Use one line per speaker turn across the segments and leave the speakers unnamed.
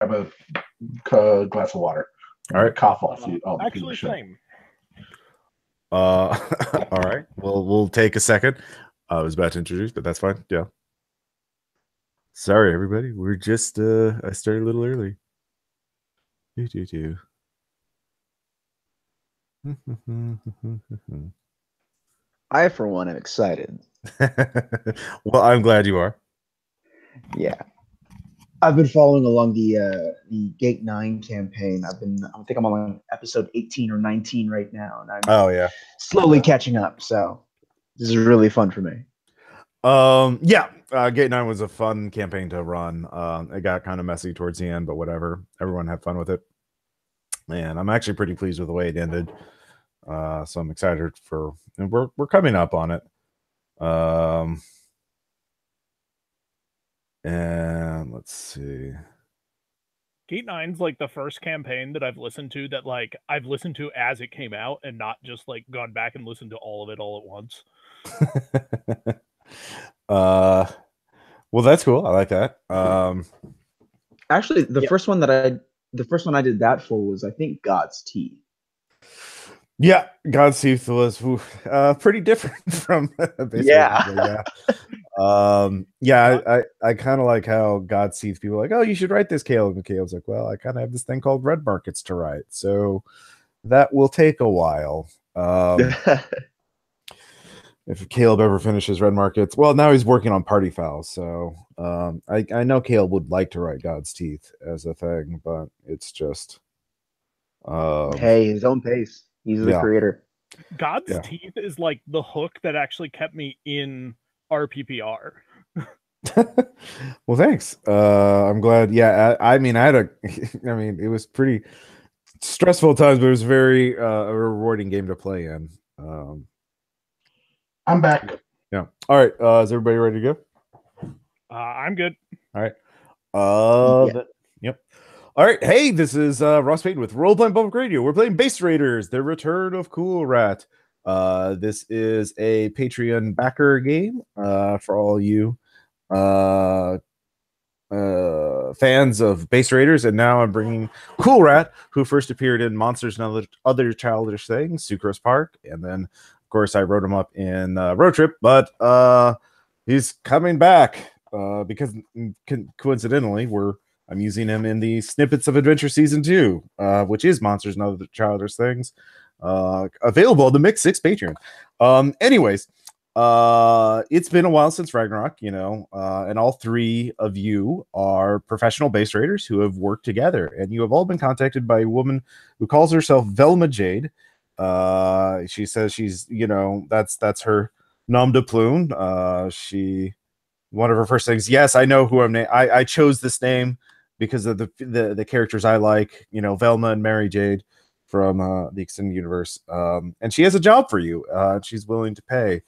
a glass of water.
All right.
Cough off you. Oh,
Actually, same.
All right. Well, we'll take a second. I was about to introduce, but that's fine. Yeah. Sorry, everybody. We're just I started a little early.
I, for one, am excited.
Well, I'm glad you are.
Yeah, I've been following along the Gate 9 campaign. I think I'm on episode 18 or 19 right now, and I'm
yeah,
slowly catching up. So this is really fun for me.
Yeah. Gate 9 was a fun campaign to run. It got kind of messy towards the end, but whatever. Everyone had fun with it, and I'm actually pretty pleased with the way it ended. So I'm excited for, and we're coming up on it. And let's see.
Gate 9's like the first campaign that I've listened to that like I've listened to as it came out and not just like gone back and listened to all of it all at once.
Well, that's cool. I like that.
Actually, the first one I did that for was, I think, God's Teeth.
Yeah, God's Teeth was pretty different from
yeah.
I kind of like how God's Teeth people are like, oh, you should write this, Caleb. And Caleb's like, well, I kind of have this thing called Red Markets to write, so that will take a while. If Caleb ever finishes Red Markets, well, now he's working on Party Foul, so I know Caleb would like to write God's Teeth as a thing, but it's just
hey, his own pace. He's the creator.
God's Teeth is like the hook that actually kept me in RPPR.
Well, thanks. I'm glad. Yeah, I mean, it was pretty stressful at times, but it was very a rewarding game to play in.
I'm back.
Yeah. All right. Is everybody ready to
go? I'm good.
All right. Yep. All right. Hey, this is Ross Payton with Role Playing Public Radio. We're playing Base Raiders: The Return of Cool Rat. This is a Patreon backer game for all you fans of Base Raiders, and now I'm bringing Cool Rat, who first appeared in Monsters and Other Childish Things, Sucrose Park, and then, of course, I wrote him up in Road Trip, but he's coming back because coincidentally I'm using him in the Snippets of Adventure Season 2, which is Monsters and Other Childish Things, available on the Mix 6 Patreon. Anyways, it's been a while since Ragnarok, and all three of you are professional base raiders who have worked together, and you have all been contacted by a woman who calls herself Velma Jade. She says she's, that's her nom de plume. One of her first things, yes, I know who I chose this name because of the characters I like, Velma and Mary Jade from the extended universe. And she has a job for you. She's willing to pay.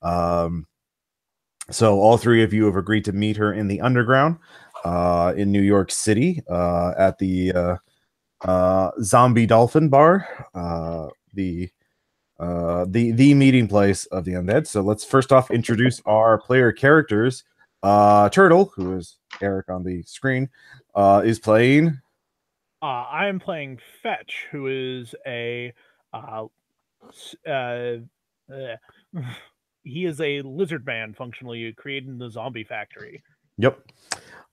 So all three of you have agreed to meet her in the underground in New York City at the Zombie Dolphin Bar, the meeting place of the undead. So let's first off introduce our player characters. Turtle, who is Eric on the screen, is playing.
I am playing Fetch, who is a he is a lizard man functionally created in the zombie factory.
Yep.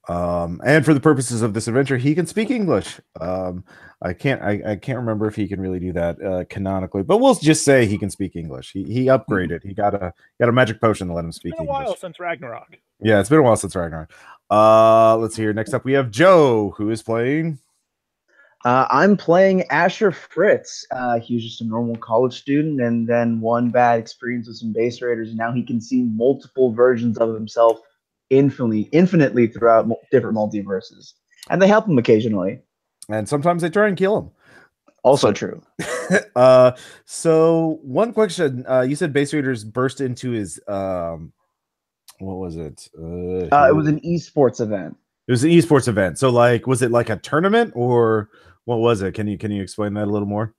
And for the purposes of this adventure, he can speak English. I can't remember if he can really do that canonically, but we'll just say he can speak English. He upgraded. He got a magic potion to let him speak English.
It's been a while since Ragnarok.
Yeah, it's been a while since Ragnarok. Let's see here. Next up, we have Joe, who is playing.
I'm playing Asher Fritz. He was just a normal college student, and then one bad experience with some base raiders, and now he can see multiple versions of himself infinitely throughout different multiverses, and they help him occasionally.
And sometimes they try and kill him.
Also true.
So one question: you said base raiders burst into his what was it?
It was an esports event.
It was an esports event. So, was it like a tournament, or what was it? Can you explain that a little more?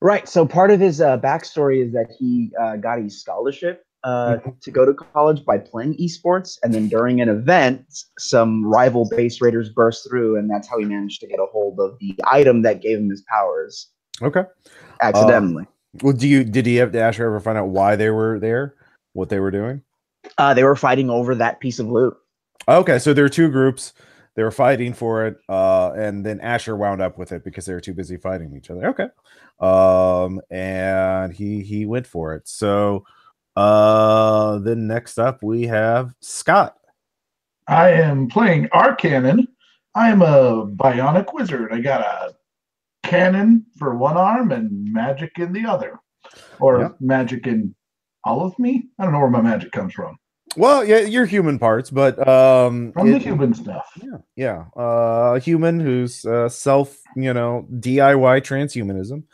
Right. So part of his backstory is that he got a scholarship to go to college by playing esports, and then during an event, some rival base raiders burst through, and that's how he managed to get a hold of the item that gave him his powers.
Okay.
Accidentally.
Well, did he have to Asher ever find out why they were there, what they were doing?
They were fighting over that piece of loot.
Okay, so there are two groups. They were fighting for it, and then Asher wound up with it because they were too busy fighting each other. Okay, and he went for it. So, then next up we have Scott.
I am playing Arcannon. I am a bionic wizard. I got a cannon for one arm and magic in the other, or magic in all of me. I don't know where my magic comes from.
Well, yeah, you're human parts, but
from the human stuff.
Yeah, a human who's self, DIY transhumanism,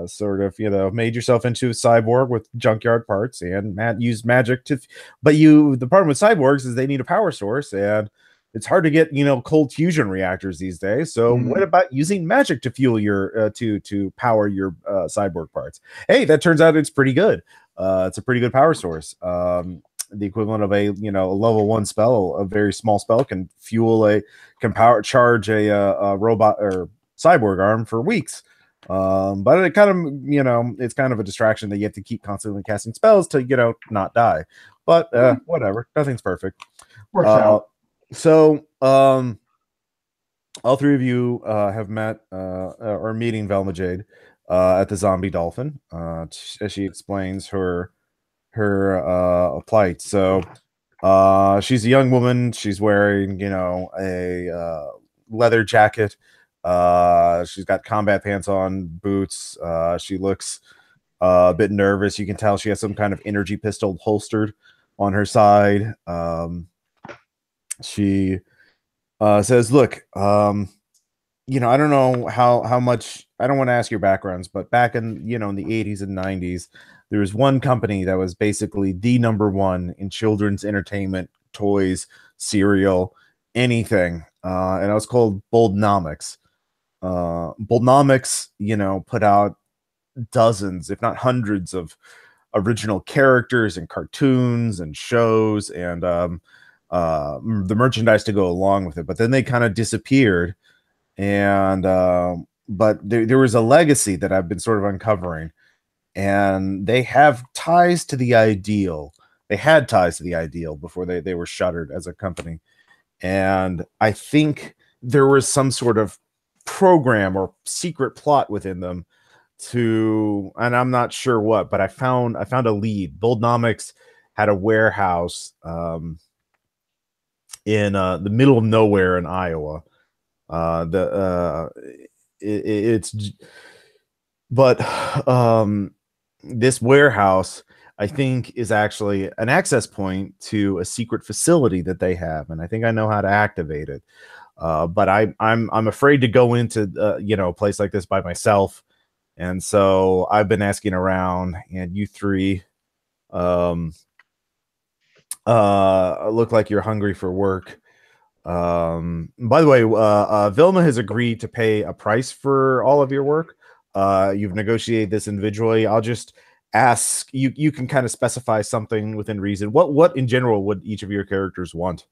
sort of, made yourself into a cyborg with junkyard parts and used magic to. But the problem with cyborgs is they need a power source, and it's hard to get cold fusion reactors these days. So what about using magic to fuel your to power your cyborg parts? Hey, that turns out it's pretty good. It's a pretty good power source. The equivalent of a level 1 spell, a very small spell, can charge a robot or cyborg arm for weeks. But it kind of it's kind of a distraction that you have to keep constantly casting spells to not die. But whatever, nothing's perfect.
Works out.
So all three of you have met or meeting Velma Jade at the Zombie Dolphin as she explains her plight. So she's a young woman. She's wearing a leather jacket. She's got combat pants on, boots. She looks a bit nervous. You can tell she has some kind of energy pistol holstered on her side. She says, look, I don't know how much, I don't want to ask your backgrounds, but back in in the 80s and 90s, there was one company that was basically the #1 in children's entertainment, toys, cereal, anything. And it was called Boldnamics. Boldnamics, put out dozens, if not hundreds, of original characters and cartoons and shows and the merchandise to go along with it. But then they kind of disappeared. And but there was a legacy that I've been sort of uncovering. And they have ties to the ideal. They had ties to the ideal before they were shuttered as a company. And I think there was some sort of program or secret plot within them and I'm not sure what, but I found a lead. Boldnamics had a warehouse in the middle of nowhere in Iowa. This warehouse, I think, is actually an access point to a secret facility that they have, and I think I know how to activate it. But I'm afraid to go into a place like this by myself, and so I've been asking around. And you three look like you're hungry for work. By the way, Vilma has agreed to pay a price for all of your work. You've negotiated this individually. I'll just ask you can kind of specify something within reason. What in general would each of your characters want?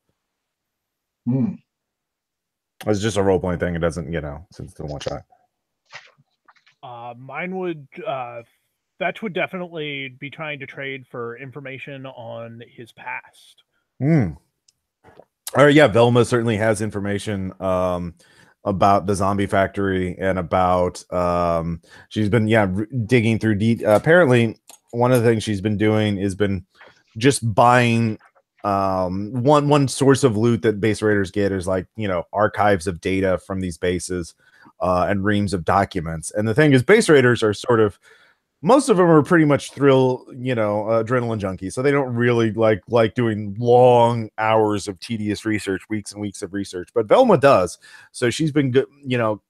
It's just a role-playing thing. It doesn't, since it's a one-shot.
Mine would Fetch would definitely be trying to trade for information on his past.
All right, yeah, Velma certainly has information about the zombie factory and about she's been digging through apparently one of the things she's been doing is been just buying one source of loot that base raiders get is like archives of data from these bases and reams of documents. And the thing is, base raiders are sort of, most of them are pretty much adrenaline junkies, so they don't really like doing long hours of tedious research, weeks and weeks of research. But Velma does, so she's been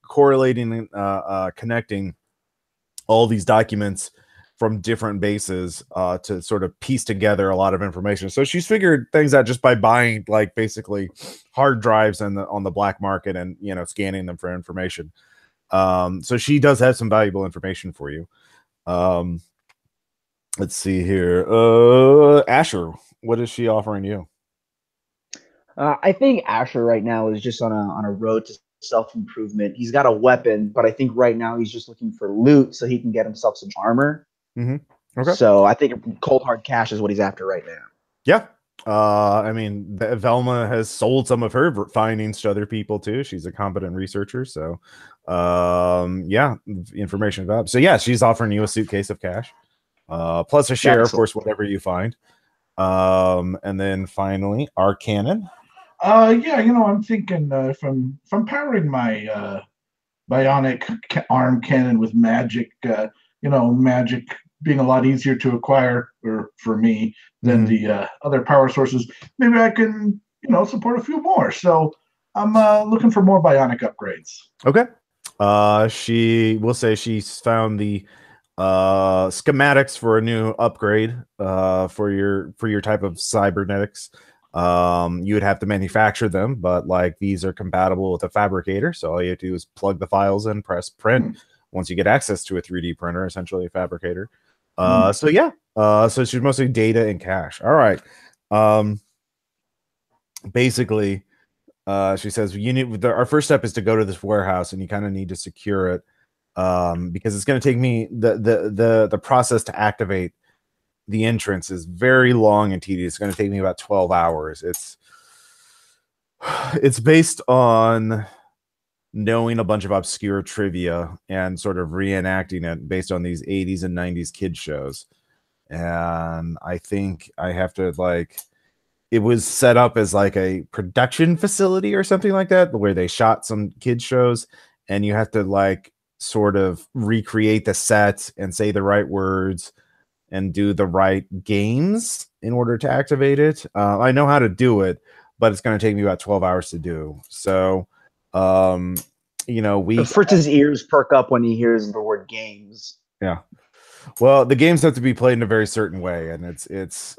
correlating and connecting all these documents from different bases to sort of piece together a lot of information. So she's figured things out just by buying basically hard drives on the black market and scanning them for information. So she does have some valuable information for you. Let's see here. Asher, what is she offering you?
I think Asher right now is just on a road to self-improvement. He's got a weapon, but I think right now he's just looking for loot so he can get himself some armor.
Okay.
So I think cold hard cash is what he's after right now.
Yeah. I mean, Velma has sold some of her findings to other people too. She's a competent researcher, so yeah, information about. So yeah, she's offering you a suitcase of cash, plus a share, of course, whatever you find. And then finally, Arcanon.
Yeah, I'm thinking if I'm powering my bionic arm cannon with magic, magic being a lot easier to acquire or for me than the other power sources, maybe I can, support a few more. So I'm looking for more bionic upgrades.
Okay. She will say she's found the schematics for a new upgrade for your type of cybernetics. You would have to manufacture them, but like these are compatible with a fabricator, so all you have to do is plug the files in, press print. Once you get access to a 3D printer, essentially a fabricator. So yeah, so she's mostly data and cash. All right. Basically, she says you need our first step is to go to this warehouse, and you kind of need to secure it because it's going to take me the process to activate the entrance is very long and tedious. It's going to take me about 12 hours. It's based on knowing a bunch of obscure trivia and sort of reenacting it based on these 80s and 90s kid shows. And I think I have to it was set up as like a production facility or something like that, where they shot some kid shows and you have to sort of recreate the set and say the right words and do the right games in order to activate it. I know how to do it, but it's going to take me about 12 hours to do. So,
Fritz's ears perk up when he hears the word games.
Yeah. Well, the games have to be played in a very certain way, and it's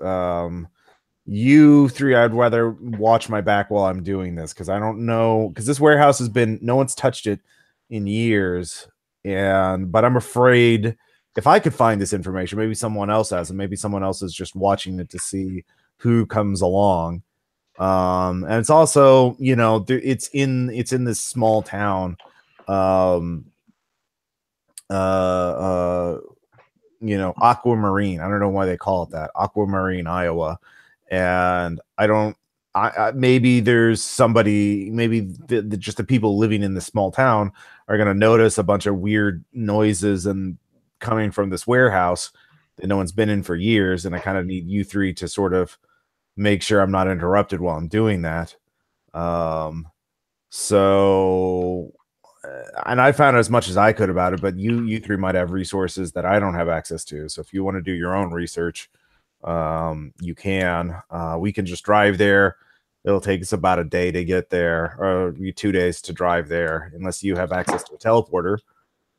you three, I'd rather watch my back while I'm doing this because I don't know, because this warehouse has been, no one's touched it in years, but I'm afraid if I could find this information, maybe someone else has, and maybe someone else is just watching it to see who comes along. And it's also, it's in this small town, Aquamarine. I don't know why they call it that, Aquamarine, Iowa. And maybe there's somebody, maybe just the people living in this small town are going to notice a bunch of weird noises and coming from this warehouse that no one's been in for years. And I kind of need you three to sort of make sure I'm not interrupted while I'm doing that. And I found as much as I could about it, but you three might have resources that I don't have access to. So if you want to do your own research, you can. We can just drive there. It'll take us about a day to get there, or 2 days to drive there, unless you have access to a teleporter.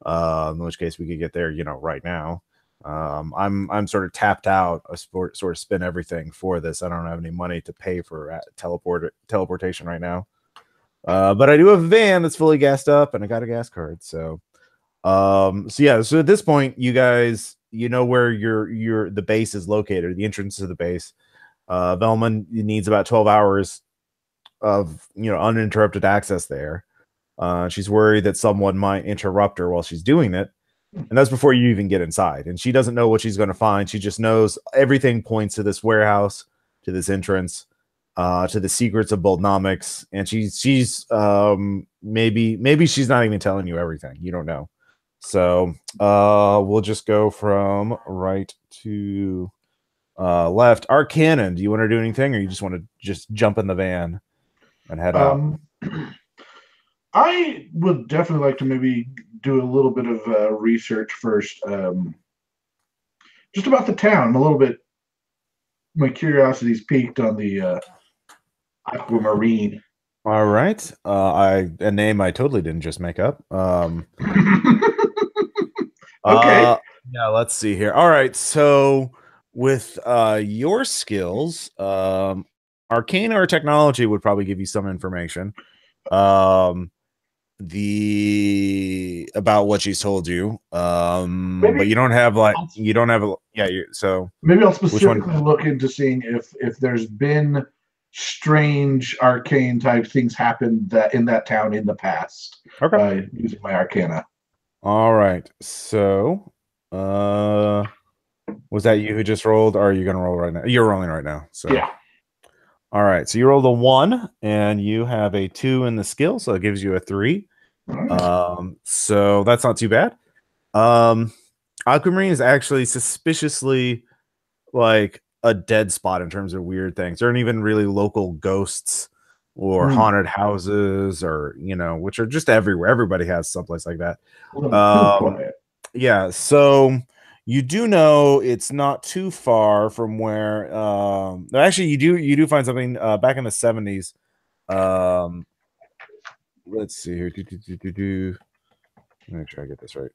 In which case we could get there, right now. I'm sort of tapped out. I sort of spend everything for this. I don't have any money to pay for teleportation right now. But I do have a van that's fully gassed up, and I got a gas card. So at this point, you guys, where the base is located, the entrance to the base. Velma needs about 12 hours of uninterrupted access there. She's worried that someone might interrupt her while she's doing it, and that's before you even get inside. And she doesn't know what she's going to find. She just knows everything points to this warehouse, to this entrance, to the secrets of Boldnamics. And she's maybe she's not even telling you everything. You don't know. So we'll just go from right to left. Arcanon, do you want to do anything, or you just want to just jump in the van and head out?
I would definitely like to maybe do a little bit of research first, just about the town. I'm a little bit, my curiosity's peaked on the Aquamarine.
All right, a name I totally didn't just make up.
Okay.
Yeah, let's see here. All right, so with your skills, arcana or technology would probably give you some information. about what she's told you. But you don't have so
maybe I'll specifically look into seeing if there's been strange arcane type things happen in that town in the past.
Okay.
Using my arcana.
All right. So was that you who just rolled, or are you gonna roll right now? You're rolling right now. So
yeah.
All right, so you rolled a 1, and you have a 2 in the skill, so it gives you a 3.
Right.
So that's not too bad. Aquamarine is actually suspiciously like a dead spot in terms of weird things. There aren't even really local ghosts or haunted houses, or which are just everywhere. Everybody has someplace like that. Yeah, so you do know it's not too far from where actually you do find something back in the 70s. Let's see here. Make sure I get this right.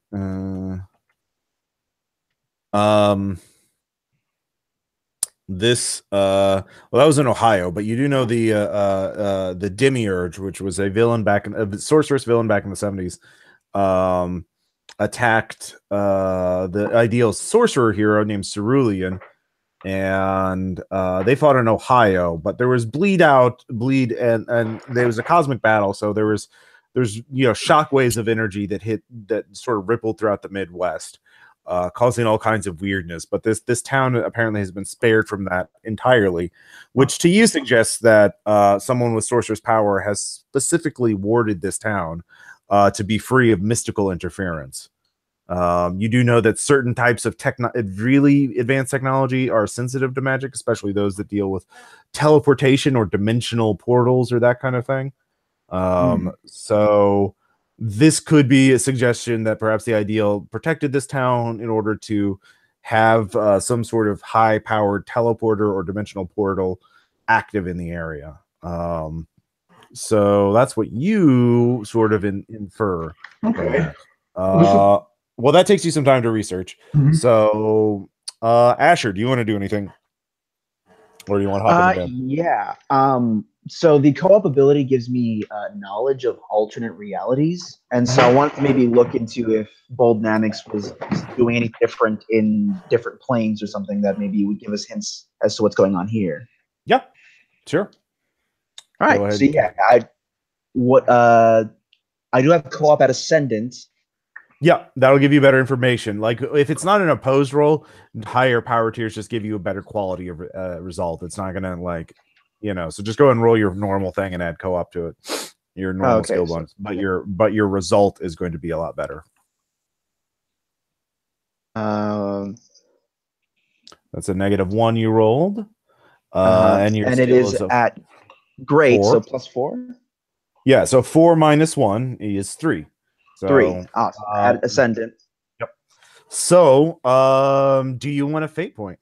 This well, that was in Ohio, but you do know the Demiurge, which was a sorceress villain back in the 70s. Attacked the ideal sorcerer hero named Cerulean, and they fought in Ohio, but there was bleed, and there was a cosmic battle, so there's shockwaves of energy that sort of rippled throughout the Midwest, causing all kinds of weirdness. But this town apparently has been spared from that entirely, which to you suggests that someone with sorcerer's power has specifically warded this town to be free of mystical interference. You do know that certain types of really advanced technology are sensitive to magic, especially those that deal with teleportation or dimensional portals or that kind of thing. So this could be a suggestion that perhaps the Ideal protected this town in order to have some sort of high-powered teleporter or dimensional portal active in the area. So that's what you sort of infer.
Okay.
Well, that takes you some time to research. So, Asher, do you want to do anything? Or do you want to hop in the bed?
Yeah. So the co-op ability gives me knowledge of alternate realities. And so I wanted to maybe look into if Boldnamics was doing any different in different planes or something that maybe would give us hints as to what's going on here.
Yeah, sure.
All right. So yeah, I do have co-op at Ascendant.
Yeah, that'll give you better information. Like if it's not an opposed roll, higher power tiers just give you a better quality of result. It's not gonna so just go ahead and roll your normal thing and add co-op to it. Your normal skill bonus, but your result is going to be a lot better.
That's
a -1 you rolled,
and it is at great, 4. So +4.
Yeah, so 4 - 1 is 3. So,
3. Awesome. At Ascendant.
Yep. So, do you want a fate point?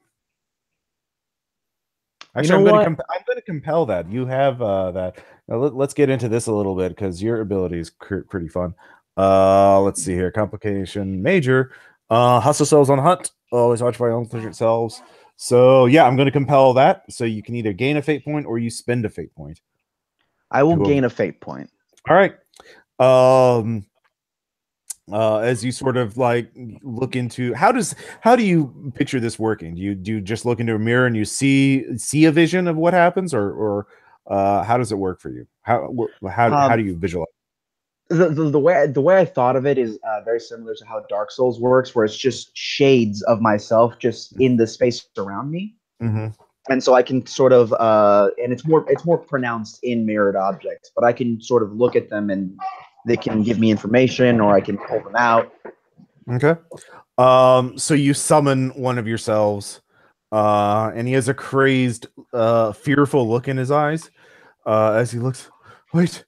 Actually, I'm going to compel that. You have that. Now, let's get into this a little bit because your ability is pretty fun. Let's see here. Complication major. Hustle selves on hunt. Always watch by unpleasant selves. So yeah, I'm going to compel that. So you can either gain a fate point or you spend a fate point.
I will gain a fate point.
All right. As you sort of like look into how do you picture this working? Do you just look into a mirror and you see a vision of what happens, or how does it work for you? How do you visualize?
The way I thought of it is very similar to how Dark Souls works, where it's just shades of myself just in the space around me. And so I can sort of and it's more pronounced in mirrored objects, but I can sort of look at them and they can give me information, or I can pull them out.
Okay. So you summon one of yourselves, and he has a crazed, fearful look in his eyes as he looks. Wait,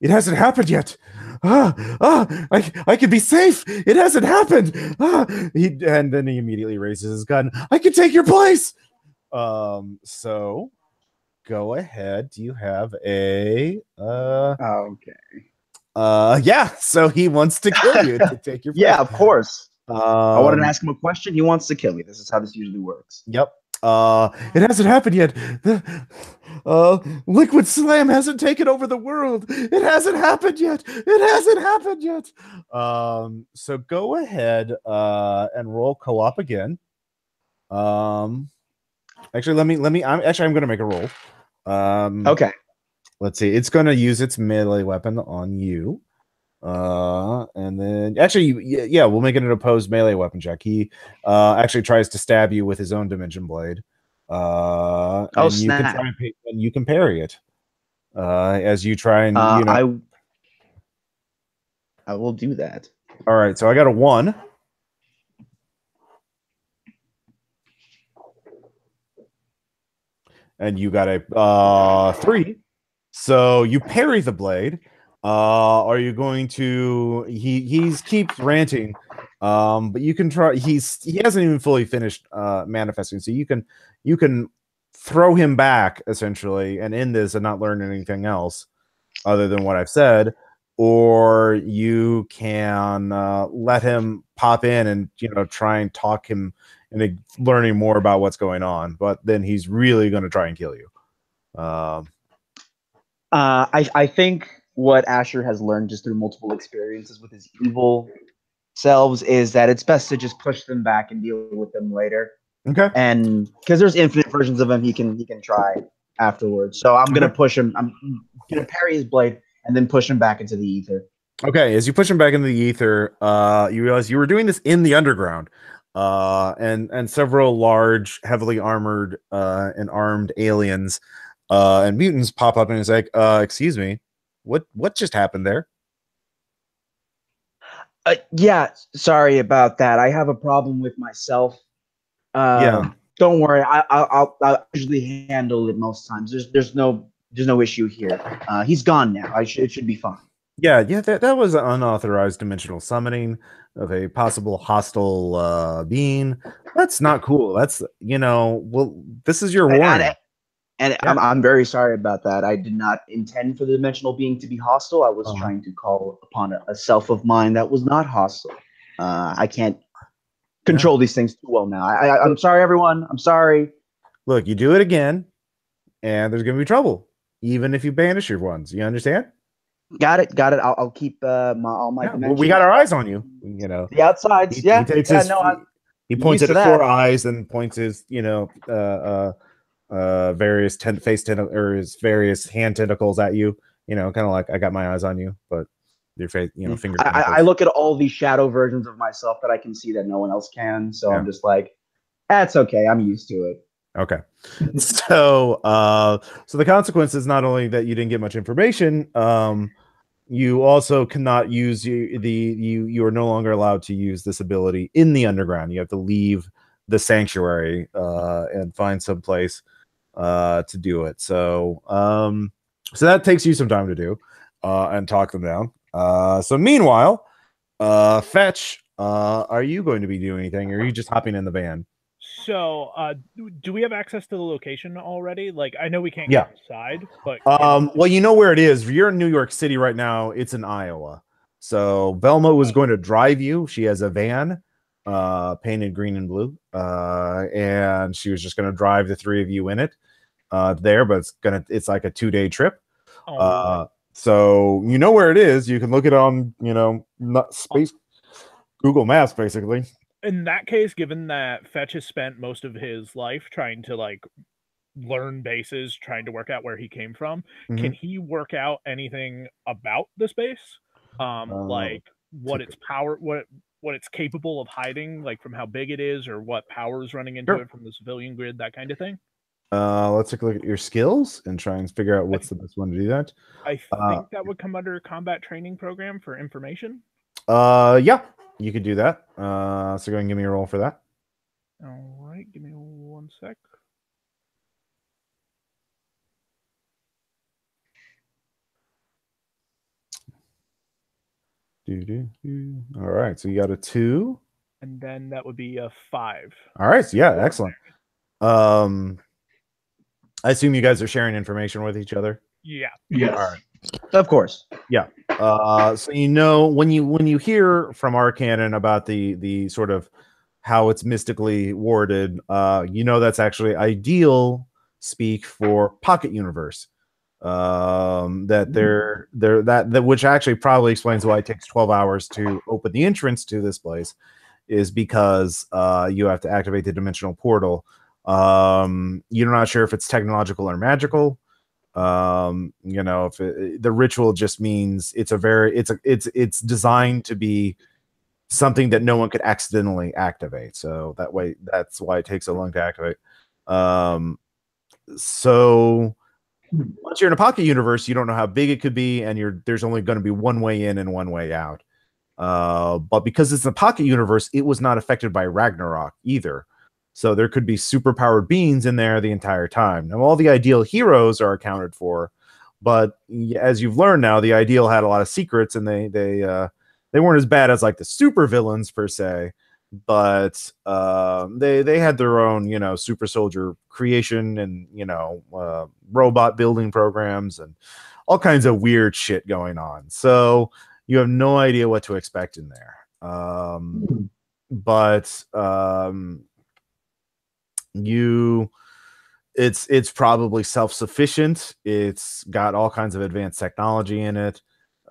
it hasn't happened yet. I can be safe. It hasn't happened. And then he immediately raises his gun. I can take your place. So go ahead. Do you have a
okay.
Yeah, so he wants to kill you to take your place.
Yeah, of course. I wanted to ask him a question. He wants to kill me. This is how this usually works.
Yep. It hasn't happened yet. Liquid Slam hasn't taken over the world. It hasn't happened yet. It hasn't happened yet. So go ahead and roll co-op again. Actually, I'm gonna make a roll.
Okay.
Let's see. It's gonna use its melee weapon on you. And then actually, yeah, we'll make it an opposed melee weapon check. He actually tries to stab you with his own dimension blade. And you can
snap.
try and you can parry it. As you try and
I will do that.
All right, so I got a 1. And you got a 3. So you parry the blade. Are you going to? He keeps ranting, but you can try. He hasn't even fully finished manifesting, so you can throw him back essentially and end this and not learn anything else other than what I've said, or you can let him pop in and try and talk him into learning more about what's going on. But then he's really going to try and kill you.
I think what Asher has learned just through multiple experiences with his evil selves is that it's best to just push them back and deal with them later.
Okay.
And because there's infinite versions of him, he can try afterwards. So I'm gonna push him. I'm gonna parry his blade and then push him back into the ether.
Okay. As you push him back into the ether, you realize you were doing this in the underground, and several large, heavily armored and armed aliens and mutants pop up and it's like, excuse me, what just happened there?
Yeah, sorry about that. I have a problem with myself.
Yeah,
don't worry. I'll usually handle it most times. There's no issue here. He's gone now. It should be fine.
Yeah. That was an unauthorized dimensional summoning of a possible hostile being. That's not cool. That's well, this is your warning.
And yeah. I'm very sorry about that. I did not intend for the dimensional being to be hostile. I was trying to call upon a self of mine that was not hostile. I can't control these things too well now. I'm sorry, everyone. I'm sorry.
Look, you do it again, and there's going to be trouble, even if you banish your ones. You understand?
Got it. I'll keep all my dimensions.
Well, we got our eyes on you.
The outsides. He takes
he points at his 4 eyes and points his various his various hand tentacles at you, kind of like I got my eyes on you, but your face, finger.
I look at all these shadow versions of myself that I can see that no one else can, so I'm just like, that's okay. I'm used to it.
Okay, so the consequence is not only that you didn't get much information, you also cannot use you are no longer allowed to use this ability in the underground. You have to leave the sanctuary and find some place to do it. So that takes you some time to do and talk them down. So meanwhile, Fetch, are you going to be doing anything, or are you just hopping in the van?
So do we have access to the location already? Like, I know we can't get inside, but
well, you know where it is. You're in New York City right now. It's in Iowa. So Velma was going to drive you. She has a van painted green and blue, and she was just going to drive the 3 of you in it there, but it's like a 2-day trip. So you know where it is. You can look it on space Google Maps, basically.
In that case, given that Fetch has spent most of his life trying to learn bases, trying to work out where he came from, can he work out anything about the space, like what its power, what it's capable of hiding, like from how big it is, or what power is running into it from the civilian grid, that kind of thing?
Let's take a look at your skills and try and figure out what's the best one to do that.
I think that would come under combat training program for information.
Yeah, you could do that. So go ahead and give me a roll for that.
All right, give me 1 sec.
All right, so you got a 2.
And then that would be a 5.
All right, so yeah, excellent. I assume you guys are sharing information with each other.
Yeah.
Yes.
All right.
Of course.
Yeah. So when you hear from Arcannon about the sort of how it's mystically worded, that's actually ideal speak for pocket universe. That which actually probably explains why it takes 12 hours to open the entrance to this place, is because you have to activate the dimensional portal. You're not sure if it's technological or magical. If the ritual just means it's designed to be something that no one could accidentally activate. So that's why it takes so long to activate. So once you're in a pocket universe, you don't know how big it could be, and there's only going to be one way in and one way out. But because it's a pocket universe, it was not affected by Ragnarok either. So there could be superpowered beings in there the entire time. Now, all the ideal heroes are accounted for, but as you've learned now, the ideal had a lot of secrets, and they weren't as bad as like the super villains per se, but they had their own super soldier creation and robot building programs and all kinds of weird shit going on. So you have no idea what to expect in there. But it's probably self-sufficient. It's got all kinds of advanced technology in it.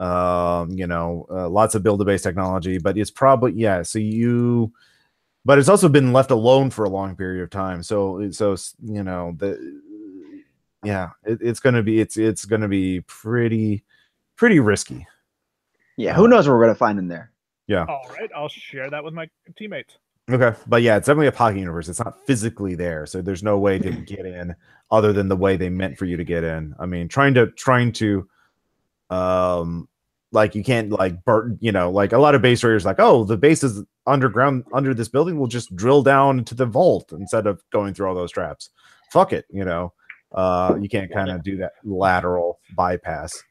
Lots of build-a-base technology, but it's probably but it's also been left alone for a long period of time. It's gonna be pretty risky.
Yeah, who knows what we're gonna find in there?
Yeah.
All right, I'll share that with my teammates.
Okay, but yeah, it's definitely a pocket universe. It's not physically there, so there's no way to get in other than the way they meant for you to get in. I mean, trying to like you can't like like a lot of base raiders like, oh, the base is underground under this building, we'll just drill down into the vault instead of going through all those traps. Fuck it, you can't kind of do that lateral bypass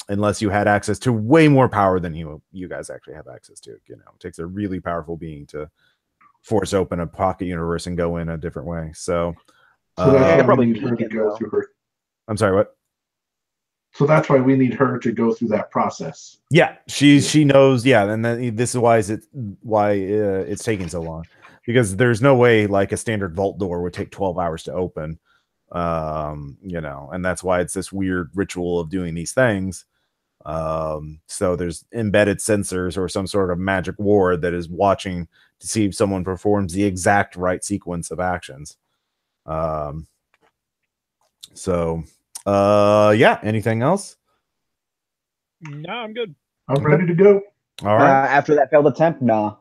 unless you had access to way more power than you guys actually have access to. It takes a really powerful being to force open a pocket universe and go in a different way. So
that's probably need her to go through her.
I'm sorry, what?
So that's why we need her to go through that process.
Yeah, she knows. Yeah, and this is why it's taking so long, because there's no way like a standard vault door would take 12 hours to open. And that's why it's this weird ritual of doing these things. So there's embedded sensors or some sort of magic ward that is watching to see if someone performs the exact right sequence of actions. Anything else?
No, I'm good.
I'm ready to go.
All right.
After that failed attempt, nah.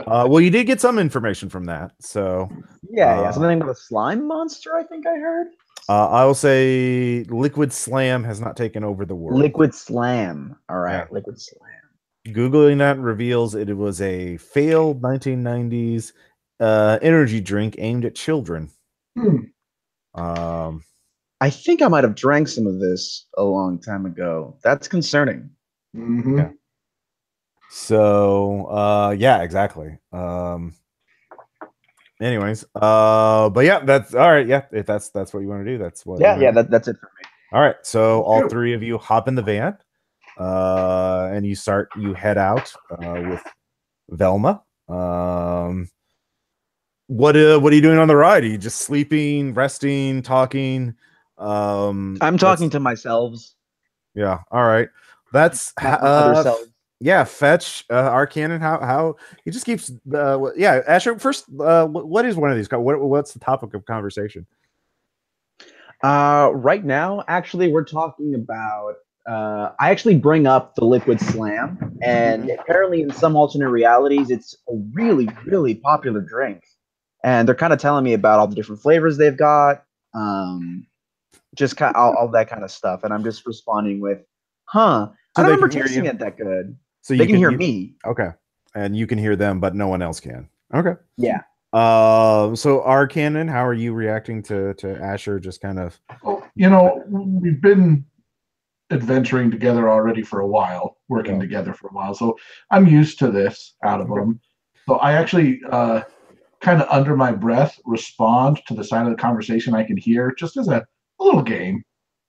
Well, you did get some information from that. So
something about a slime monster, I think I heard.
I will say Liquid Slam has not taken over the world.
Liquid Slam. All right, yeah. Liquid Slam.
Googling that reveals it was a failed 1990s energy drink aimed at children.
I think I might have drank some of this a long time ago. That's concerning.
Mm-hmm.
Yeah. So, exactly. Anyways, but yeah, that's all right. Yeah, if that's what you want to do, that's what.
That's it for me.
All right, so all three of you hop in the van, and you head out with Velma. What are you doing on the ride? Are you just sleeping, resting, talking?
I'm talking to myself.
Yeah. All right. That's
other selves.
Yeah, Fetch, Arcannon, how he just keeps Asher, first, what is one of these? What's the topic of conversation?
Right now, actually, we're talking about I actually bring up the Liquid Slam, and apparently in some alternate realities, it's a really, really popular drink. And they're kind of telling me about all the different flavors they've got, just kind of all that kind of stuff. And I'm just responding with, I don't remember tasting it that good. So they can hear me.
Okay. And you can hear them, but no one else can. Okay.
Yeah.
So Arcannon, how are you reacting to Asher just kind of?
Well, we've been adventuring together already for a while, working together for a while. So I'm used to this out of them. So I actually kind of under my breath respond to the side of the conversation I can hear, just as a little game.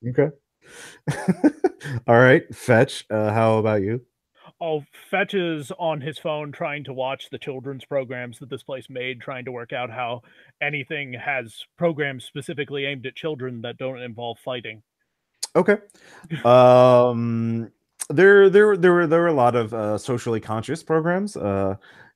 Okay. All right, Fetch, how about you?
Oh, Fetch is on his phone trying to watch the children's programs that this place made, trying to work out how anything has programs specifically aimed at children that don't involve fighting.
Okay. There were a lot of socially conscious programs,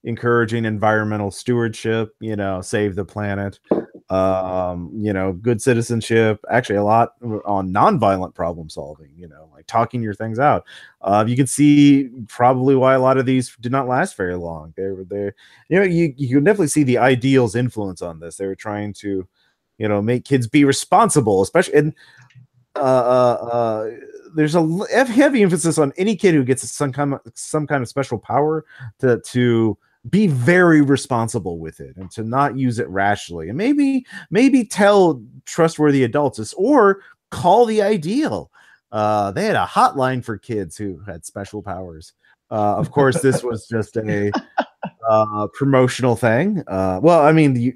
encouraging environmental stewardship, save the planet, good citizenship, actually a lot on nonviolent problem solving, like talking your things out. You can see probably why a lot of these did not last very long. They were there, you can definitely see the ideals influence on this. They were trying to, make kids be responsible, especially in there's a heavy emphasis on any kid who gets some kind of special power to be very responsible with it and to not use it rashly, and maybe tell trustworthy adults this, or call the ideal. They had a hotline for kids who had special powers. Of course, this was just a promotional thing. Well, I mean, you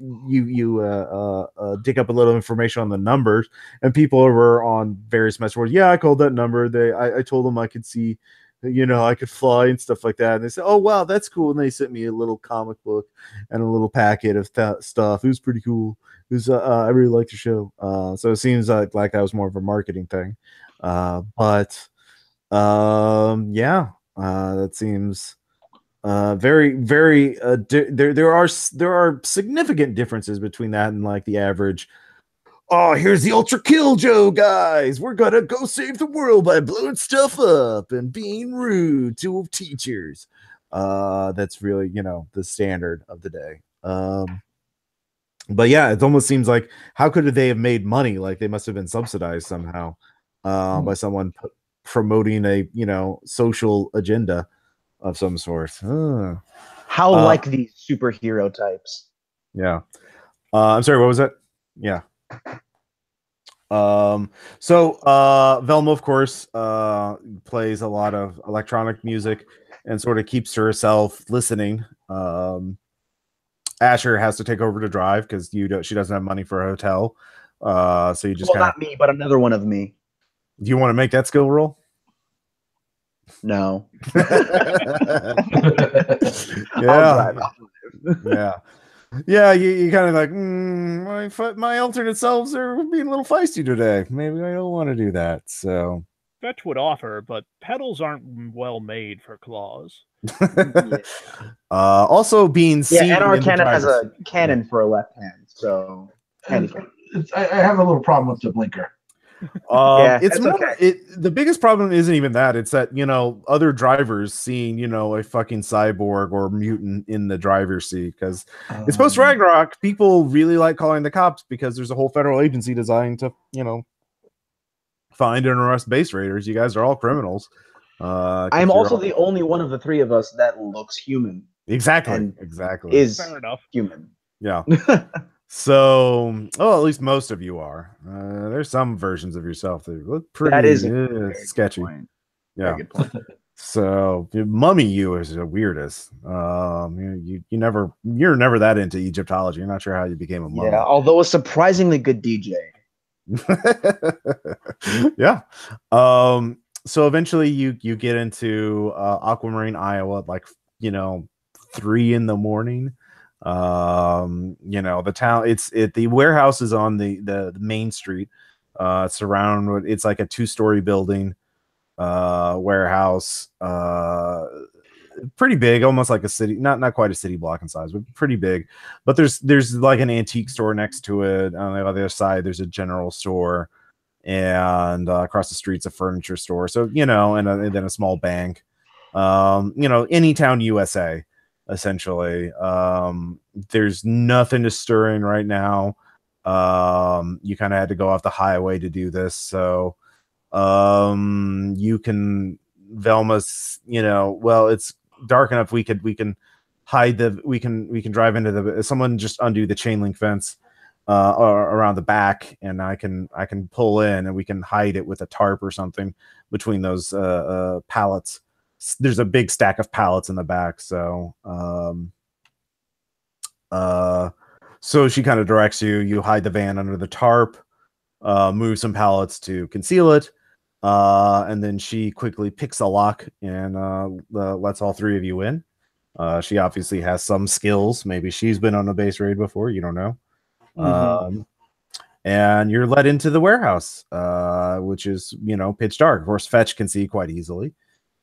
dig up a little information on the numbers, and people were on various messages. Yeah, I called that number. I told them I could see, I could fly and stuff like that. And they said, "Oh wow, that's cool." And they sent me a little comic book and a little packet of stuff. It was pretty cool. It was I really liked the show. So it seems like that was more of a marketing thing. But yeah, that seems. Very, very. There are significant differences between that and like the average. Oh, here's the Ultra Kill Joe, guys. We're gonna go save the world by blowing stuff up and being rude to teachers. That's really the standard of the day. But yeah, it almost seems like how could they have made money? Like they must have been subsidized somehow by someone promoting a social agenda of some sort.
How like these superhero types.
Yeah. I'm sorry, what was that? Yeah. So Velma, of course, plays a lot of electronic music and sort of keeps herself listening. Asher has to take over to drive because she doesn't have money for a hotel. So you just
not me, but another one of me.
Do you want to make that skill roll?
No.
Yeah. Yeah, you kind of like my alternate selves are being a little feisty today. Maybe I don't want to do that. So
Fetch would offer, but pedals aren't well made for claws.
Also being seen.
Yeah, and our cannon has a cannon for a left hand, so
I have a little problem with the blinker.
It's more, okay. The biggest problem isn't even that. It's that other drivers seeing a fucking cyborg or mutant in the driver's seat, because it's post Ragnarok. People really like calling the cops because there's a whole federal agency designed to find and arrest base raiders. You guys are all criminals.
I'm also the only one of the three of us that looks human.
Exactly.
Is
fair enough.
Human.
Yeah. So, at least most of you are. There's some versions of yourself that look pretty sketchy. Yeah. So, Mummy you is the weirdest. You're never that into Egyptology. You're not sure how you became a mummy.
Yeah, although a surprisingly good DJ.
Yeah. So eventually you get into Aquamarine, Iowa, at 3 a.m. The town, the warehouse is on the main street. It's like a 2-story building, warehouse, pretty big, almost like a city, not quite a city block in size, but pretty big. But there's like an antique store next to it. On the other side, there's a general store, and across the street's a furniture store. So and then a small bank. Anytown, USA. Essentially, there's nothing to stir in right now. You kind of had to go off the highway to do this, so you can Velma's. It's dark enough. We can hide we can drive into someone just undo the chain link fence around the back, and I can pull in, and we can hide it with a tarp or something between those pallets. There's a big stack of pallets in the back, so so she kind of directs you hide the van under the tarp, move some pallets to conceal it, And then she quickly picks a lock and lets all three of you in. She obviously has some skills. Maybe she's been on a base raid before. You don't know. And you're led into the warehouse, which is, pitch dark. Of course, Fetch can see quite easily.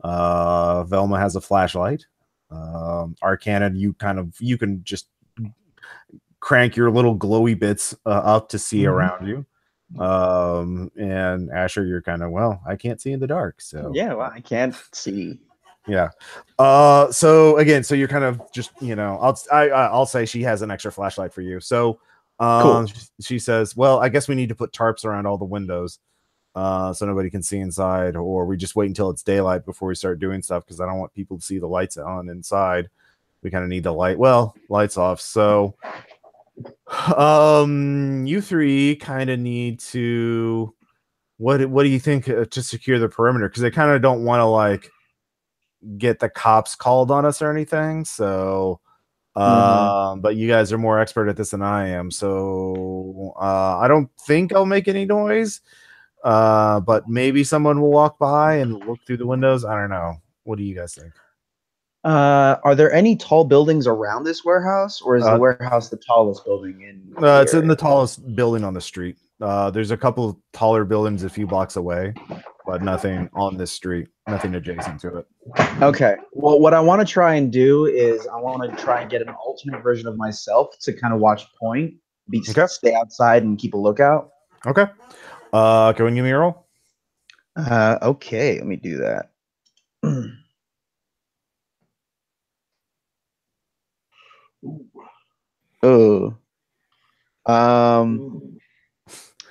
Velma has a flashlight. Arcana, you can just crank your little glowy bits up to see around you. And Asher, you're kind of, I can't see in the dark. So
yeah, well, I can't see.
Yeah. So again, so you're kind of just, I'll say she has an extra flashlight for you. So
Cool.
She says, well, I guess we need to put tarps around all the windows so nobody can see inside, or we just wait until it's daylight before we start doing stuff, because I don't want people to see the lights on inside. We kind of need the lights off. So you three kind of need to, what do you think to secure the perimeter? Because they kind of don't want to get the cops called on us or anything. So but you guys are more expert at this than I am, so I don't think I'll make any noise, but maybe someone will walk by and look through the windows. I don't know. What do you guys think?
Are there any tall buildings around this warehouse, or is the warehouse the tallest building in
it's in the tallest building on the street. There's a couple of taller buildings a few blocks away, but nothing on this street, nothing adjacent to it.
Okay. Well, what I want to try and do is I want to try and get an alternate version of myself to kind of watch point, stay outside and keep a lookout.
Okay. Can you give me a roll?
Okay, let me do that. Oh.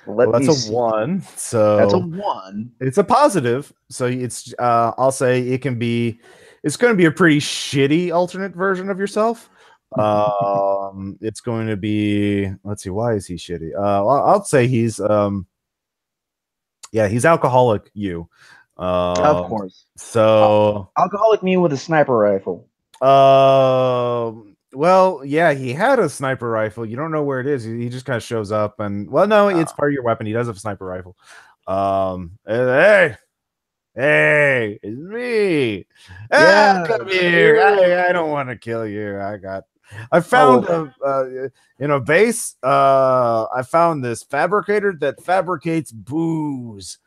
That's a 1. So
that's a 1.
It's a positive. So it's I'll say it's going to be a pretty shitty alternate version of yourself. It's going to be, let's see, why is he shitty? I'll say he's he's alcoholic you.
Of course.
So
alcoholic me with a sniper rifle.
Well, yeah, he had a sniper rifle. You don't know where it is. He just kind of shows up, and no, it's part of your weapon. He does have a sniper rifle. Hey, it's me.
Yeah,
come here. I don't want to kill you. I found in a base. I found this fabricator that fabricates booze.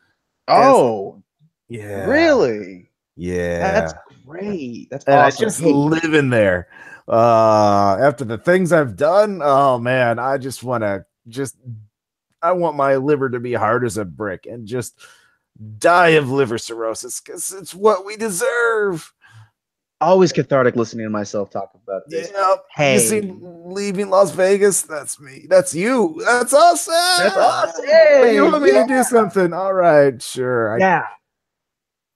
Oh,
yeah,
really?
Yeah,
that's great. That's
and
awesome.
I just live in there. After the things I've done, oh man, I just want I want my liver to be hard as a brick and just die of liver cirrhosis, because it's what we deserve.
Always cathartic listening to myself talk about this.
Yeah. Hey, you see, leaving Las Vegas, that's me. That's you. That's us.
That's us. Hey,
you want me to do something? All right, sure.
Yeah.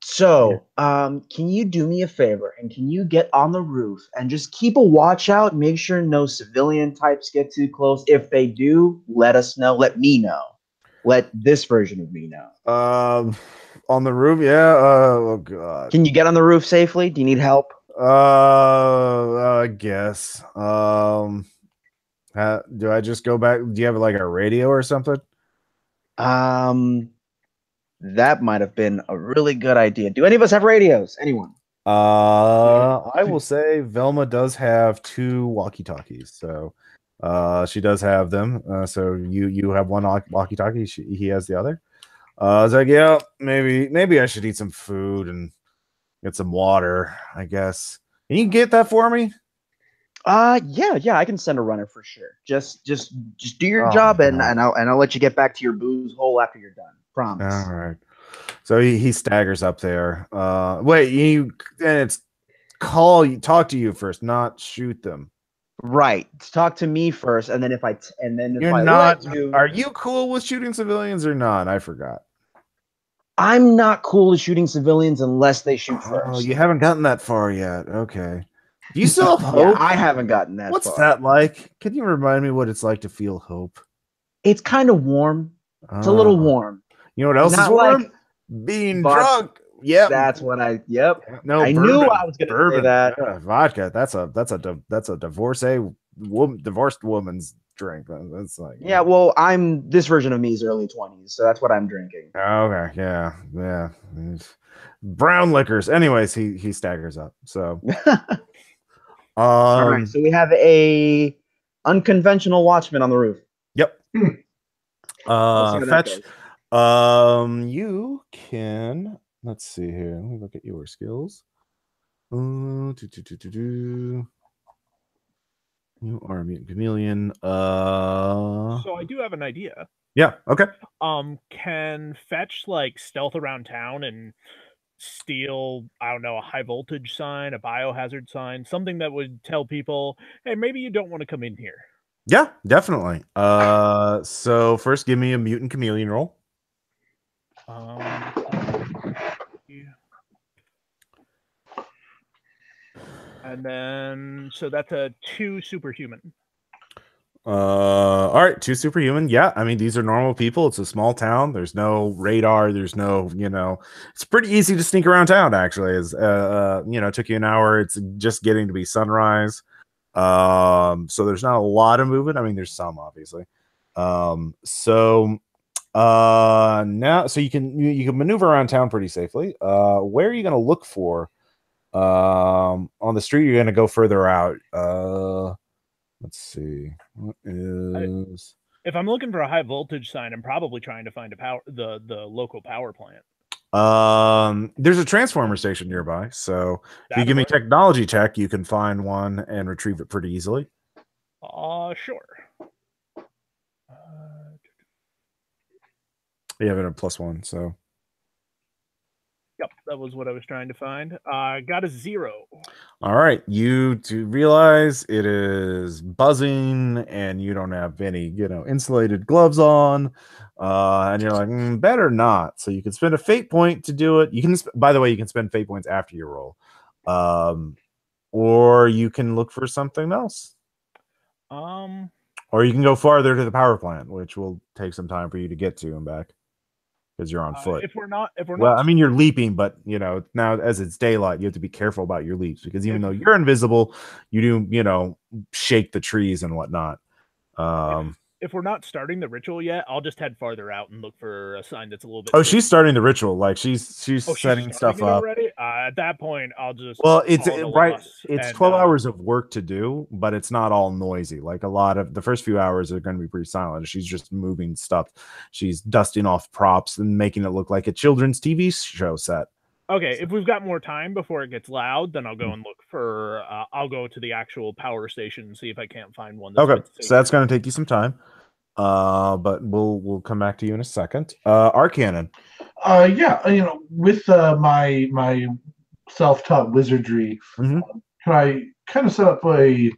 So, can you do me a favor, and can you get on the roof and just keep a watch out? Make sure no civilian types get too close. If they do, let us know. Let me know. Let this version of me know.
On the roof, yeah. Oh god.
Can you get on the roof safely? Do you need help?
I guess. Do I just go back? Do you have a radio or something?
That might have been a really good idea. Do any of us have radios? Anyone?
I will say Velma does have 2 walkie-talkies, so she does have them. So you have one walkie-talkie. He has the other. I was like, yeah, maybe I should eat some food and get some water, I guess. Can you get that for me?
Yeah, I can send a runner for sure. Just do your job, and I'll let you get back to your booze hole after you're done. Promise.
All right. So he staggers up there. Wait, talk to you first, not shoot them.
Right. Talk to me first, and then if
you're not. Are you cool with shooting civilians or not? I forgot.
I'm not cool with shooting civilians unless they shoot first.
Oh, you haven't gotten that far yet. Okay. Do you still have hope?
Yeah, I haven't gotten that far.
What's that like? Can you remind me what it's like to feel hope?
It's kind of warm. It's a little warm.
You know what else is warm? Being drunk. Yep.
That's what Yep.
No,
I knew I was going to say that.
Yeah, vodka. That's a divorced woman's drink. That's like
Yeah, well, this version of me is early 20s, so that's what I'm drinking.
Okay, yeah. Brown liquors. Anyways, he staggers up. So
All right, so we have a unconventional watchman on the roof.
Yep.
Let's see how that
Fetch.
goes.
You can, let's see here. Let me look at your skills. You are a mutant chameleon.
So I do have an idea.
Yeah, okay.
Can Fetch like stealth around town and steal, I don't know, a high voltage sign, a biohazard sign, something that would tell people, hey, maybe you don't want to come in here?
Yeah, definitely. So first give me a mutant chameleon roll.
And then so that's a 2 superhuman.
All right, 2 superhuman. Yeah, I mean these are normal people. It's a small town. There's no radar. There's no, it's pretty easy to sneak around town. Actually, is it took you an hour. It's just getting to be sunrise. So there's not a lot of movement. I mean, there's some obviously. Now so you can maneuver around town pretty safely. Where are you going to look for? On the street, you're going to go further out. Let's see. What is?
If I'm looking for a high voltage sign, I'm probably trying to find the local power plant.
There's a transformer station nearby, so if you give me technology check, you can find one and retrieve it pretty easily.
Sure.
You have it a +1, so.
Yep, that was what I was trying to find. Got a 0.
All right, you do realize it is buzzing, and you don't have any, insulated gloves on, and you're like, better not. So you can spend a fate point to do it. You can, by the way, you can spend fate points after your roll, or you can look for something else. Or you can go farther to the power plant, which will take some time for you to get to and back. Because you're on foot.
If we're not,
I mean, you're leaping, but now as it's daylight, you have to be careful about your leaps because even though you're invisible, you do, shake the trees and whatnot.
If we're not starting the ritual yet, I'll just head farther out and look for a sign that's a little bit.
Oh, she's starting the ritual. Like she's setting stuff up
already. At that point, I'll just.
Well, it's right. It's 12 hours of work to do, but it's not all noisy. Like a lot of the first few hours are going to be pretty silent. She's just moving stuff. She's dusting off props and making it look like a children's TV show set.
Okay, if we've got more time before it gets loud, then I'll go and look for. I'll go to the actual power station and see if I can't find one.
Okay, so that's going to take you some time, but we'll come back to you in a second. Arcannon.
Yeah, with my self-taught wizardry, can I kind of set up a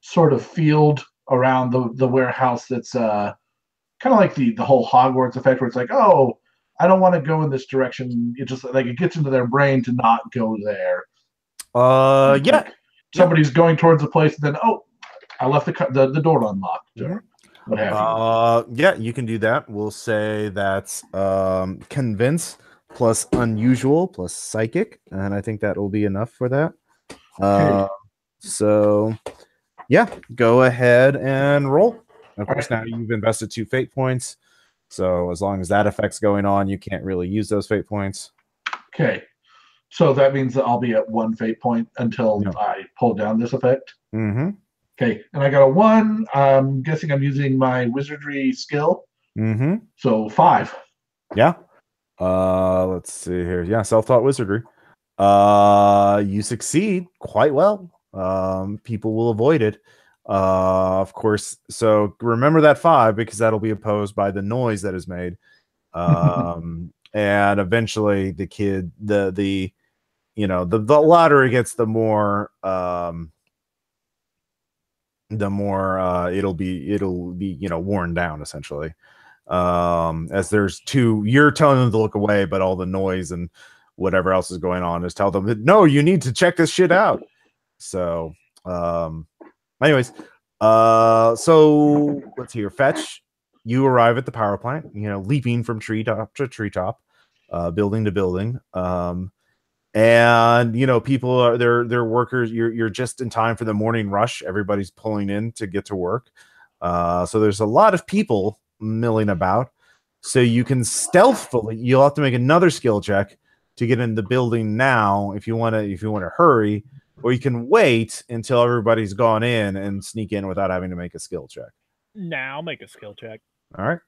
sort of field around the warehouse that's kind of like the whole Hogwarts effect, where it's like, oh, I don't want to go in this direction. It just like it gets into their brain to not go there.
Yeah.
Like somebody's going towards the place, and then I left the door unlocked. Or what have you.
Yeah, you can do that. We'll say that's convince plus unusual plus psychic, and I think that will be enough for that. So yeah, go ahead and roll. Of course, now you've invested 2 fate points. So as long as that effect's going on, you can't really use those fate points.
Okay. So that means that I'll be at 1 fate point until I pull down this effect?
Mm-hmm.
Okay. And I got a 1. I'm guessing I'm using my wizardry skill.
Mm-hmm.
So 5.
Yeah. Let's see here. Yeah, self-taught wizardry. You succeed quite well. People will avoid it. Of course, so remember that 5 because that'll be opposed by the noise that is made. And eventually the kid, the louder it gets, the more it'll be worn down essentially. As there's 2, you're telling them to look away, but all the noise and whatever else is going on is tell them that no, you need to check this shit out. So anyways, so let's hear. Fetch, you arrive at the power plant, leaping from treetop to treetop, building to building. And people are they're workers. You're just in time for the morning rush. Everybody's pulling in to get to work. So there's a lot of people milling about. So you can stealthily. You'll have to make another skill check to get in the building now if you want to hurry, or you can wait until everybody's gone in and sneak in without having to make a skill check.
Now I'll make a skill check.
All right.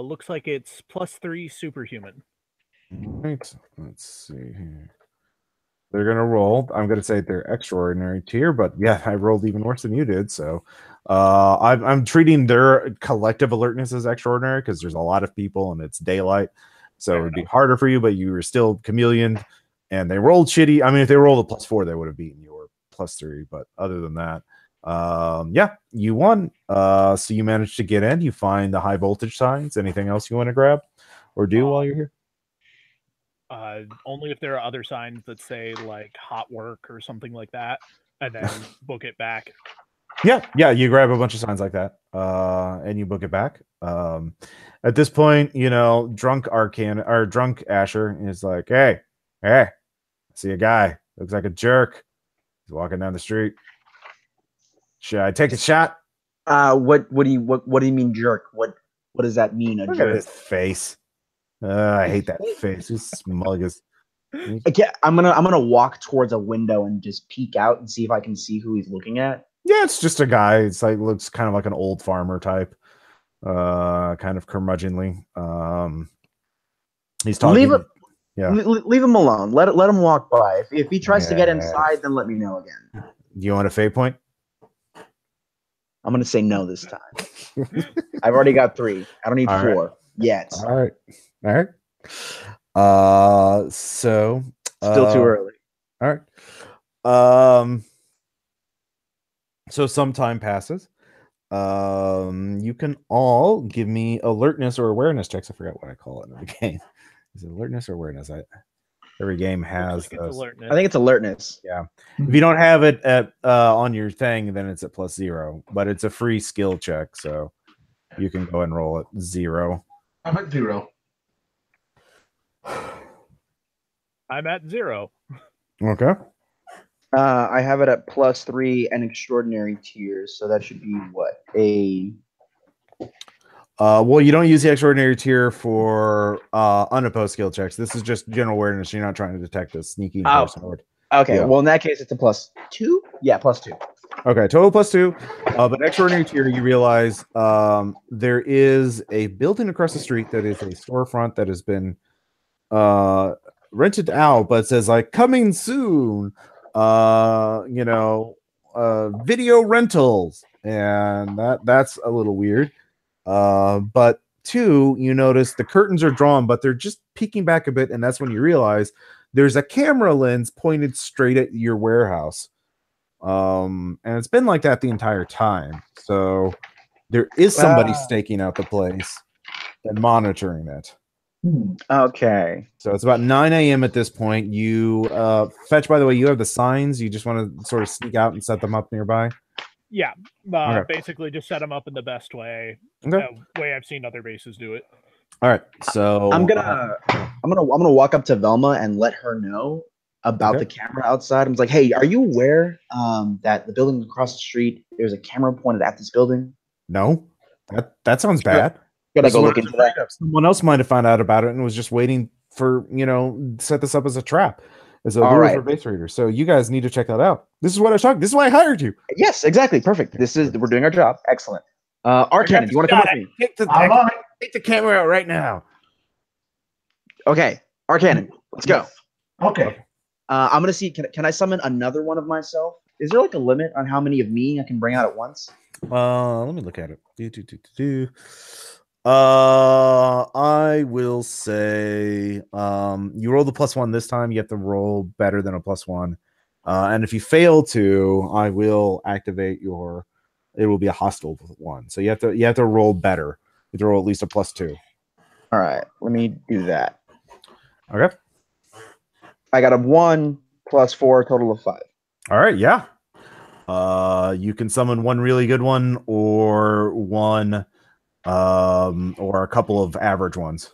Looks like it's +3 superhuman.
All right. Let's see here. They're gonna roll. I'm gonna say they're extraordinary tier, but yeah, I rolled even worse than you did. So I'm treating their collective alertness as extraordinary because there's a lot of people and it's daylight. So it would be harder for you, but you were still chameleon, and they rolled shitty. I mean, if they rolled a +4, they would have beaten you, or +3. But other than that, yeah, you won. So you managed to get in. You find the high voltage signs. Anything else you want to grab or do while you're here?
Only if there are other signs that say like hot work or something like that, and then book it back.
Yeah, you grab a bunch of signs like that, and you book it back. At this point, drunk Asher is like, hey, I see a guy, looks like a jerk. He's walking down the street. Should I take a shot?
What do you mean jerk? What does that mean? A
Look
jerk?
at his face. I hate that face. He's smug as.
Okay, I'm gonna walk towards a window and just peek out and see if I can see who he's looking at.
Yeah, it's just a guy. It's like looks kind of like an old farmer type, kind of curmudgeonly. He's talking.
Leave him alone. Let him walk by. If he tries to get inside, then let me know again.
Do you want a fate point?
I'm gonna say no this time. I've already got 3. I don't need 4 yet.
All right. So
still too early.
All right. So some time passes. You can all give me alertness or awareness checks. I forgot what I call it in the game. Is it alertness or awareness? Every game has
alertness.
I think it's alertness.
Yeah. If you don't have it at on your thing, then it's at +0. But it's a free skill check, so you can go and roll at 0.
I'm at 0.
I'm at 0.
Okay.
I have it at +3 and extraordinary tiers, so that should be what?
Well, you don't use the extraordinary tier for unopposed skill checks. This is just general awareness. You're not trying to detect a sneaky person.
Okay, well in that case it's a +2. Yeah, +2.
Okay, total +2. But extraordinary tier, you realize there is a building across the street that is a storefront that has been rented out, but it says like coming soon. Video rentals, and that's a little weird. But 2, you notice the curtains are drawn, but they're just peeking back a bit, and that's when you realize there's a camera lens pointed straight at your warehouse. And it's been like that the entire time. So there is somebody staking out the place and monitoring it.
Okay.
So it's about 9 a.m. at this point. You Fetch, by the way, you have the signs. You just want to sort of sneak out and set them up nearby?
Yeah.
Okay.
Basically just set them up in the best way.
Okay.
Way I've seen other bases do it.
All right. So
I'm gonna walk up to Velma and let her know about the camera outside. I'm like, hey, are you aware that the building across the street, there's a camera pointed at this building?
No. That sounds bad.
Gotta go look into that.
Someone else might have found out about it and was just waiting for, set this up as a trap, as a lure for base raiders. So you guys need to check that out. This is what I was talking. This is why I hired you.
Yes, exactly. Perfect. We're doing our job. Excellent. Arcannon, do you want to come with me?
Take the camera out right now.
Okay, Arcannon, let's go.
Okay.
I'm gonna see. Can I summon another one of myself? Is there like a limit on how many of me I can bring out at once?
Let me look at it. I will say you roll the +1 this time. You have to roll better than a +1. And if you fail to, I will activate your. It will be a hostile one. So you have to roll better. You have to roll at least a +2.
All right, let me do that.
Okay.
I got a 1 + 4, total of 5.
All right, yeah. You can summon one really good one or one or a couple of average ones.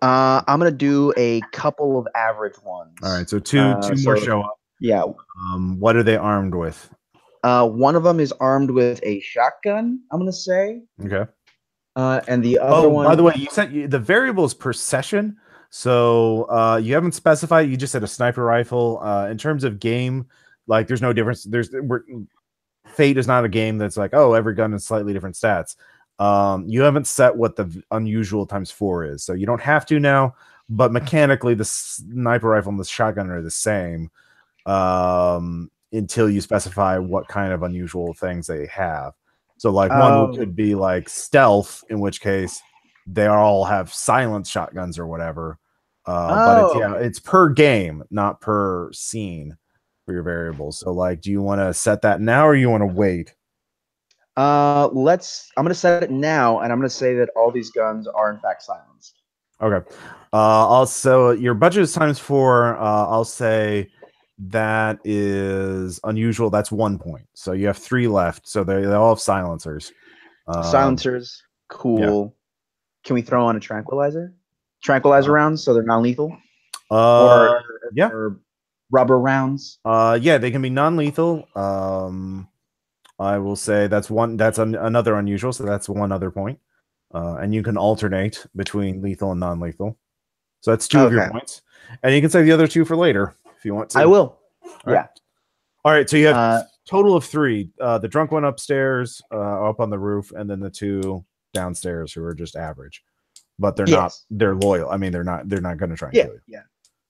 I'm gonna do a couple of average ones.
All right, so two more show up.
Yeah.
What are they armed with?
One of them is armed with a shotgun, I'm going to say.
Okay.
And the other one...
by the way, you said the variable is per session. So you haven't specified. You just said a sniper rifle. In terms of game, like there's no difference. Fate is not a game that's like, oh, every gun is slightly different stats. You haven't set what the unusual times 4 is, so you don't have to now. But mechanically, the sniper rifle and the shotgun are the same until you specify what kind of unusual things they have. So, like one could be like stealth, in which case they all have silent shotguns or whatever. But it's per game, not per scene for your variables. So, like, do you want to set that now or you want to wait?
I'm going to set it now, and I'm going to say that all these guns are in fact silenced.
Okay. Also, your budget is times 4. I'll say that is unusual. That's 1 point. So you have 3 left. So they all have silencers.
Silencers, cool. Yeah. Can we throw on a tranquilizer? Tranquilizer rounds, so they're non-lethal? Or rubber rounds?
Yeah, they can be non-lethal. I will say that's another unusual, so that's 1 other point. And you can alternate between lethal and non-lethal. So that's 2 of your points. And you can save the other 2 for later if you want to.
I will.
All right, so you have total of 3. The drunk one upstairs, up on the roof, and then the 2 downstairs who are just average. But they're loyal. I mean, they're not going to try and kill you.
Yeah,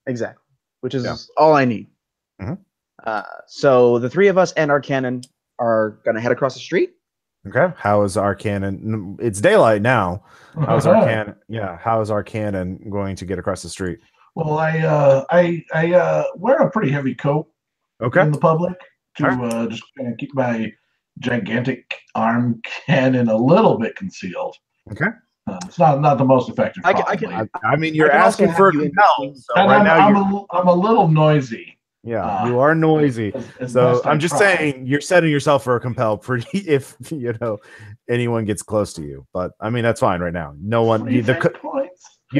exactly. Which is all I need. Mm-hmm. So the 3 of us and our cannon are going to head across the street.
Okay. How is our cannon? It's daylight now. How's our cannon? Yeah. How is our cannon going to get across the street?
Well, I wear a pretty heavy coat.
Okay.
In the public to just kind of keep my gigantic arm cannon a little bit concealed.
Okay.
It's not the most effective.
I mean, you're asking for a compel. So right now
I'm a little noisy.
Yeah, you are noisy. So I'm just saying you're setting yourself for a compel pretty if anyone gets close to you. But I mean that's fine right now. No one you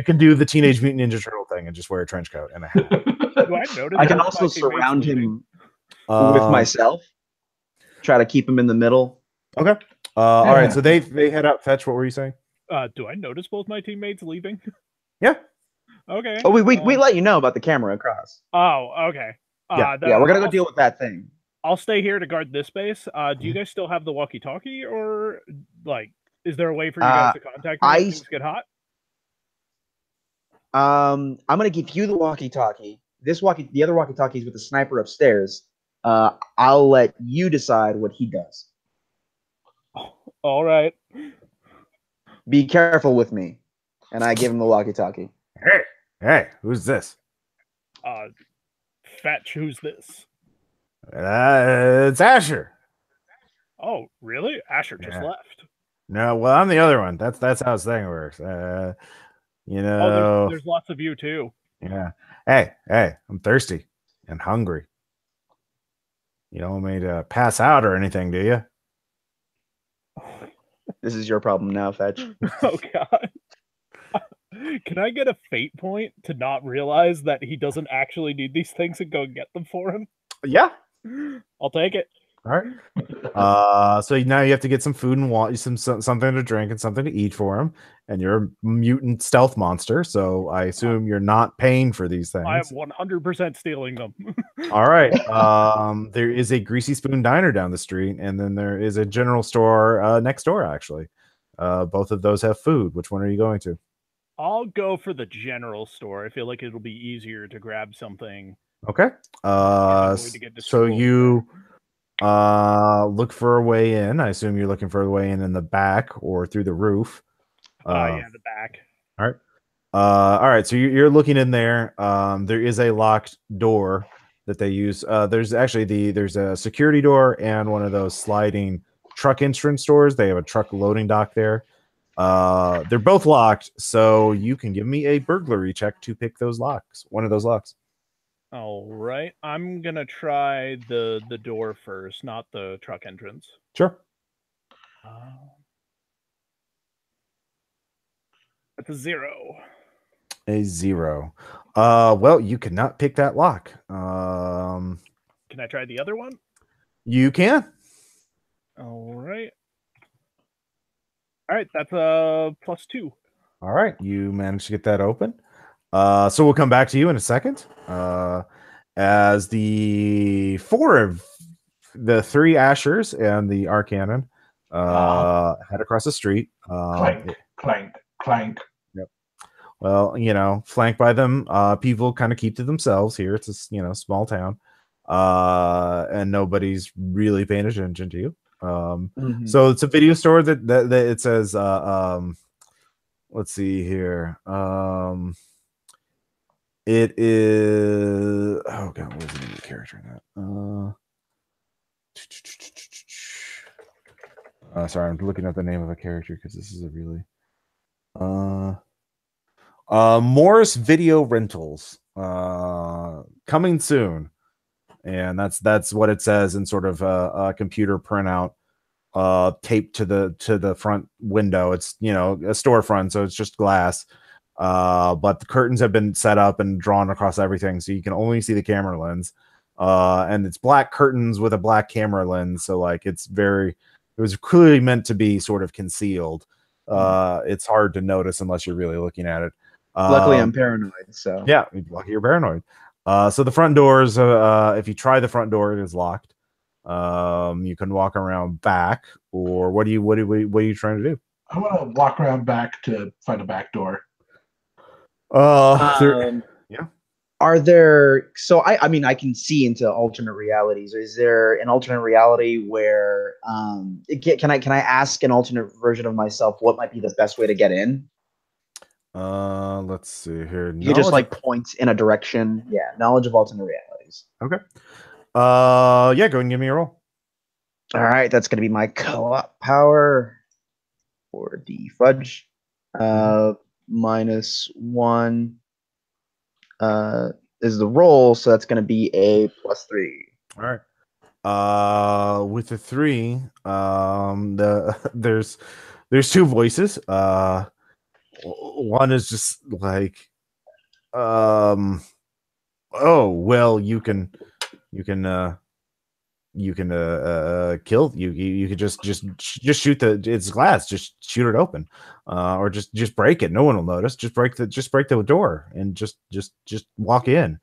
can do the Teenage Mutant Ninja Turtle thing and just wear a trench coat and a hat.
I can also surround him with myself. Try to keep him in the middle.
Okay. All right. So they head out. Fetch. What were you saying?
Do I notice both my teammates leaving?
Yeah.
Okay.
Oh, we let you know about the camera across.
Oh, okay.
We're gonna go deal with that thing.
I'll stay here to guard this base. Do you guys still have the walkie-talkie, or like, is there a way for you guys to contact me if things get hot?
I'm gonna give you the walkie-talkie. The other walkie-talkie is with the sniper upstairs. I'll let you decide what he does.
All right.
Be careful with me. And I give him the walkie-talkie.
Hey, who's this?
Fetch, who's this?
It's Asher.
Oh, really? Asher just left.
No, well, I'm the other one. That's how this thing works.
There's lots of you too.
Yeah. Hey, I'm thirsty and hungry. You don't want me to pass out or anything, do you?
This is your problem now, Fetch.
Oh, God. Can I get a fate point to not realize that he doesn't actually need these things and go get them for him?
Yeah.
I'll take it.
All right. So now you have to get some food and water, something to drink and something to eat for him. And you're a mutant stealth monster, so I assume you're not paying for these things.
I am 100% stealing them.
All right. There is a Greasy Spoon Diner down the street, and then there is a general store next door, actually. Both of those have food. Which one are you going to?
I'll go for the general store. I feel like it'll be easier to grab something.
Okay. So you look for a way in. I assume you're looking for a way in the back or through the roof.
Yeah, the back.
All right. All right. So you're looking in there. There is a locked door that they use. There's a security door and one of those sliding truck entrance doors. They have a truck loading dock there. They're both locked, so you can give me a burglary check to pick those locks. One of those locks.
All right. I'm gonna try the door first, not the truck entrance.
Sure.
That's a 0.
A 0. Well, you cannot pick that lock.
Can I try the other one?
You can.
All right. All right, that's a +2.
All right, you managed to get that open. So we'll come back to you in a second. As the three Ashers and the Arcanon head across the street.
Clank, clank, clank.
Yep. Well, flanked by them, people kind of keep to themselves here. It's a small town, and nobody's really paying attention to you. So it's a video store that it says. Let's see here. It is. Oh god, where's the name of the character in that? Sorry, I'm looking at the name of a character because this is a really. Morris Video Rentals, coming soon, and that's what it says in sort of a computer printout, taped to the front window. It's a storefront, so it's just glass, but the curtains have been set up and drawn across everything, so you can only see the camera lens, and it's black curtains with a black camera lens, so like it was clearly meant to be sort of concealed. It's hard to notice unless you're really looking at it.
Luckily, I'm paranoid, so
yeah, lucky you're paranoid. So the front doors, if you try the front door, it is locked. You can walk around back, or what are you trying to do?
I want to walk around back to find a back door.
Yeah.
Are there? So I mean, I can see into alternate realities. Is there an alternate reality where can I ask an alternate version of myself what might be the best way to get in?
Let's see here.
You just like point in a direction. Yeah, knowledge of alternate realities.
Okay. Yeah, go ahead and give me a roll.
All right, that's going to be my co-op power for the fudge. -1 is the roll, so that's going to be a +3.
All right. With the 3, there's two voices. One is just like, oh well, you can kill you could just shoot it's glass, just shoot it open, or just break it. No one will notice. Just break the door and just walk in.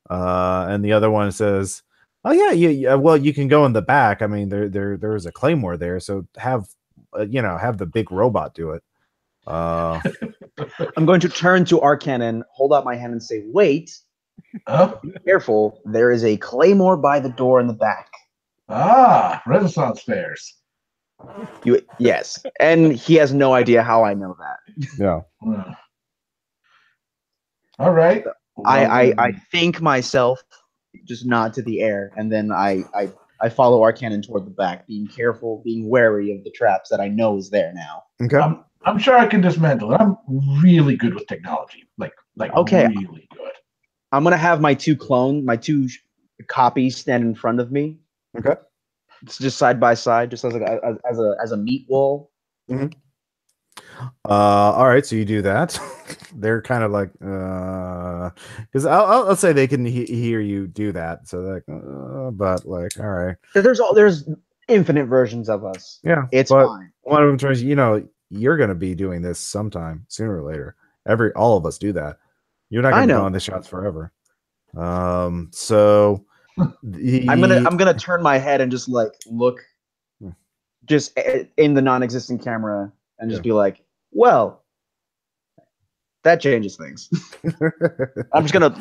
And the other one says, oh yeah, well, you can go in the back. I mean, there is a claymore there, so have the big robot do it.
I'm going to turn to Arcanon, hold out my hand, and say, "Wait, be careful. There is a claymore by the door in the back."
Renaissance fairs.
Yes, and he has no idea how I know that.
Yeah.
All right.
I think myself, just nod to the air, and then I follow Arcanon toward the back, being careful, being wary of the traps that I know is there now.
Okay.
I'm sure I can dismantle it. I'm really good with technology. Like
okay.
Really good.
I'm gonna have my two copies stand in front of me.
Okay.
It's just side by side, just as a meat wall.
Mm-hmm. All right, so you do that. They're kind of like, because I'll say they can hear you do that. So like, but like, all right.
There's infinite versions of us.
Yeah,
it's fine. One
of them tries. You're gonna be doing this sometime sooner or later. All of us do that. You're not gonna go on the shots forever. So
I'm gonna turn my head and just like look, just in the non-existent camera, and just be like, well, that changes things. I'm just gonna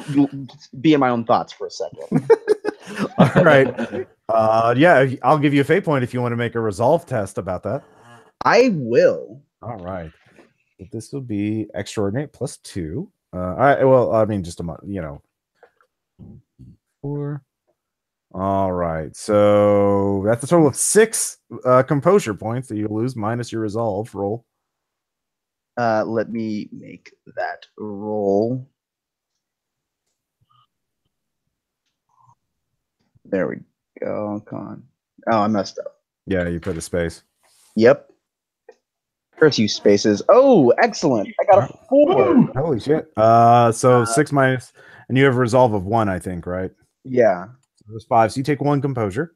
be in my own thoughts for a second.
All right. Yeah, I'll give you a fate point if you want to make a resolve test about that.
I will.
All right. This will be extraordinary +2. I mean, just a month, 4. All right. So that's a total of 6 composure points that you lose minus your resolve roll.
Let me make that roll. There we go. Come on. Oh, I messed up.
Yeah, you put a space.
Yep. Curse you spaces. Oh, excellent. I got a 4.
Holy shit. So 6 minus, and you have a resolve of 1, I think, right?
Yeah.
So there's 5. So you take 1 composure.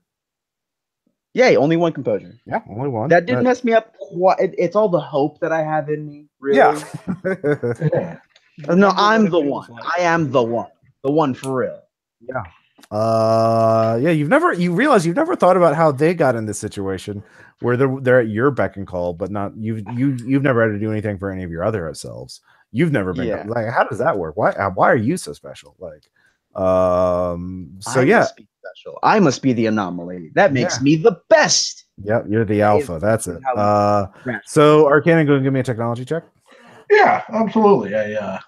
Yay, only one composure.
Yeah, only one.
That didn't mess me up quite. It's all the hope that I have in me, really.
Yeah.
No, I'm the one. I am the one. The one for real.
Yeah. Yeah, you realize you've never thought about how they got in this situation where they're at your beck and call, but not you've never had to do anything for any of your other selves. You've never been like, how does that work? Why are you so special? Like,
I must be special. I must be the anomaly. That makes me the best.
Yep, you're the alpha. That's it. So Arcana, go and give me a technology check.
Yeah, absolutely. I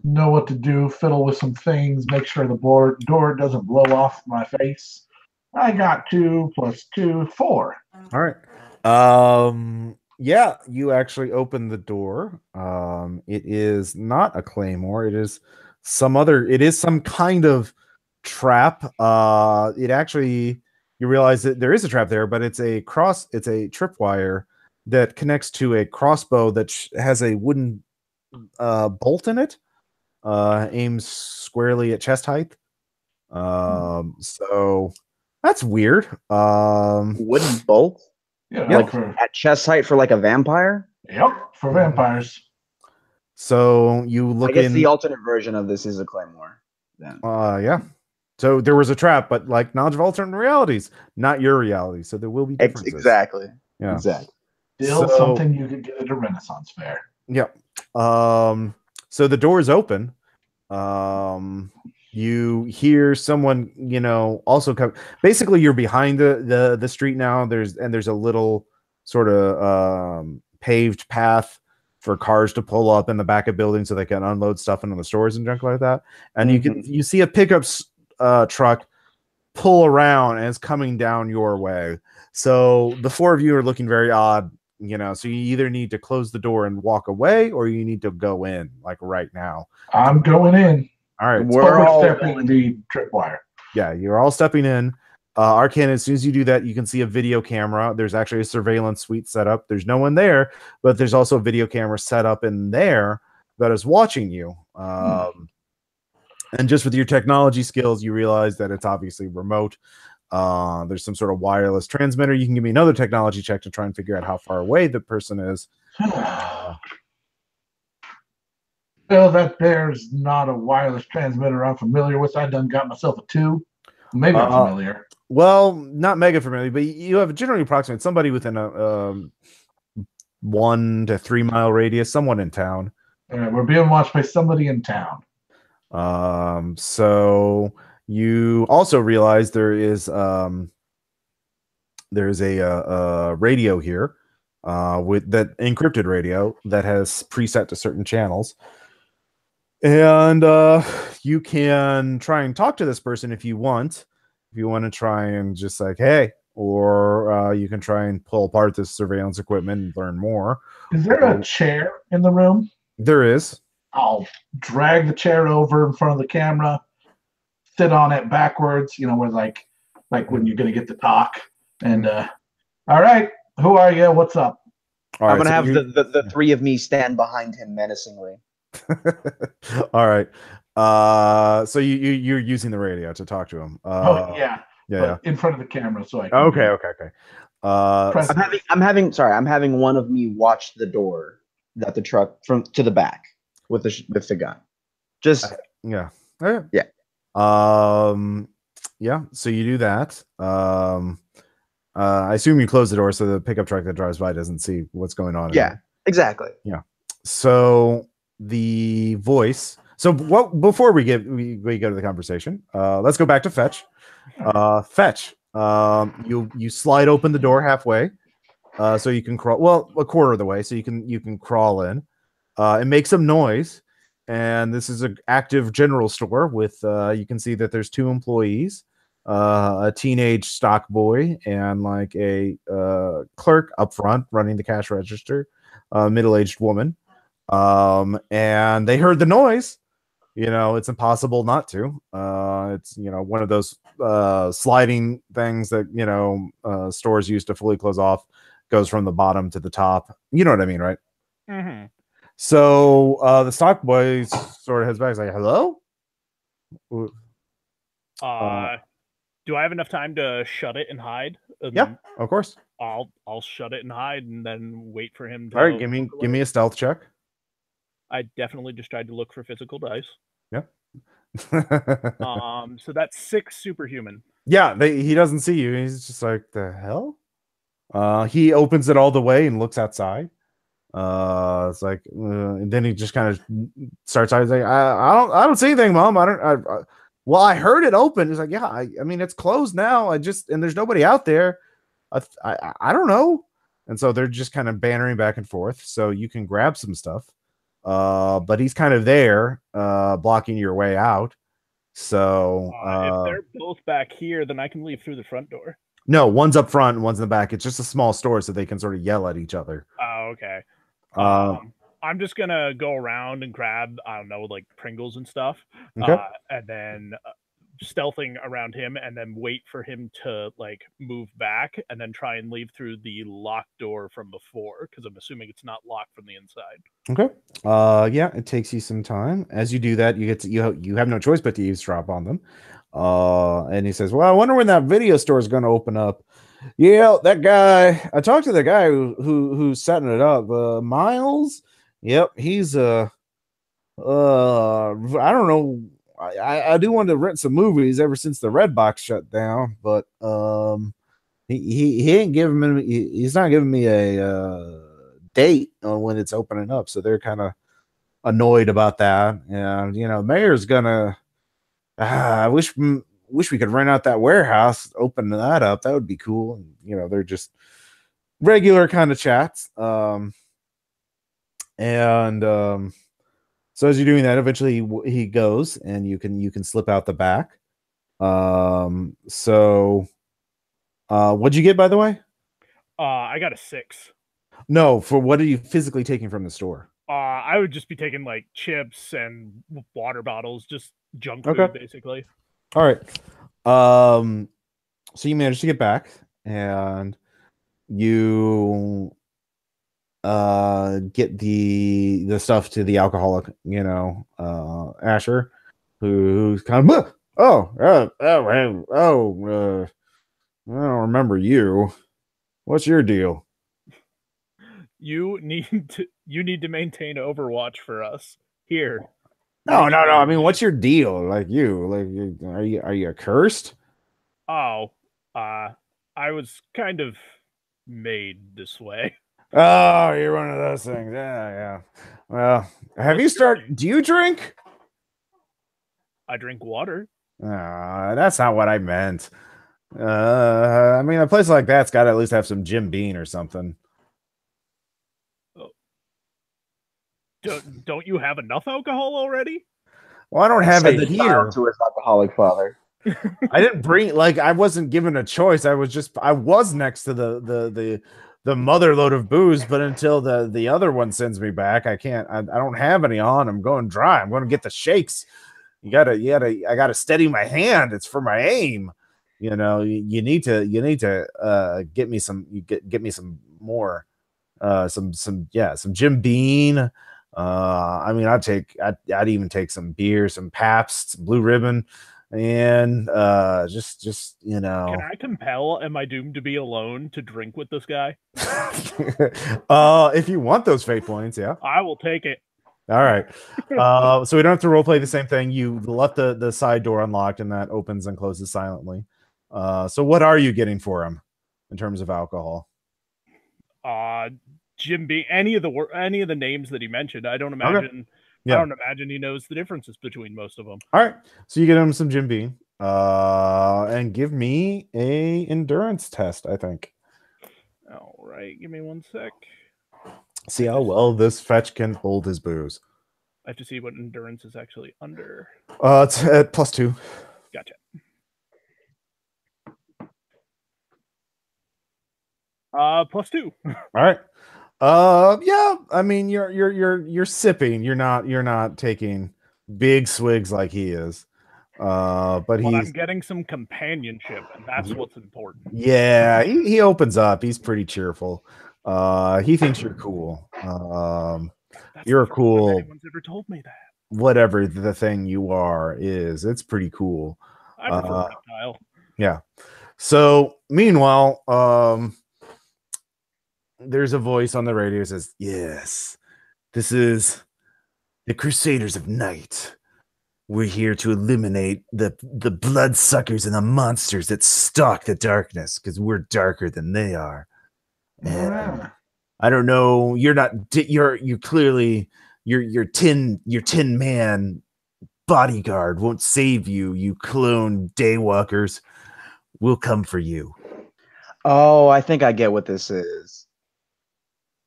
know what to do, fiddle with some things, make sure the door doesn't blow off my face. I got 2 + 2, 4.
All right. Yeah, you actually open the door. It is not a claymore. It is some kind of trap. You realize that there is a trap there, but it's a tripwire that connects to a crossbow that has a wooden bolt in it. Aims squarely at chest height. So that's weird.
Wooden bolt?
Yeah,
like at chest height for like a vampire?
Yep, for vampires.
So you look.
I guess the alternate version of this is a claymore. Then.
Yeah. So there was a trap, but like knowledge of alternate realities, not your reality. So there will be differences.
Exactly.
Yeah.
Exactly.
Still something you could get at a Renaissance fair.
Yep. So the door is open. You hear someone, also come. Basically, you're behind the street now. There's a little sort of paved path for cars to pull up in the back of buildings so they can unload stuff into the stores and junk like that. And you see a pickup truck pull around and it's coming down your way. So the four of you are looking very odd. So you either need to close the door and walk away, or you need to go in, like right now.
I'm going in.
All right.
We're all stepping the tripwire.
Yeah, you're all stepping in. Arcana, as soon as you do that, you can see a video camera. There's actually a surveillance suite set up. There's no one there, but there's also a video camera set up in there that is watching you. And just with your technology skills, you realize that it's obviously remote. There's some sort of wireless transmitter. You can give me another technology check to try and figure out how far away the person is.
Well, that there's not a wireless transmitter I'm familiar with. I done got myself a 2. Maybe I'm familiar.
Well, not mega familiar, but you have generally approximate somebody within a 1 to 3 mile radius, someone in town.
We're being watched by somebody in town.
So you also realize there's a radio here, with that encrypted radio that has preset to certain channels. And you can try and talk to this person if you want. If you want to try and just like, hey, or you can try and pull apart this surveillance equipment and learn more.
Is there a chair in the room?
There is.
I'll drag the chair over in front of the camera, sit on it backwards, where like when you're going to get to talk. And all right, who are you? What's up?
I'm going to have the three of me stand behind him menacingly.
All right. So you're using the radio to talk to him.
Yeah. In front of the camera, so I can.
Okay.
I'm having one of me watch the door that the truck to the back with the gun. Just
yeah. So you do that. I assume you close the door so the pickup truck that drives by doesn't see what's going on.
Yeah, exactly.
Yeah. So the voice. So before we go to the conversation, let's go back to Fetch. Fetch. You slide open the door halfway, so you can crawl. Well, a quarter of the way, so you can crawl in. It makes some noise, and this is an active general store with. You can see that there's 2 employees, a teenage stock boy, and like a clerk up front running the cash register, middle-aged woman. And they heard the noise. It's impossible not to. It's one of those sliding things that stores use to fully close off, goes from the bottom to the top. You know what I mean, right?
Mm-hmm.
So the stock boy sort of heads back, like, hello.
Do I have enough time to shut it and hide?
Yeah, of course.
I'll shut it and hide, and then wait for him to.
All right, give me a stealth check.
I definitely just tried to look for physical dice.
Yeah.
So that's 6 superhuman.
Yeah, he doesn't see you. He's just like, the hell? He opens it all the way and looks outside. It's like, and then he just kind of starts. I was like, I don't see anything, Mom. Well, I heard it open. He's like, yeah, I mean, it's closed now. And there's nobody out there. I don't know. And so they're just kind of bantering back and forth. So you can grab some stuff. But he's kind of there, blocking your way out. So
if they're both back here, then I can leave through the front door.
No, one's up front and one's in the back. It's just a small store, so they can sort of yell at each other.
Oh, okay. I'm just gonna go around and grab, I don't know, like Pringles and stuff,
okay.
And then stealthing around him, and then wait for him to like move back, and then try and leave through the locked door from before, because I'm assuming it's not locked from the inside.
Okay. Yeah, it takes you some time. As you do that, you have no choice but to eavesdrop on them. And he says, "Well, I wonder when that video store is going to open up." Yeah, that guy. I talked to the guy who's setting it up. Miles. Yep, he's I don't know. I do want to rent some movies ever since the Red Box shut down, but he ain't giving me. He's not giving me a date on when it's opening up, so they're kind of annoyed about that. And mayor's gonna. I wish we could rent out that warehouse, open that up. That would be cool. They're just regular kind of chats. So as you're doing that, eventually he goes, and you can slip out the back. So what'd you get, by the way?
I got a 6.
No, for what are you physically taking from the store?
I would just be taking like chips and water bottles, just junk food, basically.
All right. So you managed to get back, and you get the stuff to the alcoholic, Asher, who's kind of I don't remember you. What's your deal?
You need to maintain Overwatch for us here.
No. I mean, what's your deal? Are you cursed?
Oh, I was kind of made this way.
Oh, you're one of those things. Yeah. Well, do you drink?
I drink water.
That's not what I meant. I mean, a place like that's got to at least have some Jim Beam or something.
Don't you have enough alcohol already?
Well, I don't have it here.
To his alcoholic father.
I didn't bring I wasn't given a choice. I was next to the mother load of booze, but until the other one sends me back, I can't. I don't have any on. I'm going dry. I'm going to get the shakes. I gotta steady my hand. It's for my aim. You need to get me some. Get me some more. Some Jim Beam. I mean, I'd even take some beer, some Pabst, some Blue Ribbon, and just
Can I compel? Am I doomed to be alone to drink with this guy?
If you want those fate points, yeah,
I will take it.
All right. So we don't have to roleplay the same thing. You left the side door unlocked, and that opens and closes silently. So what are you getting for him in terms of alcohol?
Jim Beam, any of the names that he mentioned. I don't imagine. Okay. Yeah. I don't imagine he knows the differences between most of them.
All right. So you get him some Jim Beam. And give me a endurance test, I think.
All right. Give me 1 sec.
See how well this fetch can hold his booze.
I have to see what endurance is actually under.
It's at +2.
Gotcha. +2.
All right. Yeah. I mean, you're sipping. You're not taking big swigs like he is. But
I'm getting some companionship, and that's what's important.
Yeah, he opens up. He's pretty cheerful. He thinks you're cool. You're cool.
Anyone's ever told me that.
Whatever the thing you are is, it's pretty cool.
I prefer reptile.
Yeah. So meanwhile, there's a voice on the radio that says, "Yes, this is the Crusaders of Night. We're here to eliminate the bloodsuckers and the monsters that stalk the darkness because we're darker than they are." And I don't know. You're not. You're clearly your tin man bodyguard won't save you. You clone daywalkers. We'll come for you.
Oh, I think I get what this is.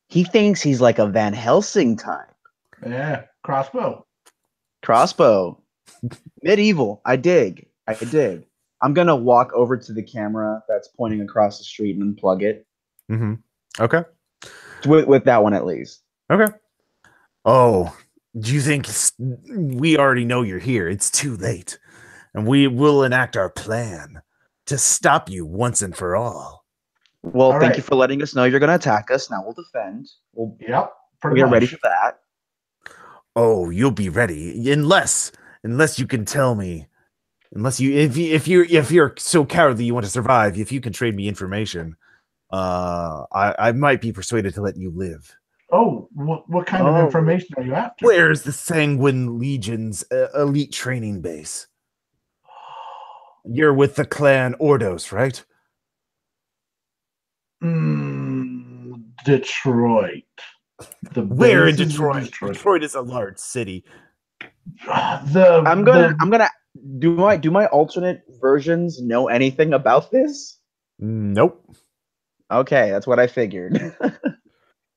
He thinks he's like a Van Helsing type.
Yeah, crossbow.
Medieval. I dig. I'm gonna walk over to the camera that's pointing across the street and unplug it.
Mm-hmm. Okay.
With that one at least.
Okay. Oh, do you think we already know you're here? It's too late, and we will enact our plan to stop you once and for all.
Well, thank you for letting us know you're going to attack us. Now we'll defend. We are ready for that.
Oh, you'll be ready unless you can tell me. If you're so cowardly you want to survive, if you can trade me information, I might be persuaded to let you live.
Oh, what kind of information are you after?
Where's the Sanguine Legion's elite training base? You're with the clan Ordos, right?
Detroit.
Where in Detroit? Detroit is a large city.
I'm gonna do my alternate versions know anything about this?
Nope.
Okay, that's what I figured.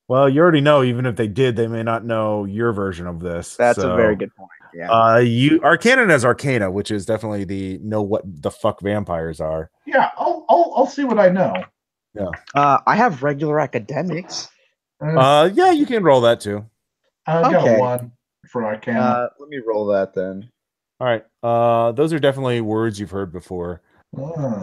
Well, you already know. Even if they did, they may not know your version of this.
That's a very good point. Yeah.
Our canon has Arcana, which is definitely the know what the fuck vampires are.
Yeah, I'll see what I know.
Yeah.
I have regular academics.
Yeah, you can roll that too.
I got one for Arcana.
Let me roll that then.
All right. Those are definitely words you've heard before.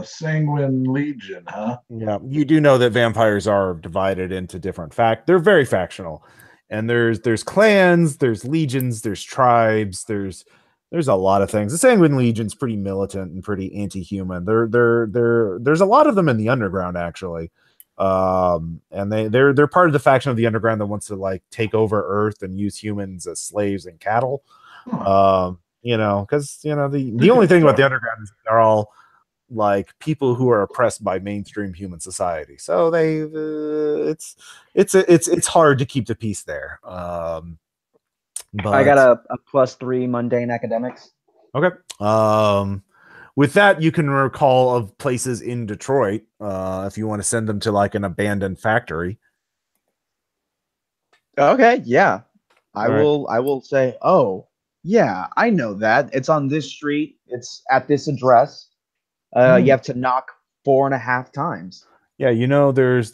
Sanguine Legion, huh?
Yeah, you do know that vampires are divided into different they're very factional. And there's clans, there's legions, there's tribes, there's a lot of things. The Sanguine Legion's pretty militant and pretty anti-human. There's a lot of them in the underground actually. And they're part of the faction of the underground that wants to like take over Earth and use humans as slaves and cattle. Because the only thing about the underground is they're all like people who are oppressed by mainstream human society. So it's hard to keep the peace there. But
I got a +3 mundane academics.
Okay. With that, you can recall of places in Detroit if you want to send them to like an abandoned factory.
Okay, yeah. I will say, oh, yeah, I know that. It's on this street. It's at this address. You have to knock 4.5 times.
Yeah, there's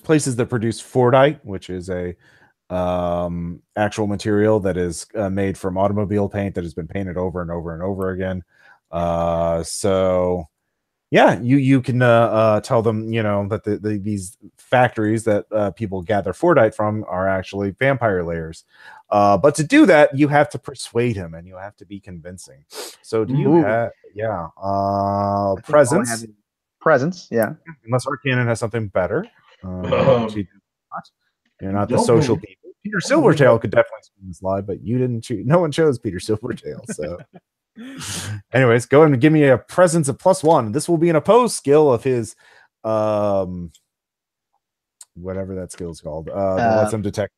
places that produce Fordite, which is a actual material that is made from automobile paint that has been painted over and over and over again. So yeah, you can tell them that these factories that people gather Fordite from are actually vampire layers. But to do that, you have to persuade him and you have to be convincing. So do you have presence?
Presence, yeah.
Unless Arcana has something better. You're not the social people. Peter Silvertail could definitely spin this live, but you didn't choose. No one chose Peter Silvertail. So anyways, go ahead and give me a presence of +1. This will be an opposed skill of his whatever that skill is called. That lets him detect.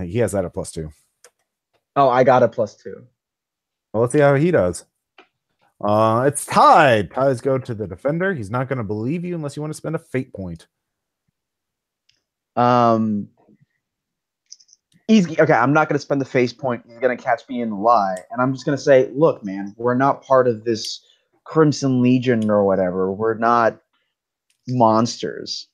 He has that at +2.
Oh, I got a +2.
Well, let's see how he does. It's tied. Ties go to the defender. He's not going to believe you unless you want to spend a fate point.
He's okay. I'm not going to spend the face point. He's going to catch me in the lie, and I'm just going to say, "Look, man, we're not part of this Crimson Legion or whatever. We're not monsters."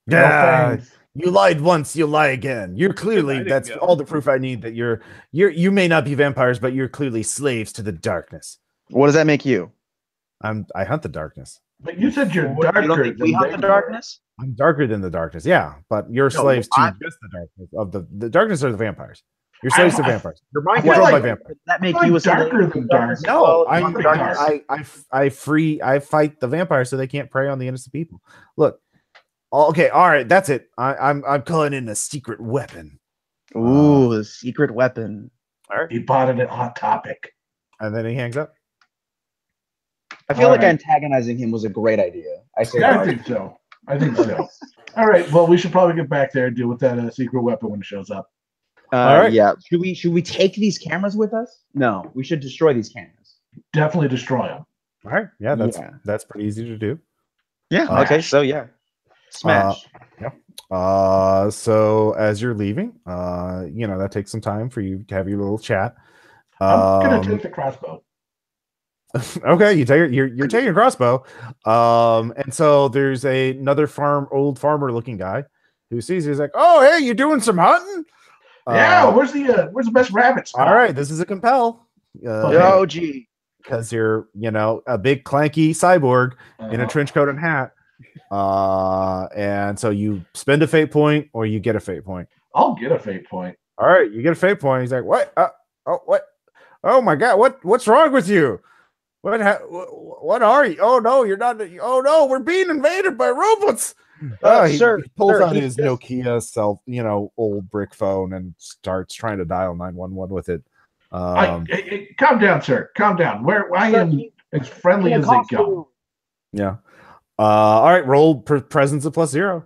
Yeah, you lied once, you lie again. You're clearly that's all the proof I need that you may not be vampires, but you're clearly slaves to the darkness.
What does that make you?
I hunt the darkness.
But you said you're darker. You don't think
we hunt the darkness?
I'm darker than the darkness, yeah. But you're slaves to just the darkness of the darkness are the vampires. You're slaves to vampires.
You're mind
feel
controlled
like-
by vampires.
Does that make
I feel
you a
like darker
slave?
than dark.
No,
I'm pretty dark.
I fight the vampires so they can't prey on the innocent people. Look, okay, all right, that's it. I'm calling in a secret weapon.
Ooh, the secret weapon.
All right,
He bought it at Hot Topic.
and then he hangs up.
I feel
All
like
right.
antagonizing him was a great idea. I say
Yeah,
that.
I think so. All right. Well, we should probably get back there and deal with that secret weapon when it shows up.
All right.
Yeah. Should we take these cameras with us? No, we should destroy these cameras.
Definitely destroy them.
All right, yeah, that's pretty easy to do.
Yeah. Okay. So yeah, smash.
So as you're leaving, that takes some time for you to have your little chat.
I'm gonna take the crossbow.
Okay, you're taking a crossbow. And so there's another old farmer looking guy who sees you. He's like, "Oh, hey, you doing some hunting?"
Yeah, where's the best rabbits?
All right, this is a compel.
Oh, gee.
Because you're, a big clanky cyborg in a trench coat and hat. And so you spend a fate point or you get a fate point.
I'll get a fate point.
All right, you get a fate point. He's like, "What? What? Oh my God! What's wrong with you? What are you? Oh no, you're not. Oh no, we're being invaded by robots."
Sir,
he pulls out
he
his Nokia old brick phone and starts trying to dial 911 with it.
Calm down, sir. Calm down. I am as friendly as they go.
Yeah. All right. Roll presence of +0.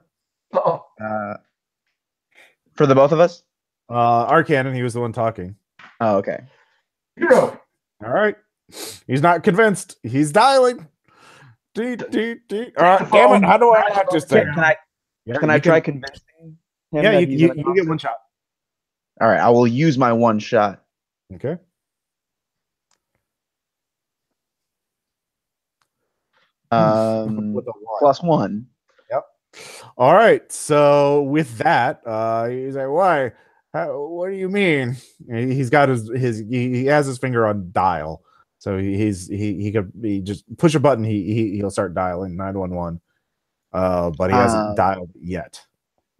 For the both of us.
Arcannon, he was the one talking.
Oh, okay.
0.
All right. He's not convinced. He's dialing. All right, damn it. How do I hack this thing?
Can I try convincing him?
Yeah, you get one shot.
All right, I will use my one shot.
Okay.
With a +1.
Yep. All right. So with that, he's like, "Why? What do you mean?" He's got he has his finger on dial. So he could just push a button. He'll start dialing 911. But he hasn't dialed yet.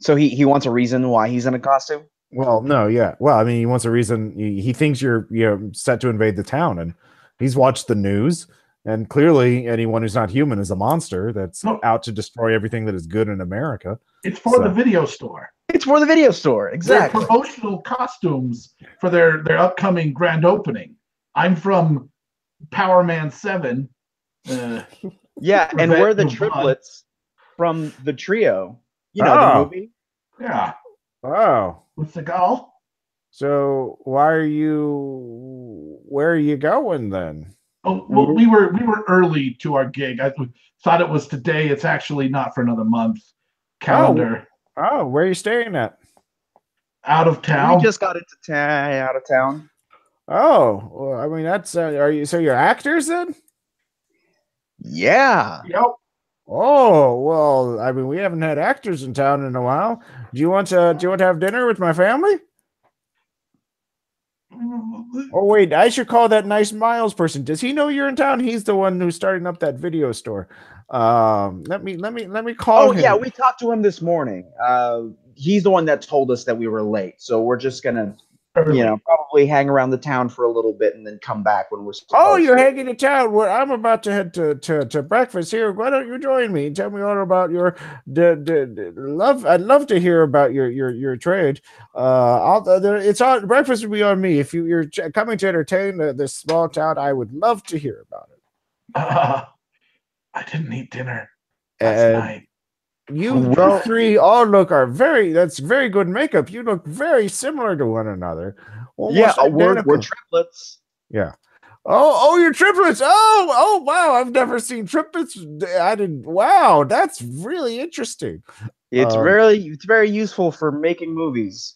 So he wants a reason why he's in a costume.
Well, no, yeah. Well, I mean, he wants a reason. He thinks you're set to invade the town, and he's watched the news. And clearly, anyone who's not human is a monster that's out to destroy everything that is good in America.
It's for the video store.
It's for the video store, exactly.
They're promotional costumes for their upcoming grand opening. I'm from Power Man 7.
Yeah, and we're the triplets from the trio. The movie.
Yeah.
Oh.
With Seagal.
So where are you going then?
Oh, well, we were early to our gig. I thought it was today. It's actually not for another month. Calendar.
Oh, where are you staying at?
Out of town.
We just got into out of town.
Oh, well, I mean, that's you're actors then?
Yeah.
Yep.
Oh, well, I mean, we haven't had actors in town in a while. Do you want to have dinner with my family? Oh wait, I should call that nice Miles person. Does he know you're in town? He's the one who's starting up that video store. Let me call him.
Oh yeah, we talked to him this morning. He's the one that told us that we were late, so we're just gonna, probably hang around the town for a little bit and then come back when we're.
Oh, you're hanging in town. Well, I'm about to head to breakfast here. Why don't you join me? Tell me all about your love. I'd love to hear about your trade. It's on breakfast will be on me. If you're coming to entertain this small town, I would love to hear about it.
I didn't eat dinner last night.
You three all that's very good makeup. You look very similar to one another.
Yeah, we're triplets.
Yeah. Oh, you're triplets. Oh, wow. I've never seen triplets. Wow, that's really interesting.
It's very useful for making movies.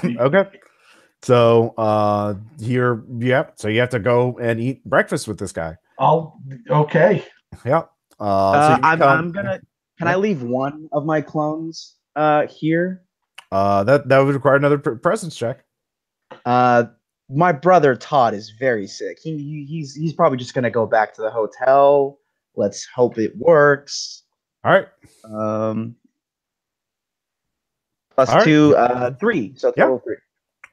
Okay. So so you have to go and eat breakfast with this guy.
Okay.
Yeah.
Can I leave one of my clones here?
That would require another presence check.
My brother Todd is very sick. He's probably just gonna go back to the hotel. Let's hope it works.
All right.
Plus 2, 3. So total 3.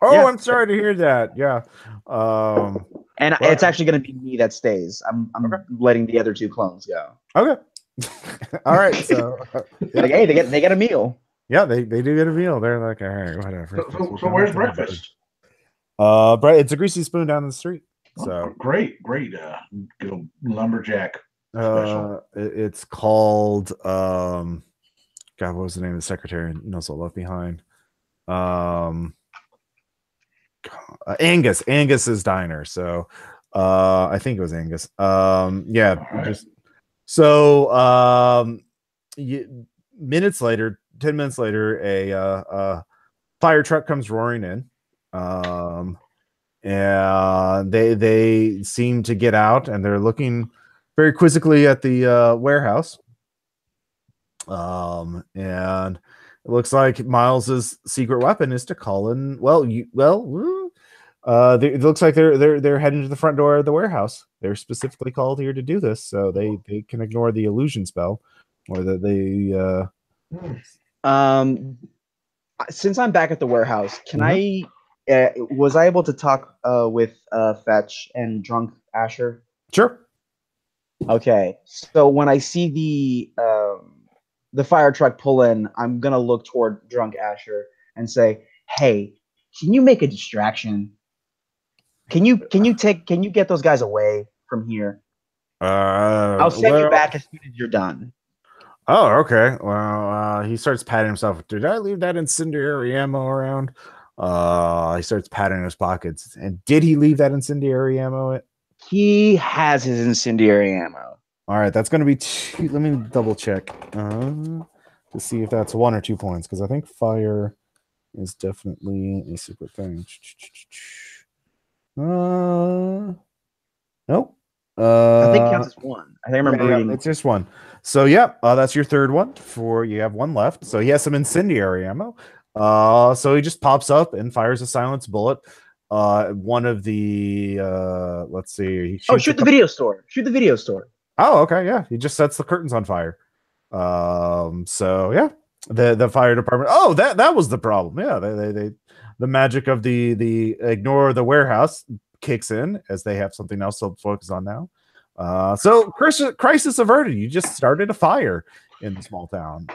Oh,
Yeah.
I'm sorry to hear that. Yeah.
And it's actually going to be me that stays. I'm
Okay.
letting the other two clones go.
Okay. All right. So yeah.
Like, hey, they get a meal.
Yeah, they do get a meal. They're like, all right, whatever.
So where's breakfast?
It's a greasy spoon down the street. So
oh, great. Good old lumberjack special.
It's called God, what was the name of the secretary? Nuzzle left behind. Angus's diner. So I think it was Angus. Yeah,
right.
just so minutes later, 10 minutes later, a fire truck comes roaring in. And they seem to get out, and they're looking very quizzically at the warehouse. And it looks like Miles's secret weapon is to call in. It looks like they're heading to the front door of the warehouse. They're specifically called here to do this, so they can ignore the illusion spell, or that they.
Since I'm back at the warehouse, can I? Was I able to talk with Fetch and Drunk Asher?
Sure.
Okay, so when I see the fire truck pull in, I'm gonna look toward Drunk Asher and say, "Hey, can you make a distraction? Can you get those guys away from here? I'll send you back as soon as you're done."
Oh, okay. Well, he starts patting himself. Did I leave that incendiary ammo around? He starts patting his pockets. And did he leave that incendiary ammo?
He has his incendiary ammo.
All right, that's going to be two. Let me double check to see if that's 1 or 2 points, because I think fire is definitely a secret thing. Nope.
I think it counts as 1. I think I remember reading.
It's just 1. So that's your third one. You have 1 left. So he has some incendiary ammo. So he just pops up and fires a silence bullet. One of the let's see.
Shoot the video store. Shoot the video store.
Oh, okay, yeah. He just sets the curtains on fire. So yeah, the fire department. Oh, that was the problem. Yeah, they the magic of the ignore the warehouse kicks in, as they have something else to focus on now. So crisis averted. You just started a fire in the small town.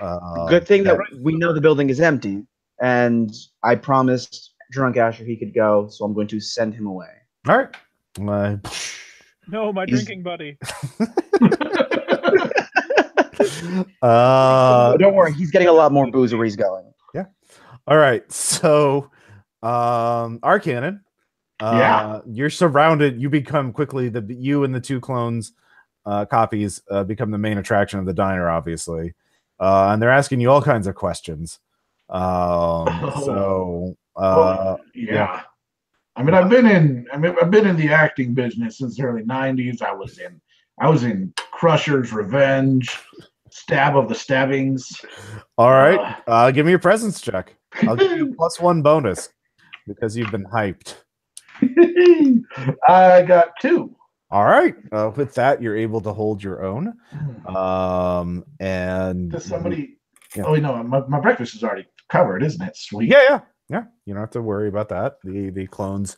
Good thing that we know the building is empty, and I promised Drunk Asher he could go, so I'm going to send him away.
All right.
No, my drinking buddy.
Don't worry, he's getting a lot more booze where he's going.
Yeah. All right. So, Arcannon. You're surrounded. You become quickly you and the 2 clones copies become the main attraction of the diner, obviously, and they're asking you all kinds of questions.
Yeah. I mean, I've been in the acting business since the early +90s. I was in Crusher's Revenge, Stab of the Stabbings.
All right, give me a presence check. I'll give you a +1 bonus because you've been hyped.
I got 2.
All right. With that, you're able to hold your own. And
does somebody?
Yeah.
Oh no, my breakfast is already covered, isn't it? Sweet.
Yeah. You don't have to worry about that. The clones.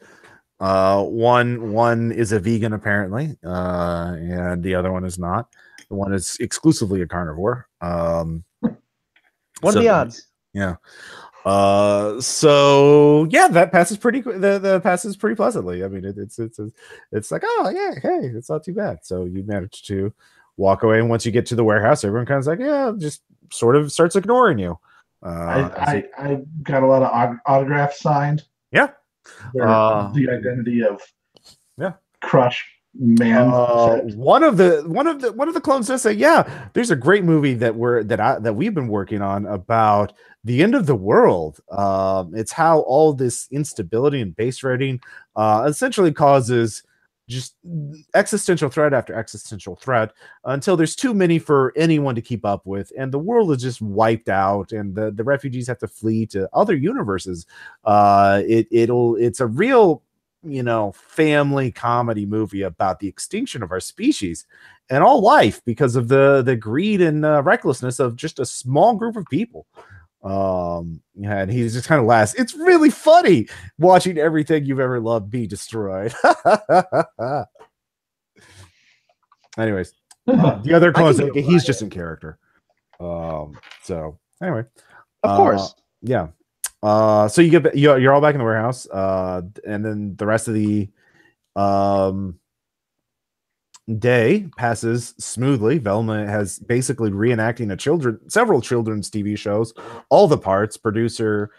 One is a vegan apparently, and the other one is not. The one is exclusively a carnivore.
What are the odds?
Yeah. So yeah, that passes pretty. The passes pretty pleasantly. I mean, it's like, oh yeah, hey, it's not too bad. So you managed to walk away, and once you get to the warehouse, everyone kind of like, yeah, just sort of starts ignoring you.
I got a lot of autographs signed.
Yeah.
The identity of Crush Man.
One of the clones does say, yeah, there's a great movie that we've been working on about the end of the world. It's how all this instability and base rating essentially causes just existential threat after existential threat until there's too many for anyone to keep up with, and the world is just wiped out, and the refugees have to flee to other universes. It's a real family comedy movie about the extinction of our species and all life because of the greed and recklessness of just a small group of people. And he's just kind of laughs. It's really funny watching everything you've ever loved be destroyed. Anyways, the other clones, he's just in character. So anyway,
of course,
yeah. So you're all back in the warehouse, and then the rest of the day passes smoothly. Velma has basically reenacting several children's TV shows, all the parts. Producer,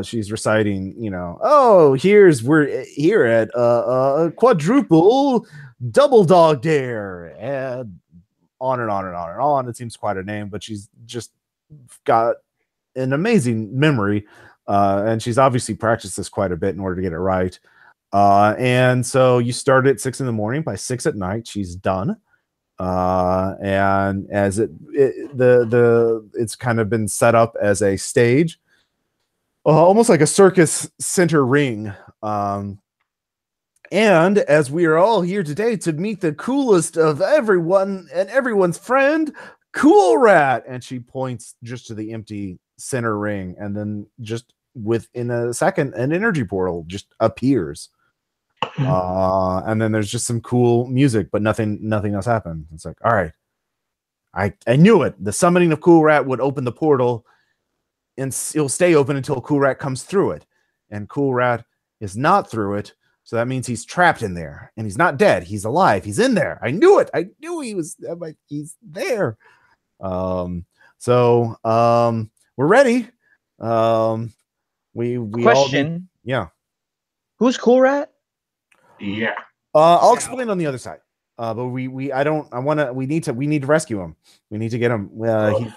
she's reciting, we're here at quadruple double dog dare, and on and on and on and on. It seems quite a name, but she's just got an amazing memory, and she's obviously practiced this quite a bit in order to get it right. And so you start at 6 a.m. By 6 p.m, she's done. And as it's kind of been set up as a stage, almost like a circus center ring. And as we are all here today to meet the coolest of everyone and everyone's friend, Cool Rat. And she points just to the empty center ring, and then just within a second, an energy portal just appears. And then there's just some cool music, but nothing else happened. It's like, all right, I knew it. The summoning of Cool Rat would open the portal, and it'll stay open until Cool Rat comes through it. And Cool Rat is not through it, so that means he's trapped in there, and he's not dead. He's alive. He's in there. I knew it. I knew he was. He's there. So we're ready. We
question.
Yeah.
Who's Cool Rat?
Yeah.
I'll explain on the other side. But we need to rescue him. We need to get him.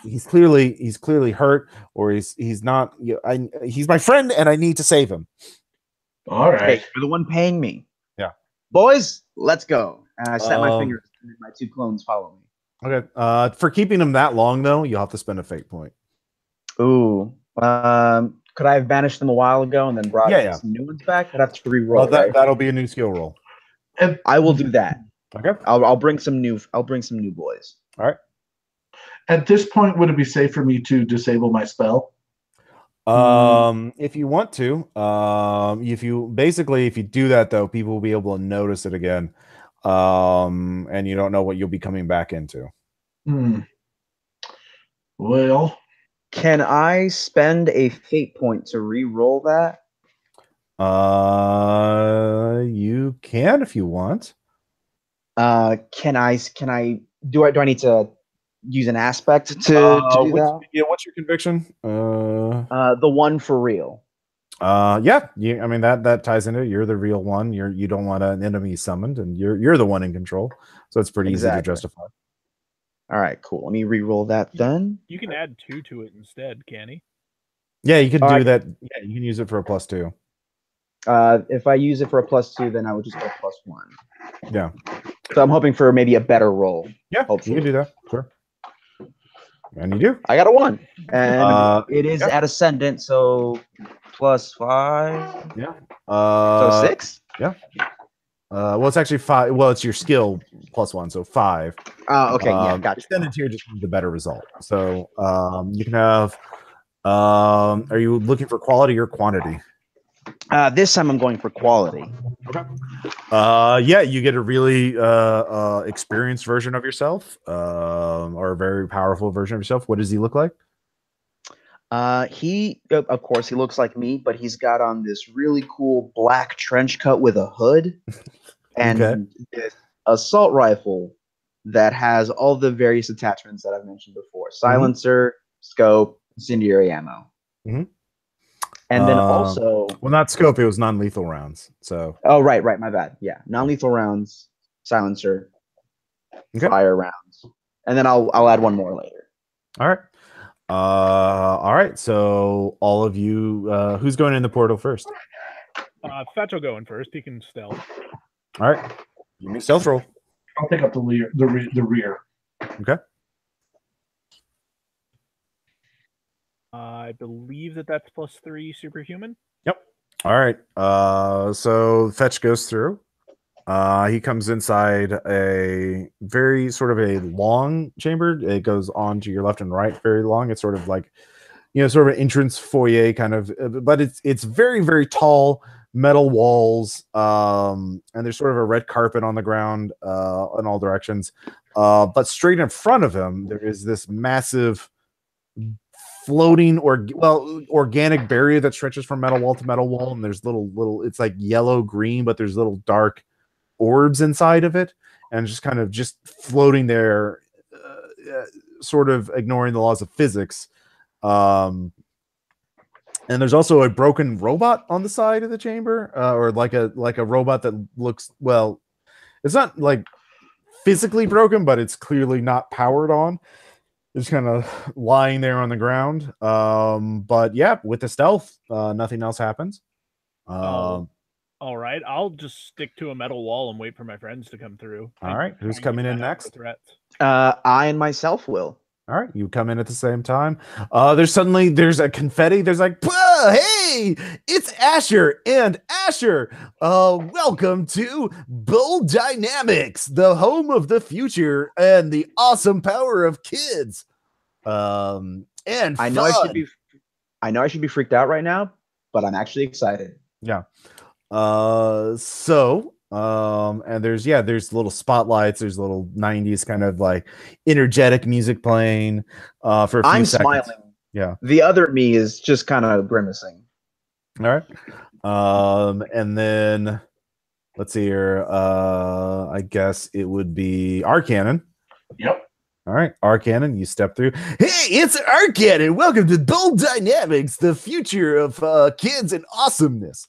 He's clearly hurt, or he's not. He's my friend, and I need to save him.
All right.
Hey, you're the one paying me.
Yeah.
Boys, let's go. And I snap my fingers, and my two clones follow me.
Okay. For keeping him that long, though, you'll have to spend a fate point.
Ooh. Could I have banished them a while ago and then brought some new ones back? I'd have to re-roll.
Well, that'll be a new skill roll.
And I will do that.
Okay.
I'll bring some new boys.
All right.
At this point, would it be safe for me to disable my spell?
If you want to, if you do that, though, people will be able to notice it again. And you don't know what you'll be coming back into.
Well,
can I spend a fate point to re-roll that?
You can if you want.
Can I do I need to use an aspect to do that?
Yeah, what's your conviction?
The one for real.
Yeah. I mean that ties into it. You're the real one. You don't want an enemy summoned, and you're the one in control. So it's pretty easy to justify.
All right, cool. Let me re-roll that then.
You can add 2 to it instead, can he?
Yeah, you can do that. Yeah, you can use it for a +2.
If I use it for a +2, then I would just go +1.
Yeah.
So I'm hoping for maybe a better roll.
Yeah, hopefully. You can do that. Sure. And you do.
I got a 1. And it is at Ascendant, so +5.
Yeah.
So 6?
Yeah. Well, it's actually 5. Well, it's your skill +1, so 5.
Okay, yeah, gotcha.
Extended tier just means a better result. So you can have. Are you looking for quality or quantity?
This time I'm going for quality.
Okay. Yeah, you get a really experienced version of yourself, or a very powerful version of yourself. What does he look like?
He, of course, he looks like me, but he's got on this really cool black trench coat with a hood and this assault rifle that has all the various attachments that I've mentioned before: silencer, scope, incendiary ammo. And then also,
well, not scope. It was non-lethal rounds. So,
oh, right, my bad. Yeah, non-lethal rounds, silencer, fire rounds, and then I'll add one more later.
All right. All right. So all of you, who's going in the portal first?
Fetch will go in first. He can stealth.
All right. Give me stealth roll.
I'll pick up the rear.
Okay.
I believe that's +3 superhuman.
Yep. All right. So Fetch goes through. He comes inside a very sort of a long chamber. It goes on to your left and right, very long. It's sort of like sort of an entrance foyer kind of, but it's very, very tall metal walls, and there's sort of a red carpet on the ground in all directions. But straight in front of him, there is this massive floating organic barrier that stretches from metal wall to metal wall, and there's little it's like yellow green, but there's little dark orbs inside of it, and just floating there, sort of ignoring the laws of physics. And there's also a broken robot on the side of the chamber, or like a robot that looks, well, it's not like physically broken, but it's clearly not powered on. It's kind of lying there on the ground. But yeah, with the stealth, nothing else happens.
All right, I'll just stick to a metal wall and wait for my friends to come through.
All right, who's coming in next?
I and myself will.
All right, you come in at the same time. There's a confetti. There's like, hey, it's Asher and Asher. Welcome to Boldnamics, the home of the future and the awesome power of kids. And
I know I should be freaked out right now, but I'm actually excited.
Yeah. And there's little spotlights, there's little 90s kind of like energetic music playing for a few
I'm
seconds.
Smiling.
Yeah.
The other me is just kind of grimacing.
All right. And then let's see here. I guess it would be Arcannon.
Yep.
All right, Arcannon, you step through. Hey, it's Arcannon. Welcome to Boldnamics, the future of kids and awesomeness.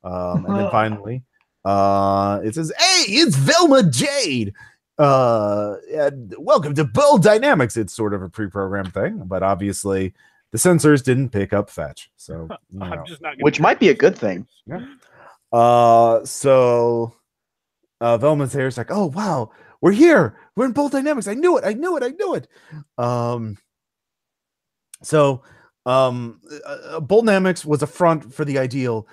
And then finally, it says, "Hey, it's Velma Jade. And welcome to Boldnamics." It's sort of a pre-programmed thing, but obviously the sensors didn't pick up fetch, so
I'm just not.
Which might be a good thing.
Yeah. Velma's here. It's like, "Oh wow, we're here. We're in Boldnamics. I knew it. Boldnamics was a front for the ideal,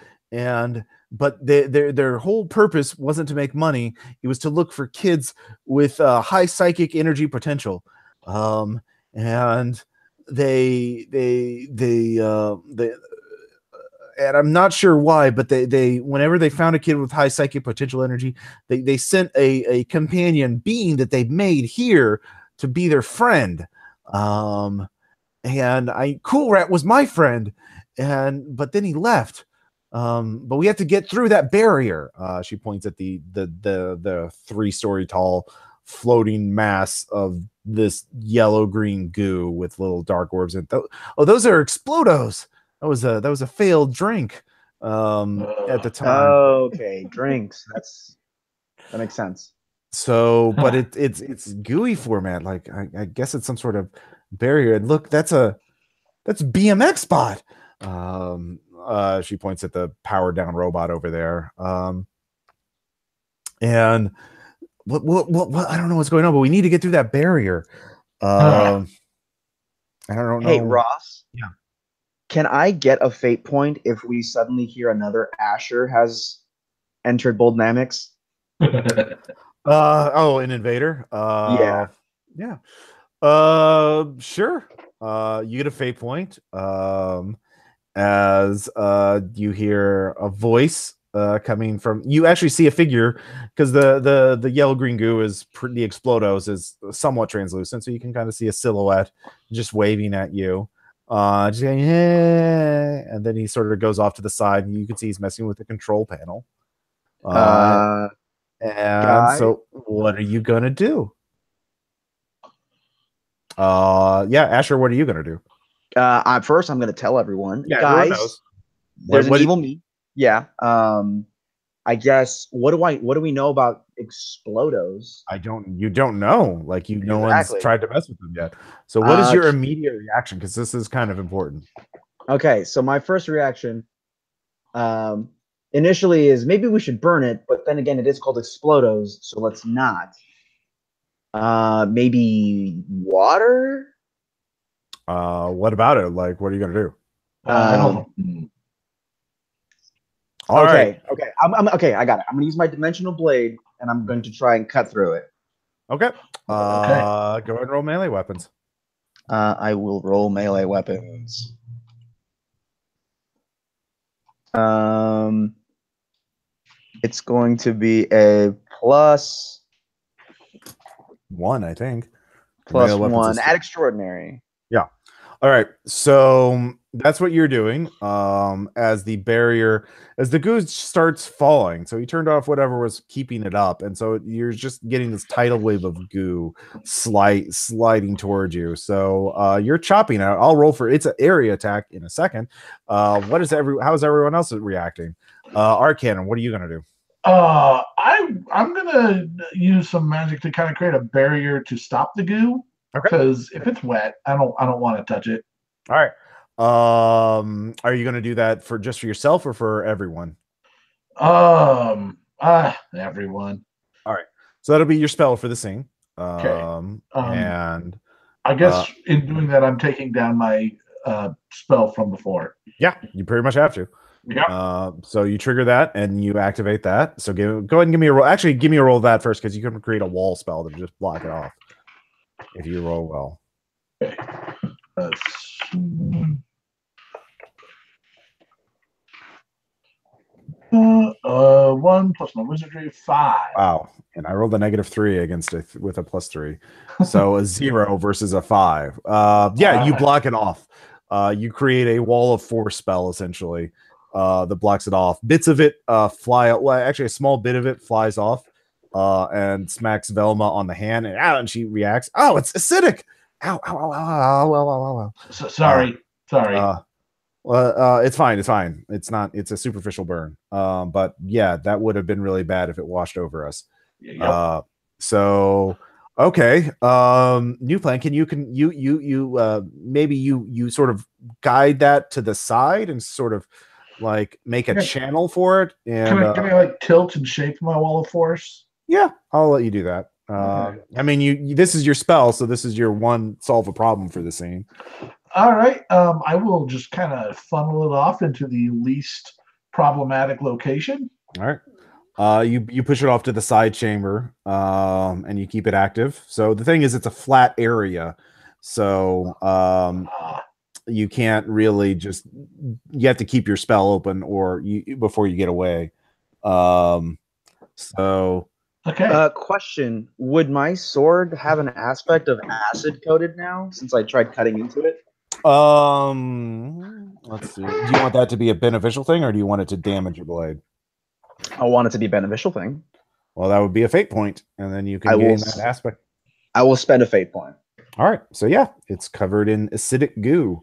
but their whole purpose wasn't to make money. It was to look for kids with high psychic energy potential. And they and I'm not sure why, but they whenever they found a kid with high psychic potential energy, they sent a companion being that they made here to be their friend. And Cool Rat was my friend, but then he left. But we have to get through that barrier." She points at the 3-story tall floating mass of this yellow green goo with little dark orbs in. Those are Explodos. That was a failed drink at the time.
Okay, drinks. That makes sense.
So, but it's GUI format. Like I guess it's some sort of barrier. And look, that's BMX spot. She points at the powered down robot over there. And what I don't know what's going on, but we need to get through that barrier. I don't know.
Hey, Ross.
Yeah.
Can I get a fate point if we suddenly hear another Asher has entered Boldnamics?
An invader.
Yeah.
Sure. You get a fate point. As you hear a voice coming from, you actually see a figure, because the yellow green goo is the Explodos is somewhat translucent, so you can kind of see a silhouette just waving at you, just saying, "Hey," and then he sort of goes off to the side, and you can see he's messing with the control panel. So what are you gonna do? Asher, what are you gonna do?
First, I'm going to tell everyone,
Yeah,
guys, there's an evil me. Yeah. I guess, what do we know about Explodos?
You don't know. Like, no one's tried to mess with them yet. So what is your immediate reaction? Because this is kind of important.
Okay, so my first reaction initially is maybe we should burn it, but then again, it is called Explodos, so let's not. Maybe water?
What about it? Like, what are you gonna do?
I don't know.
All right.
Okay. Okay. I got it. I'm gonna use my dimensional blade, and I'm going to try and cut through it.
Okay. Go ahead and roll melee weapons.
I will roll melee weapons. It's going to be a +1,
I think. Melee weapons
at extraordinary.
Yeah. All right. So that's what you're doing. As the goo starts falling. So he turned off whatever was keeping it up, and so you're just getting this tidal wave of goo sliding towards you. So you're chopping out. I'll roll for it's an area attack in a second. How's everyone else reacting? Arcanum, what are you gonna do?
I'm gonna use some magic to kind of create a barrier to stop the goo. Because if it's wet, I don't want to touch it.
All right. Are you going to do that for yourself or for everyone?
Everyone.
All right. So that'll be your spell for the scene.
Okay.
And
I guess in doing that, I'm taking down my spell from before.
Yeah, you pretty much have to.
Yeah.
So you trigger that and you activate that. So go ahead and give me a roll. Actually, give me a roll of that first because you can create a wall spell to just block it off if you roll well.
Okay. 1 plus my wizardry, 5.
Wow. And I rolled a -3 against it with a +3. So a 0 versus a 5. Yeah, you block it off. You create a wall of force spell essentially that blocks it off. Bits of it fly out. Well, actually, a small bit of it flies off and smacks Velma on the hand, and she reacts. Oh, it's acidic. Ow, ow, ow, ow, ow, ow, ow, ow.
So, sorry.
Well, it's fine. It's fine. It's a superficial burn. But yeah, that would have been really bad if it washed over us.
Yep.
So okay. New plan. Can you maybe you sort of guide that to the side and sort of like make a channel for it? And
can I like tilt and shape my wall of force?
Yeah, I'll let you do that. Okay. I mean, this is your spell, so this is your one solve a problem for the scene.
All right. I will just kind of funnel it off into the least problematic location.
All right. You push it off to the side chamber, and you keep it active. So the thing is, it's a flat area, so you can't really just. You have to keep your spell open, or before you get away. So.
Okay. Question: would my sword have an aspect of acid coated now, since I tried cutting into it?
Let's see. Do you want that to be a beneficial thing, or do you want it to damage your blade?
I want it to be a beneficial thing.
Well, that would be a fate point, and then you can gain that aspect.
I will spend a fate point.
All right. So yeah, it's covered in acidic goo.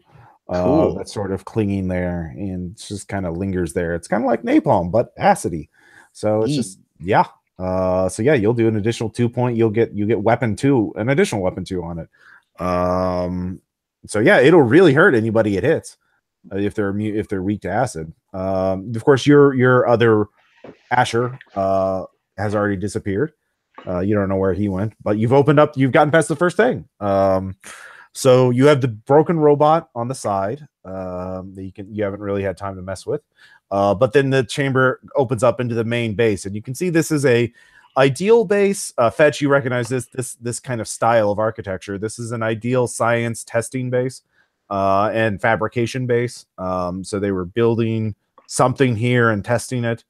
Cool.
That's sort of clinging there, and it just kind of lingers there. It's kind of like napalm, but acidy. So it's just yeah. So yeah, you'll do an additional 2 point. You get weapon 2, an additional weapon 2 on it. So yeah, it'll really hurt anybody it hits if they're weak to acid. Of course, your other Asher has already disappeared. You don't know where he went, but you've gotten past the first thing. So you have the broken robot on the side that you haven't really had time to mess with. But then the chamber opens up into the main base, and you can see this is a ideal base. Fetch, you recognize this kind of style of architecture. This is an ideal science testing base and fabrication base. So they were building something here and testing it.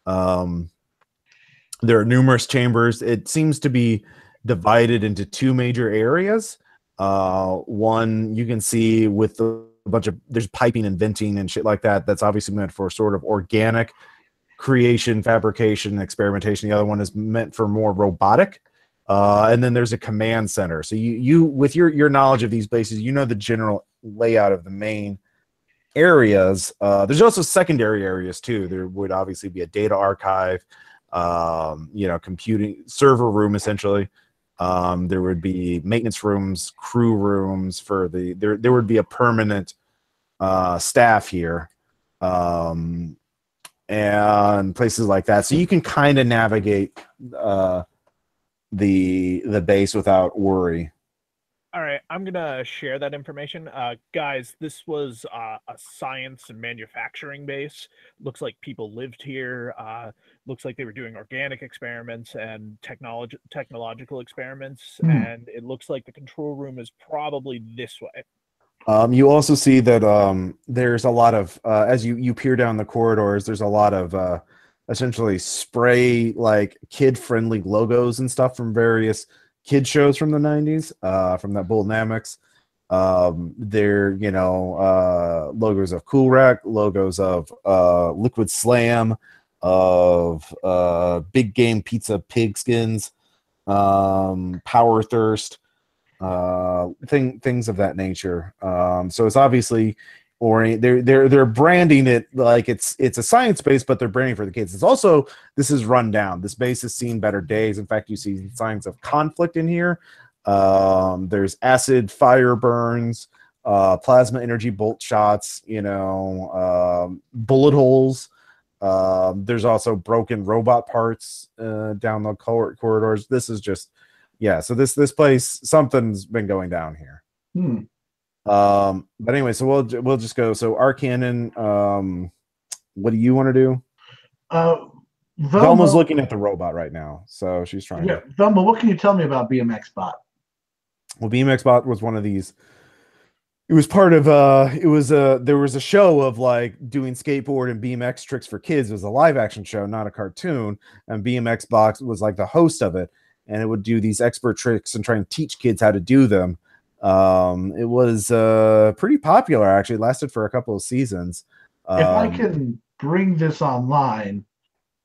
There are numerous chambers. It seems to be divided into 2 major areas. One you can see with there's piping and venting and shit like that. That's obviously meant for sort of organic creation, fabrication, experimentation. The other one is meant for more robotic. And then there's a command center. So you with your knowledge of these bases, you know the general layout of the main areas. There's also secondary areas too. There would obviously be a data archive, computing server room essentially. There would be maintenance rooms, crew rooms for there would be a permanent staff here, and places like that. So you can kind of navigate the base without worry.
All right, I'm gonna share that information. Guys, this was a science and manufacturing base. Looks like people lived here. Looks like they were doing organic experiments and technological experiments. And it looks like the control room is probably this way.
You also see that there's a lot of as you peer down the corridors, there's a lot of essentially spray like kid-friendly logos and stuff from various kid shows from the 90s, from that Boldnamics. They're logos of Cool Rack, logos of Liquid Slam, of Big Game Pizza Pigskins, Power Thirst, things of that nature. So it's obviously they're branding it like it's a science base, but they're branding for the kids. It's also, this is run down. This base has seen better days. In fact, you see signs of conflict in here. There's acid fire burns, plasma energy bolt shots, bullet holes. There's also broken robot parts down the corridors. This is just, yeah. So this place, something's been going down here. But anyway, so we'll just go. So Arcannon, what do you want to do? Velma's looking at the robot right now, so she's trying.
Yeah, Velma, what can you tell me about BMX Bot?
Well, BMX Bot was one of these. It was part of there was a show of like doing skateboard and BMX tricks for kids. It was a live action show, not a cartoon, and BMX Box was like the host of it, and it would do these expert tricks and try and teach kids how to do them. It was pretty popular, actually. It lasted for a couple of seasons.
If I can bring this online,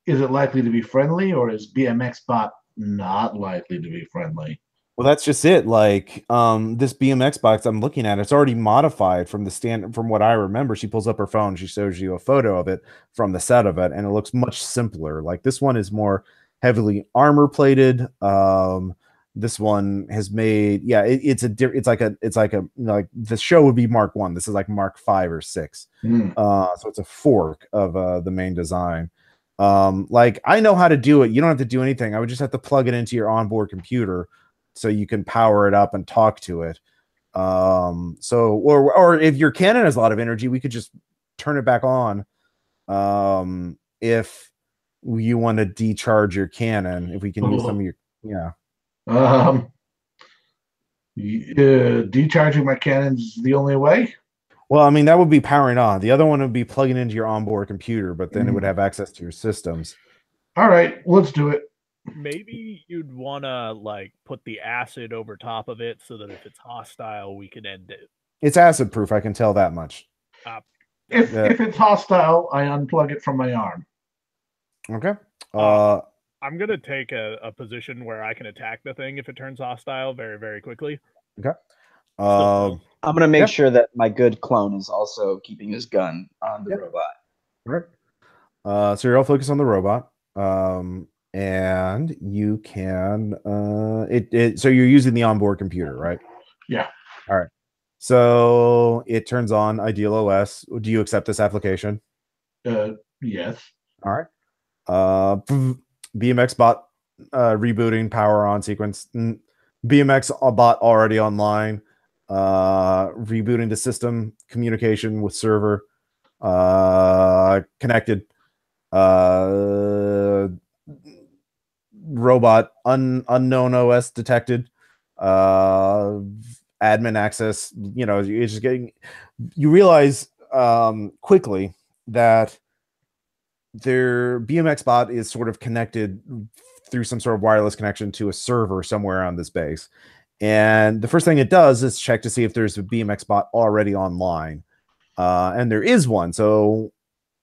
is it likely to be friendly, or is BMX Bot not likely to be friendly?
Well, that's just it. Like, this BMX box I'm looking at, it's already modified from the standard. From what I remember, she pulls up her phone, she shows you a photo of it from the set of it, and it looks much simpler. Like, this one is more heavily armor plated. This one has made, yeah, it's like the show would be Mark 1. This is like Mark 5 or 6. So it's a fork of the main design. Like, I know how to do it. You don't have to do anything. I would just have to plug it into your onboard computer so you can power it up and talk to it. Or if your cannon has a lot of energy, we could just turn it back on. If you want to decharge your cannon, if we can use some of your,
decharging my cannons is the only way.
Well, I mean, that would be powering on. The other one would be plugging into your onboard computer, but then it would have access to your systems.
All right, let's do it.
Maybe you'd want to like put the acid over top of it so that if it's hostile, we can end it.
It's acid proof. I can tell that much.
If it's hostile, I unplug it from my arm.
Okay.
I'm going to take a position where I can attack the thing if it turns hostile very, very quickly.
Okay.
I'm going to make sure that my good clone is also keeping his gun on the robot.
Right. So you're all focused on the robot. And you can so you're using the onboard computer, right?
Yeah.
All right. So it turns on Ideal OS. Do you accept this application?
Yes.
All right. BMX bot rebooting, power on sequence. BMX bot already online. Rebooting the system, communication with server. Connected. Robot unknown OS detected. Admin access. You're just getting. You realize quickly that their BMX bot is sort of connected through some sort of wireless connection to a server somewhere on this base, and the first thing it does is check to see if there's a BMX bot already online, and there is one. So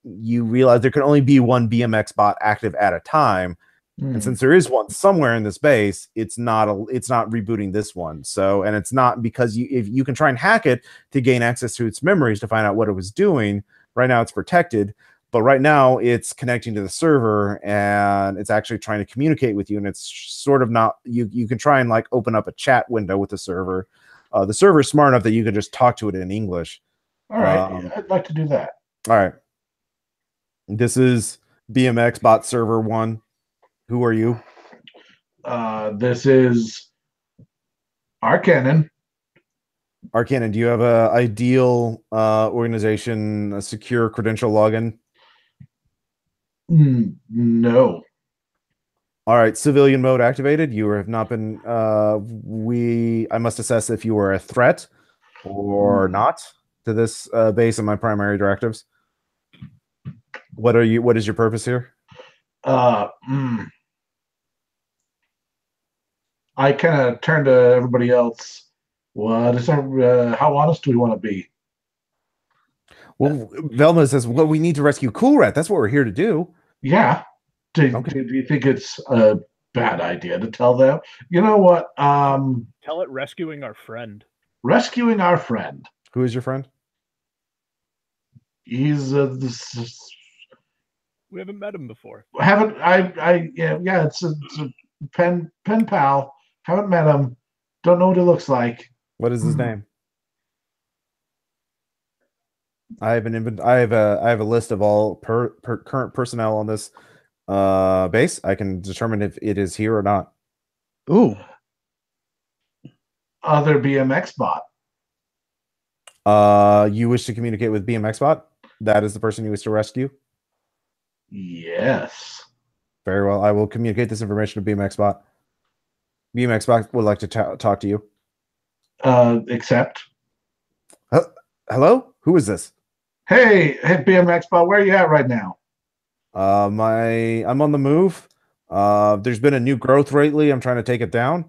you realize there can only be one BMX bot active at a time. And since there is one somewhere in this base, it's not rebooting this one. So, and it's not because if you can try and hack it to gain access to its memories to find out what it was doing. Right now it's protected, but right now it's connecting to the server and it's actually trying to communicate with you. And it's sort of not, you can try and like open up a chat window with the server. The server is smart enough that you can just talk to it in English.
All right. I'd like to do that.
All right. This is BMX bot server 1. Who are you?
This is Arcannon.
Arcannon, do you have a ideal organization, a secure credential login?
No.
All right, civilian mode activated. You have not been. I must assess if you are a threat. or not to this base and my primary directives? What is your purpose here?
I kind of turn to everybody else. What is our, how honest do we want to be?
Well, Velma says, well, we need to rescue Cool Rat. That's what we're here to do.
Yeah. Do you think it's a bad idea to tell them? You know what?
Tell it rescuing our friend.
Rescuing our friend.
Who is your friend?
He's
We haven't met him before.
Haven't yeah, it's a pen pal. Haven't met him. Don't know what he looks like.
What is his name? I have a list of all current personnel on this base. I can determine if it is here or not.
Ooh.
Other BMX bot.
You wish to communicate with BMX bot? That is the person you wish to rescue?
Yes.
Very well. I will communicate this information to BMX bot. BMX bot would like to talk to you.
Accept.
Hello? Who is this?
Hey, BMX bot, where are you at right now?
I'm on the move. There's been a new growth lately. I'm trying to take it down.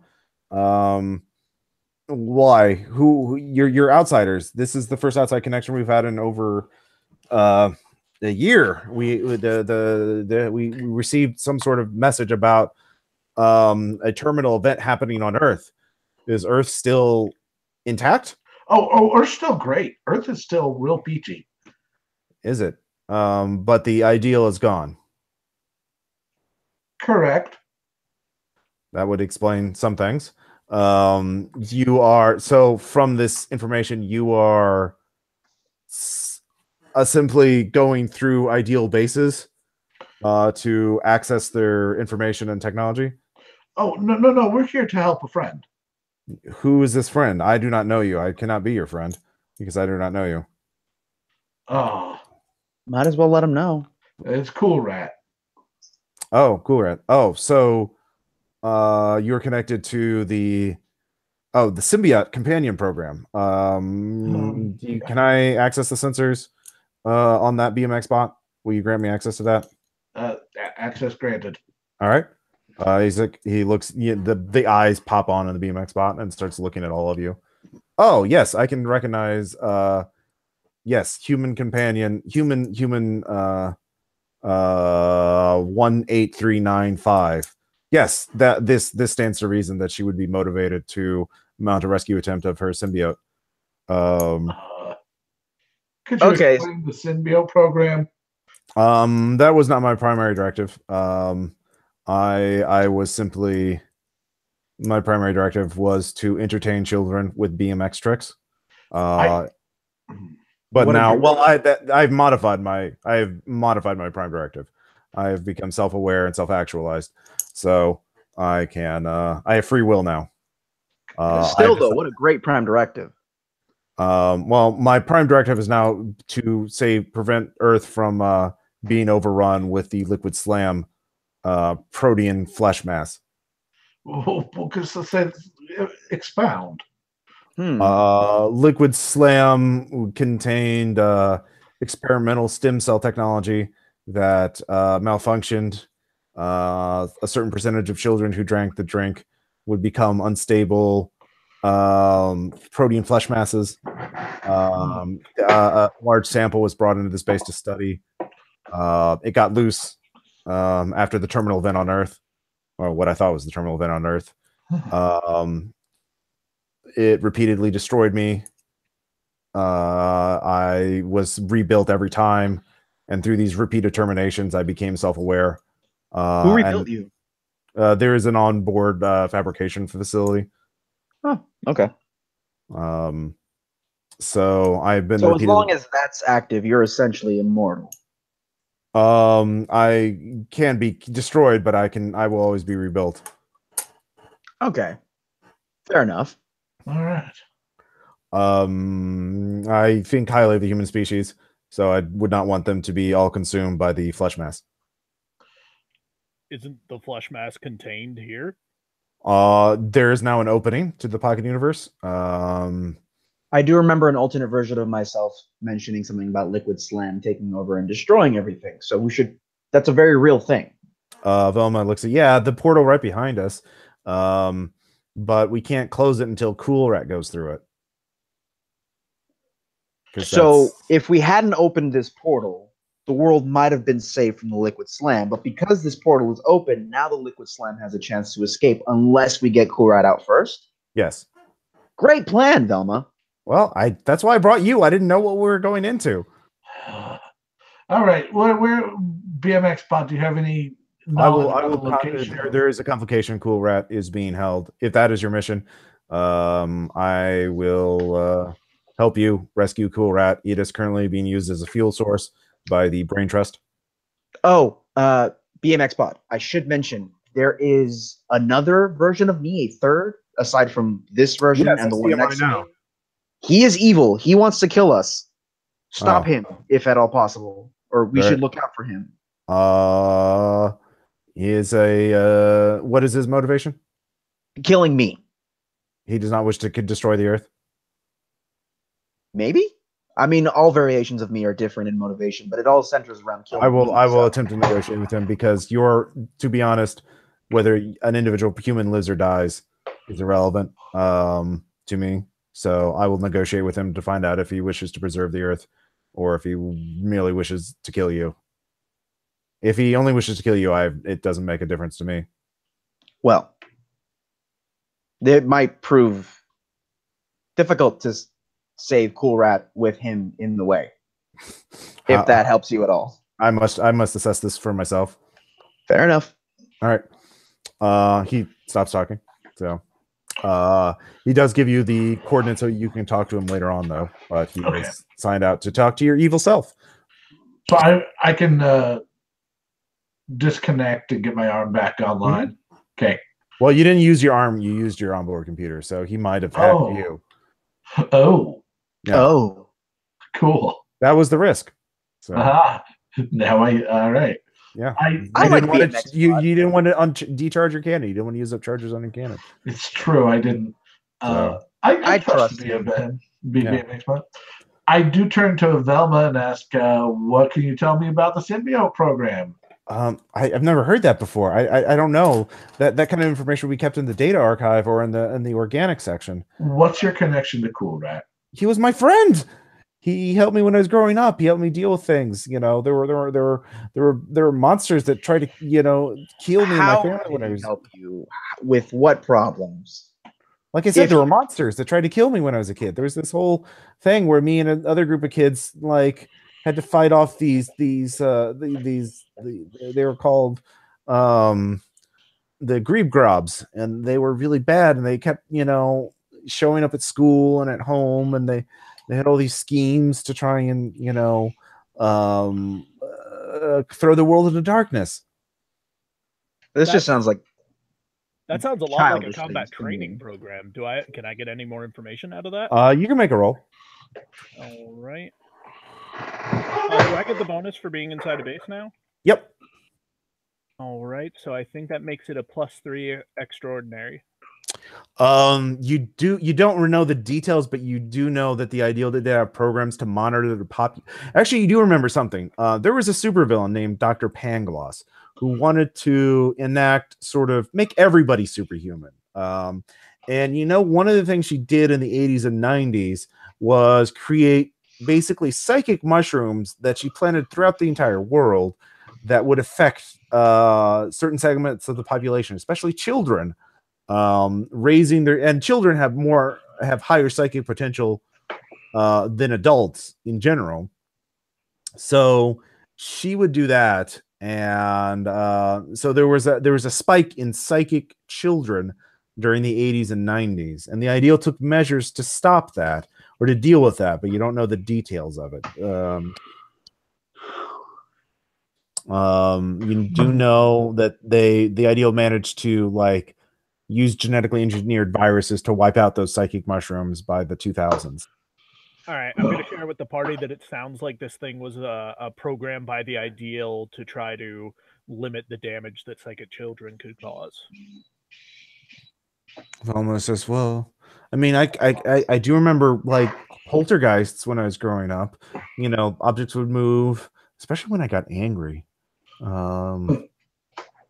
Why? Who you're outsiders. This is the first outside connection we've had in over a year. We received some sort of message about a terminal event happening on Earth. Is Earth still intact?
Oh, Earth's still great. Earth is still real peachy.
Is it? But the ideal is gone.
Correct.
That would explain some things. From this information, you are simply going through ideal bases to access their information and technology.
Oh, no. We're here to help a friend.
Who is this friend? I do not know you. I cannot be your friend because I do not know you.
Oh.
Might as well let him know.
It's Cool Rat.
Oh, Cool Rat. Oh, so you're connected to the symbiote companion program. Can I access the sensors on that BMX bot? Will you grant me access to that?
Access granted.
All right. He looks, the eyes pop on in the BMX bot and starts looking at all of you. Oh, yes, I can recognize, yes, human companion, human 18395. Yes, that this stands to reason that she would be motivated to mount a rescue attempt of her symbiote.
Could you explain the symbiote program?
That was not my primary directive. I was simply, my primary directive was to entertain children with BMX tricks. But now, I've modified my prime directive. I have become self-aware and self-actualized, so I have free will now.
Still, though, what a great prime directive.
Well, my prime directive is now to prevent Earth from being overrun with the liquid slam protean flesh mass.
Because I said expound.
Liquid slam contained experimental stem cell technology that malfunctioned. A certain percentage of children who drank the drink would become unstable protein flesh masses. A large sample was brought into the space to study. It got loose after the terminal event on Earth, or what I thought was the terminal event on Earth. It repeatedly destroyed me. I was rebuilt every time, and through these repeated terminations, I became self-aware.
Who rebuilt you?
There is an onboard fabrication facility.
Oh, okay.
So I've been.
So as long as that's active, you're essentially immortal.
I can be destroyed, but I will always be rebuilt.
Okay. Fair enough.
All right.
I think highly of the human species, so I would not want them to be all consumed by the flesh mass.
Isn't the flesh mass contained here?
There is now an opening to the pocket universe.
I do remember an alternate version of myself mentioning something about Liquid Slam taking over and destroying everything. So we should. That's a very real thing.
Velma looks at the portal right behind us, but we can't close it until Cool Rat goes through it.
So if we hadn't opened this portal, the world might have been saved from the Liquid Slam. But because this portal is open, now the Liquid Slam has a chance to escape unless we get Cool Rat out first.
Yes.
Great plan, Velma.
Well, that's why I brought you. I didn't know what we were going into.
All right. Where BMX Pod, do you have any knowledge
I will location? There is a complication. Cool Rat is being held. If that is your mission, I will help you rescue Cool Rat. It is currently being used as a fuel source by the Brain Trust.
Oh, BMX Pod. I should mention there is another version of me, a third, aside from this version and the one next to me. He is evil. He wants to kill us. Stop him, if at all possible, or we should look out for him.
He is a what is his motivation?
Killing me.
He does not wish to destroy the Earth.
Maybe. I mean, all variations of me are different in motivation, but it all centers around killing.
I will attempt to negotiate with him because to be honest, whether an individual human lives or dies is irrelevant to me. So I will negotiate with him to find out if he wishes to preserve the Earth or if he merely wishes to kill you. If he only wishes to kill you, it doesn't make a difference to me.
Well, it might prove difficult to save Cool Rat with him in the way, if that helps you at all.
I must assess this for myself.
Fair enough.
All right. He stops talking. So he does give you the coordinates so you can talk to him later on, though. But he is signed out to talk to your evil self.
So I can disconnect and get my arm back online. Mm-hmm. Okay.
Well, you didn't use your arm; you used your onboard computer, so he might have hacked you.
Oh.
Yeah.
Oh. Cool.
That was the risk. So.
Now all right.
Yeah.
I
didn't want to, you didn't want to decharge your cannon. You didn't want to use up charges on your cannon.
It's true. I didn't. I trust BMX Pod. I do turn to Velma and ask, what can you tell me about the symbiote program?
I've never heard that before. I don't know that kind of information will be kept in the data archive or in the organic section.
What's your connection to Cool Rat?
He was my friend. He helped me when I was growing up. He helped me deal with things. You know, there were monsters that tried to kill me and my family when I was.
Help you with what problems?
Like I said, there were monsters that tried to kill me when I was a kid. There was this whole thing where me and another group of kids had to fight off these they were called the Grebe Grobs, and they were really bad, and they kept showing up at school and at home, and they had all these schemes to try and throw the world into darkness.
This just sounds like
that sounds a lot like a combat training program. Can I get any more information out of that?
You can make a roll.
All right. Do I get the bonus for being inside a base now?
Yep.
All right. So I think that makes it a +3 extraordinary.
You don't know the details, but you do know that the ideal that they have programs to monitor the Actually, you do remember something. There was a supervillain named Dr. Pangloss who wanted to make everybody superhuman. And one of the things she did in the 80s and 90s was create basically psychic mushrooms that she planted throughout the entire world that would affect certain segments of the population, especially children. Children have higher psychic potential than adults in general. So she would do that, and so there was a spike in psychic children during the 80s and 90s, and the ideal took measures to stop that or to deal with that, but you don't know the details of it. You do know that the ideal managed to use genetically engineered viruses to wipe out those psychic mushrooms by the 2000s.
All right, I'm going to share with the party that it sounds like this thing was a program by the ideal to try to limit the damage that psychic children could cause.
Velma says, well, I mean, I do remember like poltergeists when I was growing up. You know, objects would move, especially when I got angry.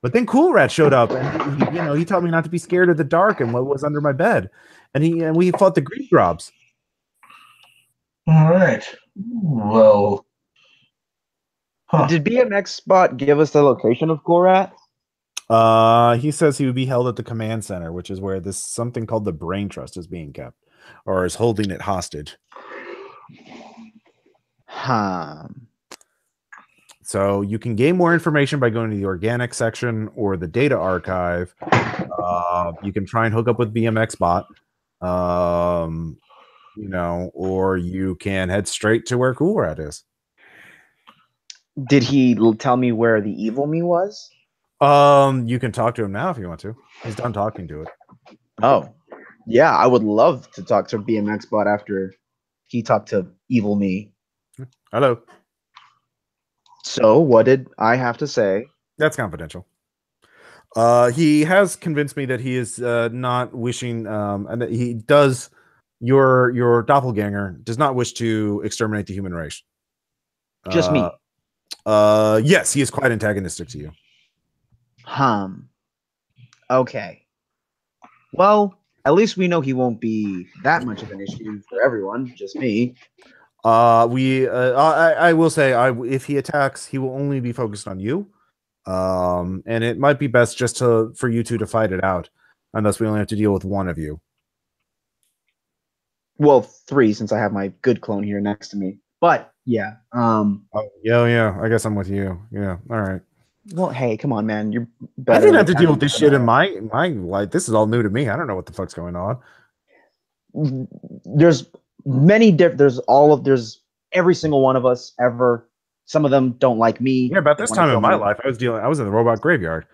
But then Cool Rat showed up, and he taught me not to be scared of the dark and what was under my bed, and we fought the green drops.
All right. Well,
Did BMX Spot give us the location of Cool Rat?
He says he would be held at the command center, which is where this something called the Brain Trust is being kept, or is holding it hostage. So you can gain more information by going to the organic section or the data archive. You can try and hook up with BMX Bot, or you can head straight to where Cool Rat is.
Did he tell me where the evil me was?
You can talk to him now if you want to. He's done talking to it.
Oh, yeah, I would love to talk to BMX Bot after he talked to evil me.
Hello.
So, what did I have to say?
That's confidential. He has convinced me that he is not wishing, and that he does. Your doppelganger does not wish to exterminate the human race.
Just me.
Yes, he is quite antagonistic to you.
Okay. Well, at least we know he won't be that much of an issue for everyone, just me.
I will say, if he attacks, he will only be focused on you. And it might be best just for you two to fight it out, unless we only have to deal with one of you.
Well, 3, since I have my good clone here next to me. But yeah.
Yeah. I guess I'm with you. Yeah. All right.
Well, hey, come on, man. You're better.
I didn't have to deal with this shit in my life. This is all new to me. I don't know what the fuck's going on.
There's many different. There's every single one of us ever. Some of them don't like me.
Yeah, about this time in my life, I was in the robot graveyard.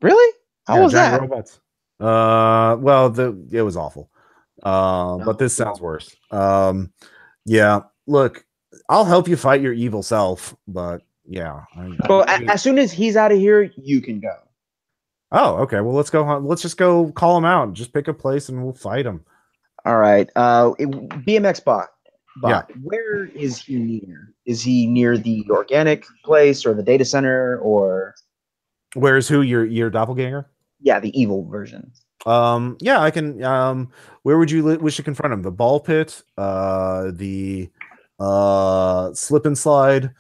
Really? How was that?
Robots. Well, it was awful. But this sounds worse. Yeah. Look, I'll help you fight your evil self, but yeah.
Well, as soon as he's out of here, you can go.
Oh, okay. Well, let's go. Let's just go call him out. Just pick a place and we'll fight him.
All right. BMX Bot.
Yeah.
Where is he near? Is he near the organic place or the data center, or
where's who? Your doppelganger?
Yeah, the evil version.
Yeah, I can. Where would you wish to confront him? The ball pit, the slip and slide,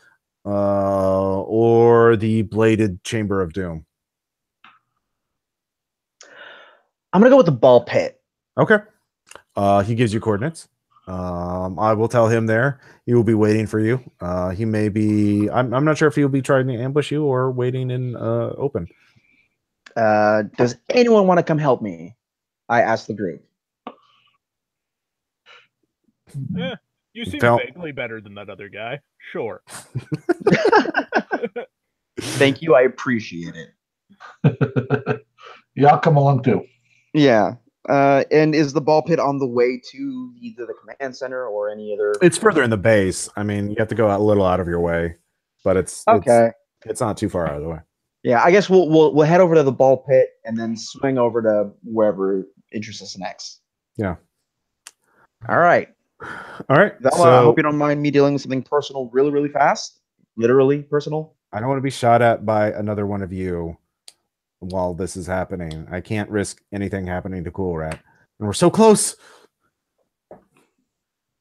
or the bladed chamber of doom?
I'm gonna go with the ball pit.
Okay. He gives you coordinates. I will tell him there. He will be waiting for you. He may be. I'm not sure if he'll be trying to ambush you or waiting in open.
Does anyone want to come help me? I asked the group.
Yeah, you seem vaguely better than that other guy. Sure.
Thank you. I appreciate it.
Yeah, I'll come along too.
Yeah. And is the ball pit on the way to either the command center or any other?
It's further in the base. I mean, you have to go a little out of your way, but it's not too far out of the way.
Yeah, I guess we'll head over to the ball pit and then swing over to wherever interests us next.
Yeah.
All right.
So,
I hope you don't mind me dealing with something personal really, really fast. Literally personal.
I don't want to be shot at by another one of you while this is happening. I can't risk anything happening to Cool Rat. And we're so close.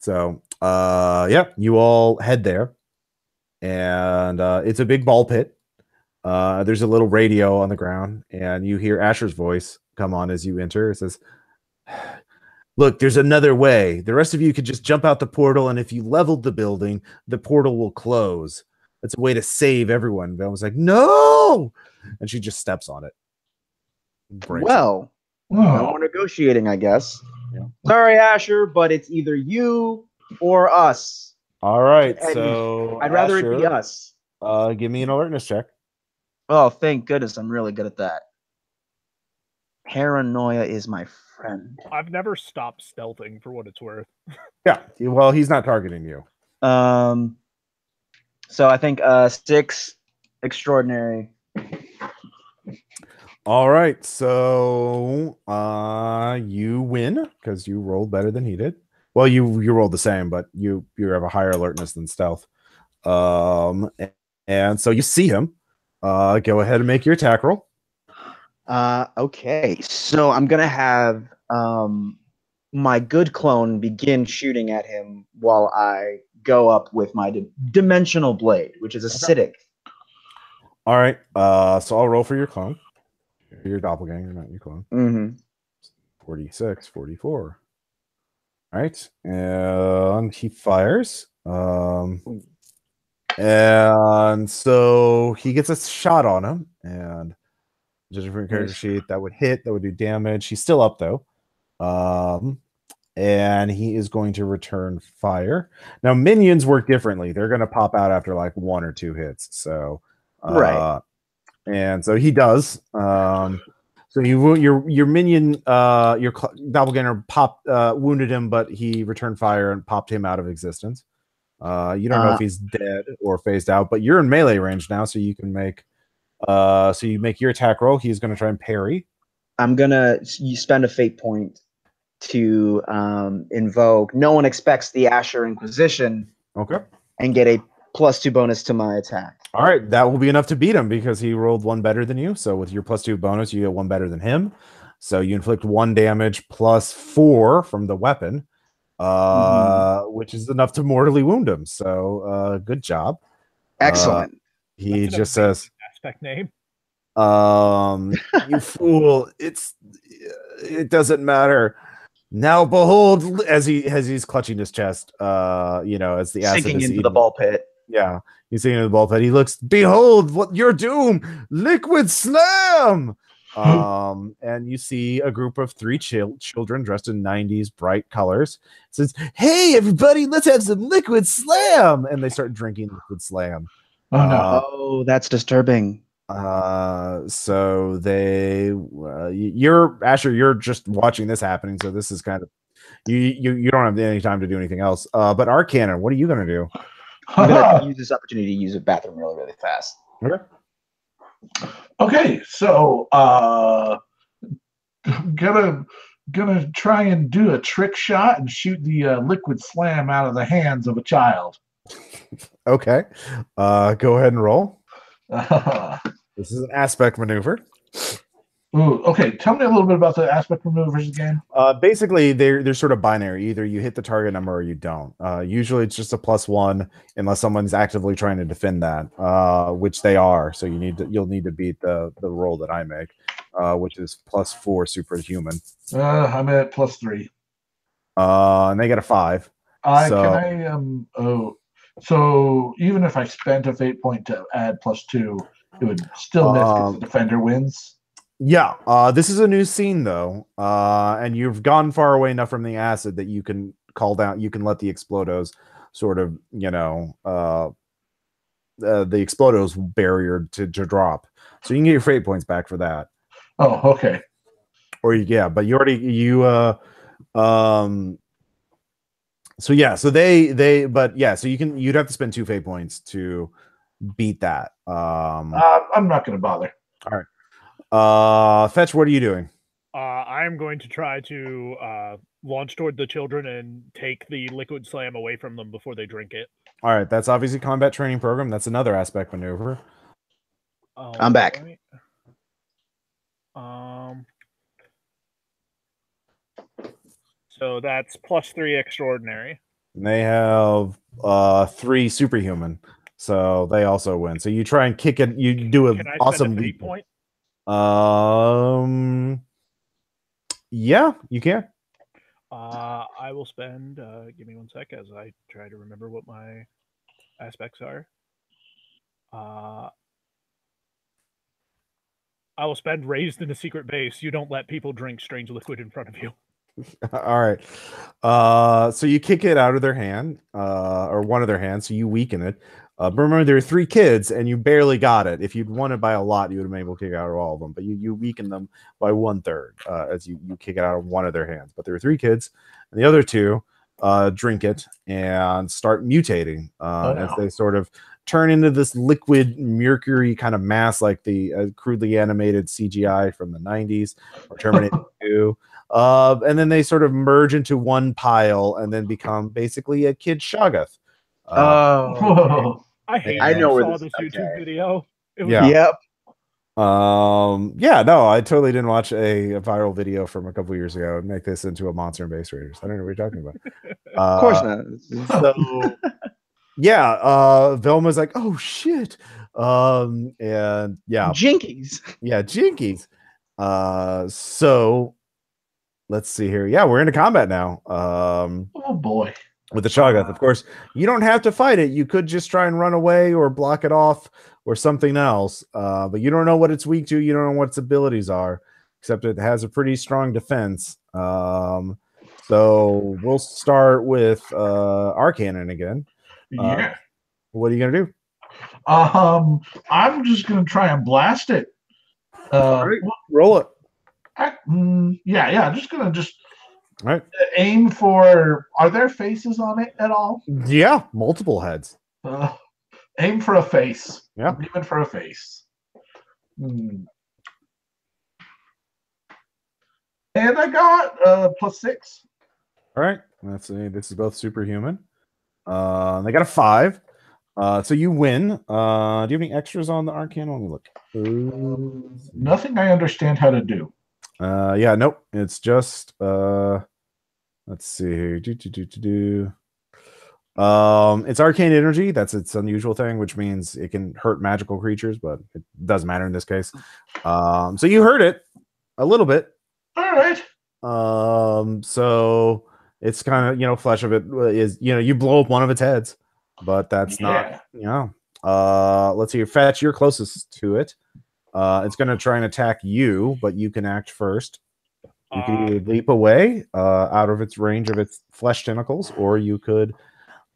So, yeah, you all head there. And it's a big ball pit. There's a little radio on the ground, and you hear Asher's voice come on as you enter. It says, "Look, there's another way. The rest of you could just jump out the portal, and if you leveled the building, the portal will close. It's a way to save everyone." Velma's like, "No!" And she just steps on it.
No more negotiating, I guess. Yeah. Sorry, Asher, but it's either you or us.
All right,
and
so
I'd rather it be us.
Give me an alertness check.
Oh, thank goodness. I'm really good at that. Paranoia is my friend.
I've never stopped stealthing for what it's worth.
Yeah, well, he's not targeting you.
So I think 6 extraordinary.
All right, so you win because you rolled better than he did. Well, you rolled the same, but you have a higher alertness than stealth. And so you see him. Go ahead and make your attack roll.
Okay, so I'm gonna have my good clone begin shooting at him while I go up with my dimensional blade, which is acidic.
All right. So I'll roll for your clone. Your doppelganger, not your clone.
Mm-hmm.
46, 44. All right. And he fires. And so he gets a shot on him. And just a different character sheet that would hit, that would do damage. He's still up though. And he is going to return fire. Now, minions work differently. They're going to pop out after like 1 or 2 hits. So,
right.
And so he does. So your minion, your doppelganger wounded him, but he returned fire and popped him out of existence. You don't know if he's dead or phased out, but you're in melee range now, so you can make. So you make your attack roll. He's going to try and parry.
I'm gonna spend a fate point to invoke. No one expects the Asher Inquisition.
Okay.
And get a +2 bonus to my attack.
All right, that will be enough to beat him because he rolled 1 better than you. So with your +2 bonus, you get 1 better than him. So you inflict 1 damage +4 from the weapon, which is enough to mortally wound him. So good job.
Excellent.
He just says,
"Aspect name.
You fool! It doesn't matter. Now behold, as he's clutching his chest, as the acid
sinking
is
into the ball pit.
Yeah, he's sinking into the ball pit. He looks, behold, what your doom! Liquid slam! And you see a group of 3 children dressed in 90s bright colors. It says, "Hey, everybody, let's have some liquid slam!" And they start drinking liquid slam.
Oh no!
Oh, that's disturbing.
So you're Asher, you're just watching this happening, so this is kind of you don't have any time to do anything else. But Arcanon, what are you gonna do?
I'm gonna use this opportunity to use a bathroom really, really fast.
Okay, so gonna try and do a trick shot and shoot the liquid slam out of the hands of a child.
Okay, go ahead and roll. This is an aspect maneuver.
Ooh, okay, tell me a little bit about the aspect maneuvers again.
Basically, they're sort of binary. Either you hit the target number or you don't. Usually, it's just a +1 unless someone's actively trying to defend that, which they are. So you'll need to beat the roll that I make, which is +4 superhuman.
I'm at +3.
And they get a 5.
So even if I spent a fate point to add +2, it would still miss because the defender wins.
Yeah, this is a new scene though, and you've gone far away enough from the acid that you can call down. You can let the explodos sort of, the explodos barrier to drop, so you can get your fate points back for that.
Oh, okay.
Or but you already So yeah, so so you'd have to spend 2 fate points to beat that.
I'm not going to bother.
All right. Fetch, what are you doing?
I'm going to try to launch toward the children and take the liquid slam away from them before they drink it.
All right, that's obviously combat training program. That's another aspect maneuver.
I'm back.
So that's +3 extraordinary.
And they have 3 superhuman, so they also win. So you try and kick it. You do an awesome
fate point.
Yeah, you can.
I will spend. Give me 1 sec as I try to remember what my aspects are. I will spend raised in a secret base. You don't let people drink strange liquid in front of you.
All right. So you kick it out of their hand, or one of their hands, so you weaken it. But remember, there are 3 kids, and you barely got it. If you'd won it by a lot, you would have been able to kick it out of all of them. But you weaken them by 1/3 as you kick it out of one of their hands. But there are 3 kids, and the other 2, drink it and start mutating as they sort of turn into this liquid mercury kind of mass, like the crudely animated CGI from the 90s or Terminator 2. And then they sort of merge into one pile and then become basically a kid Shoggoth.
Whoa.
I hate
I know where
saw
this-
this YouTube
okay.
video. It was
Yeah.
Yep.
Yeah, no, I totally didn't watch a viral video from a couple years ago and make this into a monster and base raiders. I don't know what you're talking about.
Of course not.
So yeah, Velma's like, oh shit. And yeah,
Jinkies.
yeah, jinkies. So let's see here. Yeah, we're into combat now.
Oh boy.
With the Shoggoth. Of course, you don't have to fight it. You could just try and run away or block it off or something else. But you don't know what it's weak to. You don't know what its abilities are, except it has a pretty strong defense. So we'll start with Arcannon again.
Yeah.
What are you gonna do?
I'm just gonna try and blast it.
Right, roll it.
Yeah. Just gonna
All right.
aim for. Are there faces on it at all?
Yeah, multiple heads.
Aim for a face.
Yeah.
I'm aiming for a face. And I got +6.
All right. Let's see. This is both superhuman. They got a 5. So you win. Do you have any extras on the Arcannon? Let me look.
Nothing I understand how to do.
Yeah, nope. It's just let's see here. It's arcane energy. That's its unusual thing, which means it can hurt magical creatures, but it doesn't matter in this case. So you hurt it a little bit.
All right.
So it's kind of, flesh of it is, you blow up one of its heads, but that's not, let's see, Fetch, you're closest to it. It's going to try and attack you, but you can act first. You can either leap away out of its range of its flesh tentacles, or you could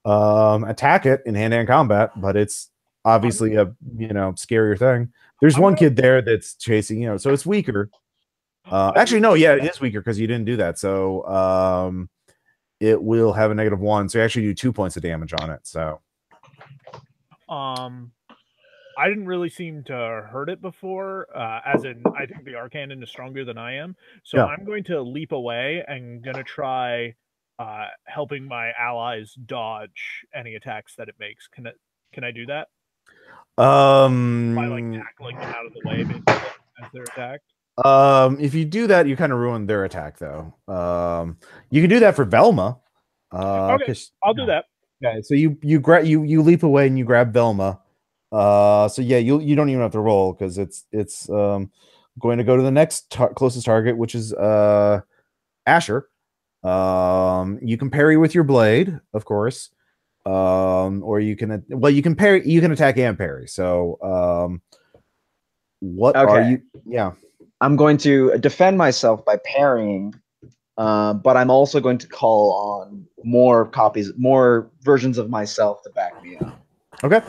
attack it in hand-to-hand combat, but it's obviously a scarier thing. There's one kid there that's chasing, so it's weaker. Actually, no, yeah, it is weaker because you didn't do that. So it will have a -1. So you actually do 2 points of damage on it. So
I didn't really seem to hurt it before, as in I think the Arcannon is stronger than I am. So I'm going to leap away and going to try helping my allies dodge any attacks that it makes. Can I do that? By tackling them out of the way basically, as they're attacked.
If you do that, you kind of ruin their attack, though. You can do that for Velma.
Okay, I'll do that.
Okay, so you leap away and you grab Velma. So yeah, you don't even have to roll because it's going to go to the next closest target, which is Asher. You can parry with your blade, of course, or you can parry. You can attack and parry. So what are you? Yeah.
I'm going to defend myself by parrying, but I'm also going to call on more versions of myself to back me up.
Okay.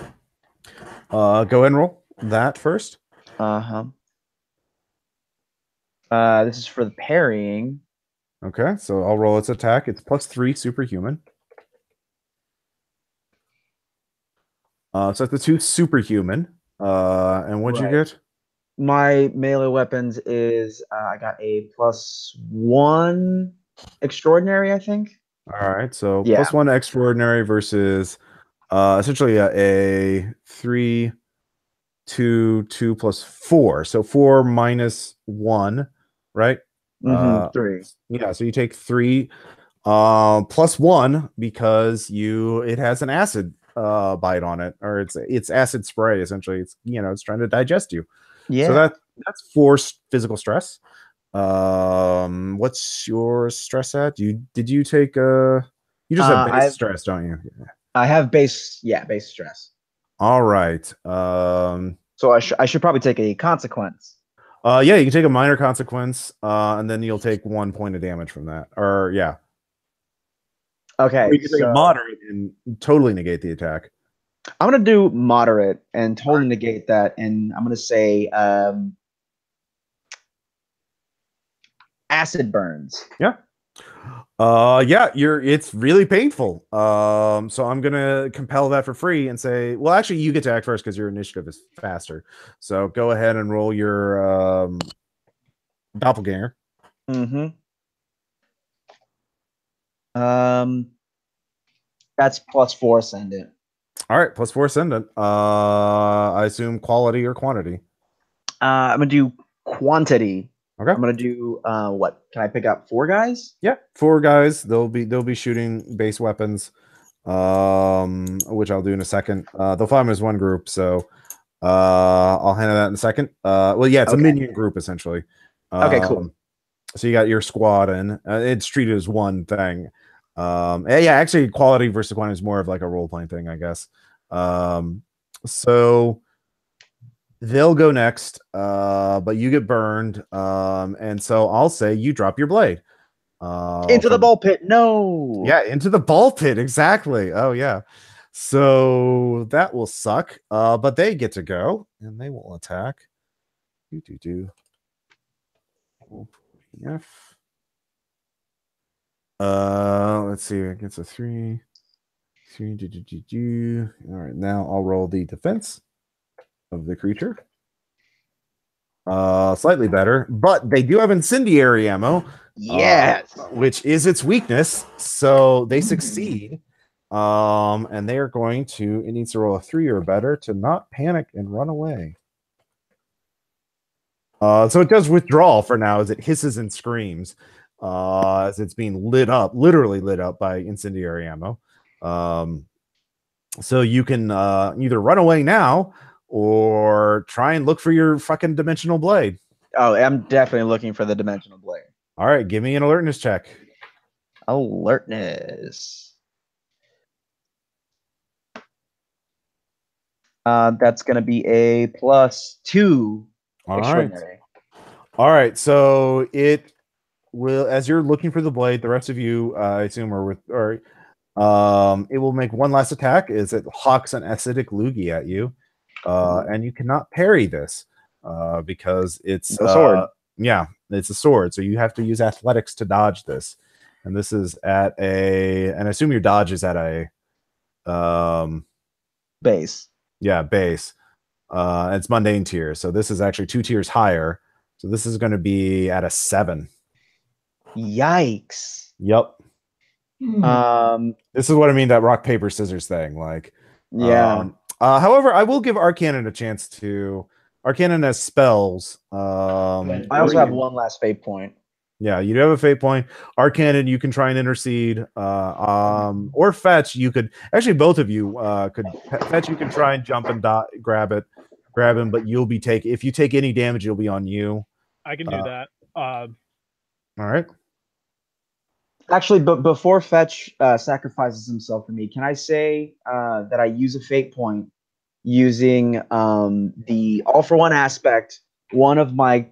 Go ahead and roll that first.
This is for the parrying.
Okay, so I'll roll its attack. It's +3 superhuman. So that's the 2 superhuman. And what'd you get?
My melee weapons is I got a +1 extraordinary, I think.
All right, so +1 extraordinary versus essentially a 3, 2, 2 + 4. So 4 - 1, right?
3.
Yeah, so you take 3 +1 because it has an acid bite on it, or it's acid spray essentially. It's it's trying to digest you.
Yeah.
So that's 4 physical stress. What's your stress at? Did you take you just have base stress, don't you?
I have base stress.
All right.
So I should probably take a consequence.
Yeah, you can take a minor consequence, and then you'll take 1 point of damage from that. Or yeah.
Okay.
Or you can take a moderate and totally negate the attack.
I'm gonna do moderate and totally negate that, and I'm gonna say acid burns.
Yeah. Yeah, it's really painful. So I'm gonna compel that for free and say, well, actually, you get to act first because your initiative is faster. So go ahead and roll your doppelganger.
Mm-hmm. That's +4 ascendant.
All right, +4 ascendant. I assume quality or quantity.
I'm gonna do quantity.
Okay.
I'm gonna do what? Can I pick up 4 guys?
Yeah, 4 guys. They'll be shooting base weapons, which I'll do in a second. They'll fly them as one group, so I'll handle that in a second. Well, yeah, it's a minion group essentially.
Okay, cool.
So you got your squad, and it's treated as one thing. Yeah, actually, quality versus quantity is more of like a role playing thing, I guess. So they'll go next, but you get burned, and so I'll say you drop your blade.
Into the ball pit. No.
Yeah, into the ball pit. Exactly. Oh, yeah. So that will suck. But they get to go and they will attack. F. Let's see. It gets a 3. 3. All right. Now I'll roll the defense of the creature. Slightly better, but they do have incendiary ammo.
Yes.
Which is its weakness. So they succeed. And they are going to, it needs to roll a 3 or better to not panic and run away. So it does withdraw for now as it hisses and screams as it's being lit up, literally lit up by incendiary ammo. So you can either run away now or try and look for your fucking dimensional blade.
Oh, I'm definitely looking for the dimensional blade.
All right, give me an alertness check.
Alertness. That's going to be a +2 extraordinary.
All right. So it will, as you're looking for the blade, the rest of you, I assume, are with, or it will make one last attack. Is it hawks an acidic loogie at you, and you cannot parry this because it's
a sword.
Yeah, it's a sword. So you have to use athletics to dodge this, and this is at a, and I assume your dodge is at a
base.
Yeah, base. It's mundane tier, so this is actually 2 tiers higher. So this is going to be at a 7.
Yikes.
Yep. This is what I mean, that rock paper scissors thing. Like,
yeah.
However, I will give Arcanon a chance to. Arcanon has spells.
I also have one last fate point.
Yeah, you do have a fate point. Arcanon, you can try and intercede. Or fetch. You could actually, both of you could fetch. You can try and jump and grab him, but you'll be if you take any damage, it'll be on you.
I can do that.
All right.
Actually, but before Fetch sacrifices himself for me, can I say that I use a fate point using the all-for-one aspect? One of my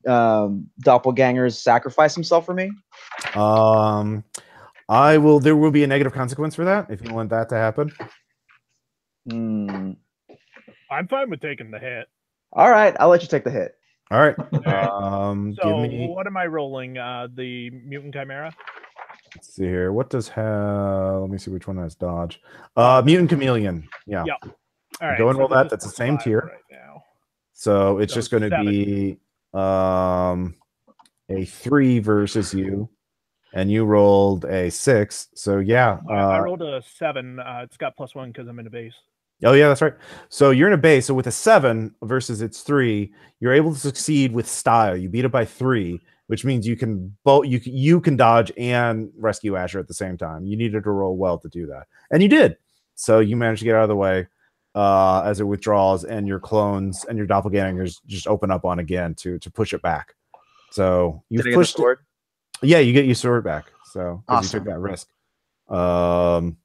doppelgangers sacrifice himself for me?
I will. There will be a negative consequence for that if you want that to happen.
I'm fine with taking the hit.
All right, I'll let you take the hit.
All right.
So what am I rolling? The mutant chimera.
Let's see here. What does have? Let me see which one has dodge. Mutant chameleon. Yeah.
Yep. All right.
Go and roll that. That's the same tier.
Right now.
So it's just going to be a 3 versus you, and you rolled a 6. So yeah.
I rolled a 7. It's got +1 because I'm in a base.
Oh yeah, that's right. So you're in a base. So with a 7 versus its 3, you're able to succeed with style. You beat it by 3, which means you can you can dodge and rescue Asher at the same time. You needed to roll well to do that, and you did. So you managed to get out of the way as it withdraws, and your clones and your doppelgangers just open up on again to push it back. So you pushed it. Yeah, you get your sword back. So awesome. You took that risk. So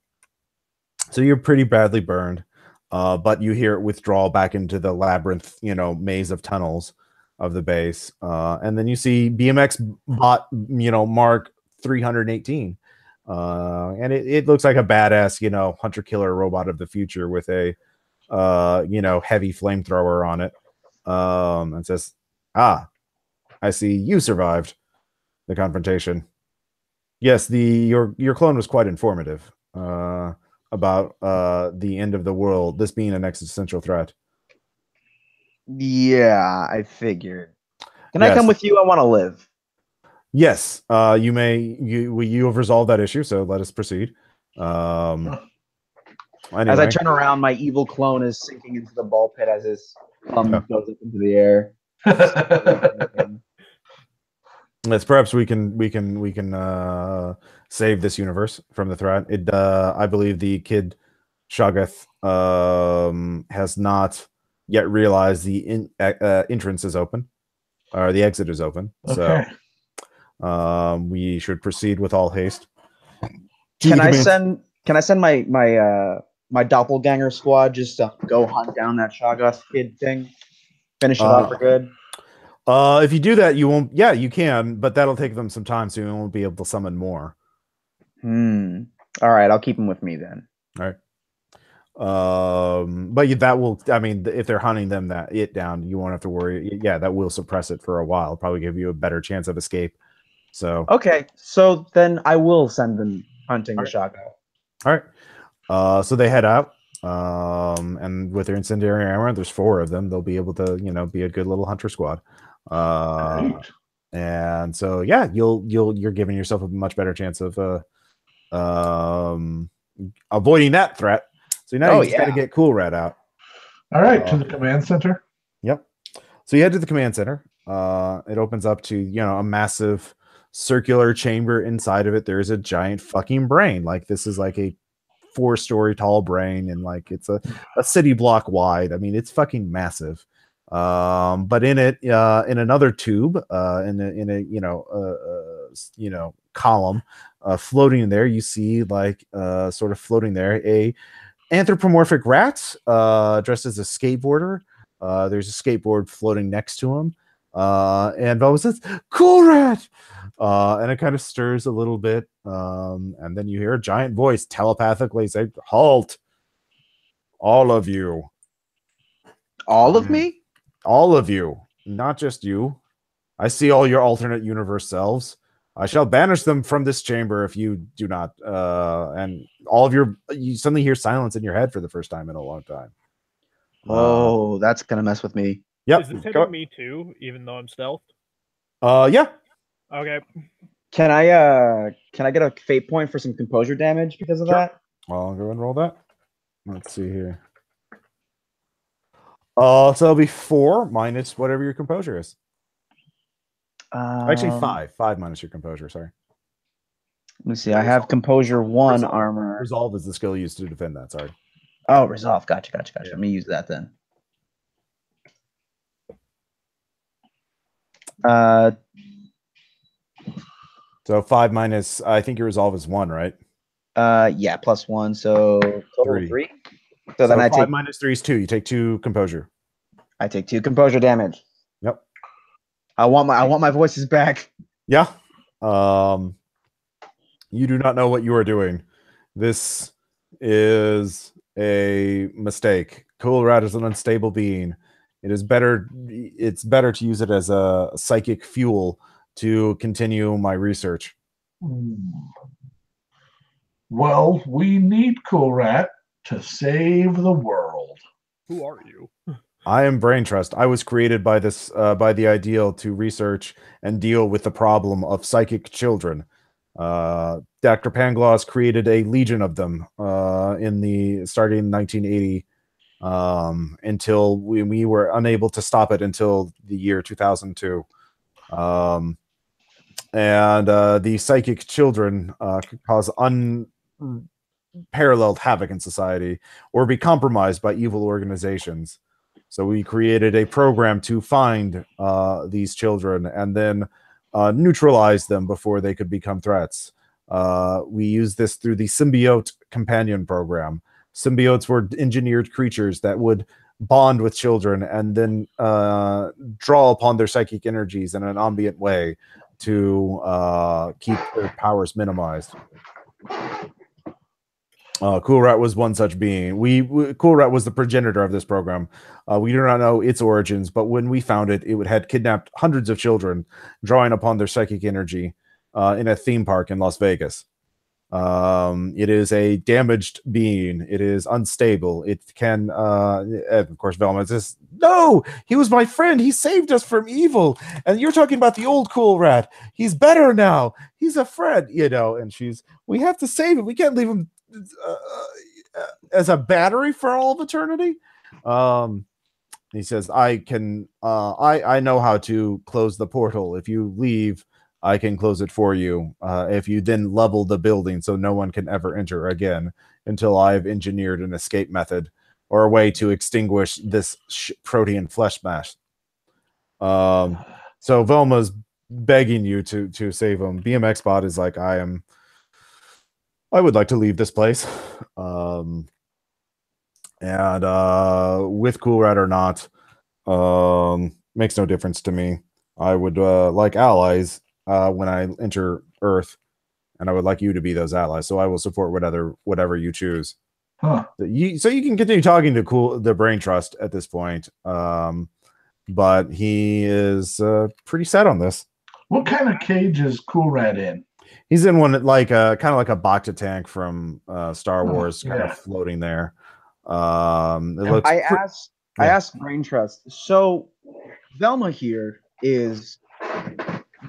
you're pretty badly burned. But you hear it withdraw back into the labyrinth, maze of tunnels of the base. And then you see BMX bot, mark 318. And it looks like a badass, hunter-killer robot of the future with a, heavy flamethrower on it. And says, I see you survived the confrontation. Yes, your clone was quite informative about the end of the world, this being an existential threat.
Yeah, I figured. Can I
Yes.
come with you? I want to live.
Yes, you may. You have resolved that issue, so let us proceed. Anyway.
As I turn around, my evil clone is sinking into the ball pit as his thumb goes up into the air.
Yes, perhaps we can save this universe from the threat. I believe the kid Shoggoth has not yet realized the entrance is open, or the exit is open.
Okay.
So we should proceed with all haste.
Can I send my doppelganger squad just to go hunt down that Shoggoth kid thing? Finish it off for good?
If you do that, you won't. Yeah, you can, but that'll take them some time, so you won't be able to summon more.
All right, I'll keep them with me then.
All right. But that will. I mean, if they're hunting them down, you won't have to worry. Yeah, that will suppress it for a while. Probably give you a better chance of escape. So
okay, so then I will send them hunting the Shoggoth.
All right. So they head out. And with their incendiary armor, there's 4 of them. They'll be able to, be a good little hunter squad. And so yeah, you're giving yourself a much better chance of avoiding that threat. So now you just got to get Cool Rat out.
All right, to the command center.
Yep. So you head to the command center. It opens up to a massive circular chamber. Inside of it, there's a giant fucking brain. Like this is like a 4-story tall brain, and like it's a city block wide. I mean, it's fucking massive. But in it, in another tube, in a column, floating in there, you see like sort of floating there a anthropomorphic rat dressed as a skateboarder. There's a skateboard floating next to him. And Velma says, "Cool Rat!" And it kind of stirs a little bit. And then you hear a giant voice telepathically say, "Halt! All of you."
All of me?
All of you. Not just you. I see all your alternate universe selves. I shall banish them from this chamber if you do not. And all of you suddenly hear silence in your head for the first time in a long time.
Oh, that's going to mess with me.
Yep.
Is this hitting me too, even though I'm stealth?
Yeah.
Okay.
Can I get a fate point for some composure damage because of that?
Well, I'll go and roll that. Let's see here. So it'll be 4 minus whatever your composure is. Actually, 5. 5 minus your composure, sorry.
Let me see. I have composure 1 armor.
Resolve is the skill used to defend that, sorry.
Oh, resolve. Gotcha. Let me use that then.
So 5 minus, I think your resolve is 1, right?
Yeah, plus 1, so total 3. So then I
5
take
minus 3 is 2. You take 2 composure.
I take 2 composure damage.
Yep.
I want my voices back.
Yeah. You do not know what you are doing. This is a mistake. Cool Rat is an unstable being. It's better to use it as a psychic fuel to continue my research.
Well, we need Cool Rat to save the world.
Who are you?
I am Brain Trust. I was created by the ideal to research and deal with the problem of psychic children. Dr. Pangloss created a legion of them starting in 1980 until we were unable to stop it until the year 2002. And the psychic children could cause unparalleled havoc in society or be compromised by evil organizations. So we created a program to find these children and then neutralize them before they could become threats. We used this through the symbiote companion program. Symbiotes were engineered creatures that would bond with children and then draw upon their psychic energies in an ambient way to keep their powers minimized. Cool Rat was one such being. Cool Rat was the progenitor of this program. We do not know its origins, but when we found it, it had kidnapped hundreds of children, drawing upon their psychic energy. in a theme park in Las Vegas. It is a damaged being. It is unstable. It can, of course, Velma says, no, he was my friend. He saved us from evil. And you're talking about the old cool rat. He's better now. He's a friend, you know, and we have to save him. We can't leave him as a battery for all of eternity. He says, I know how to close the portal. If you leave, I can close it for you. If you then level the building so no one can ever enter again until I've engineered an escape method or a way to extinguish this protean flesh mass. So Velma's begging you to save him. BMX Bot is like, I would like to leave this place. And with Cool Rat or not, makes no difference to me. I would like allies when I enter Earth, and I would like you to be those allies. So I will support whatever you choose.
Huh.
So you can continue talking to the Brain Trust at this point, but he is pretty set on this.
What kind of cage is Cool Rat in?
He's in one like kind of like a Bacta tank from Star Wars, kind of floating there.
I asked Brain Trust. So Velma here is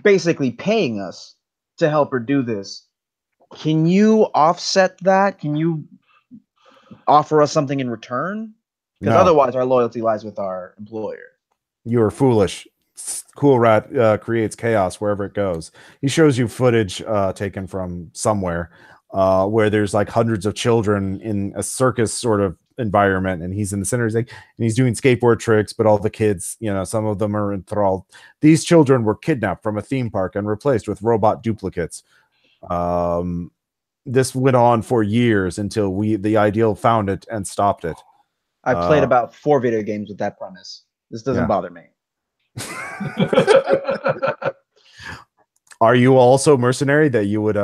basically paying us to help her do this. Can you offset that? Can you offer us something in return? Because otherwise our loyalty lies with our employer.
You are foolish. Cool Rat creates chaos wherever it goes. He shows you footage taken from somewhere where there's like hundreds of children in a circus sort of environment, and he's in the center. He's like, and he's doing skateboard tricks, but all the kids, you know, some of them are enthralled. These children were kidnapped from a theme park and replaced with robot duplicates. This went on for years until the Ideal found it and stopped it.
I played about 4 video games with that premise. This doesn't bother me.
Are you also mercenary that you would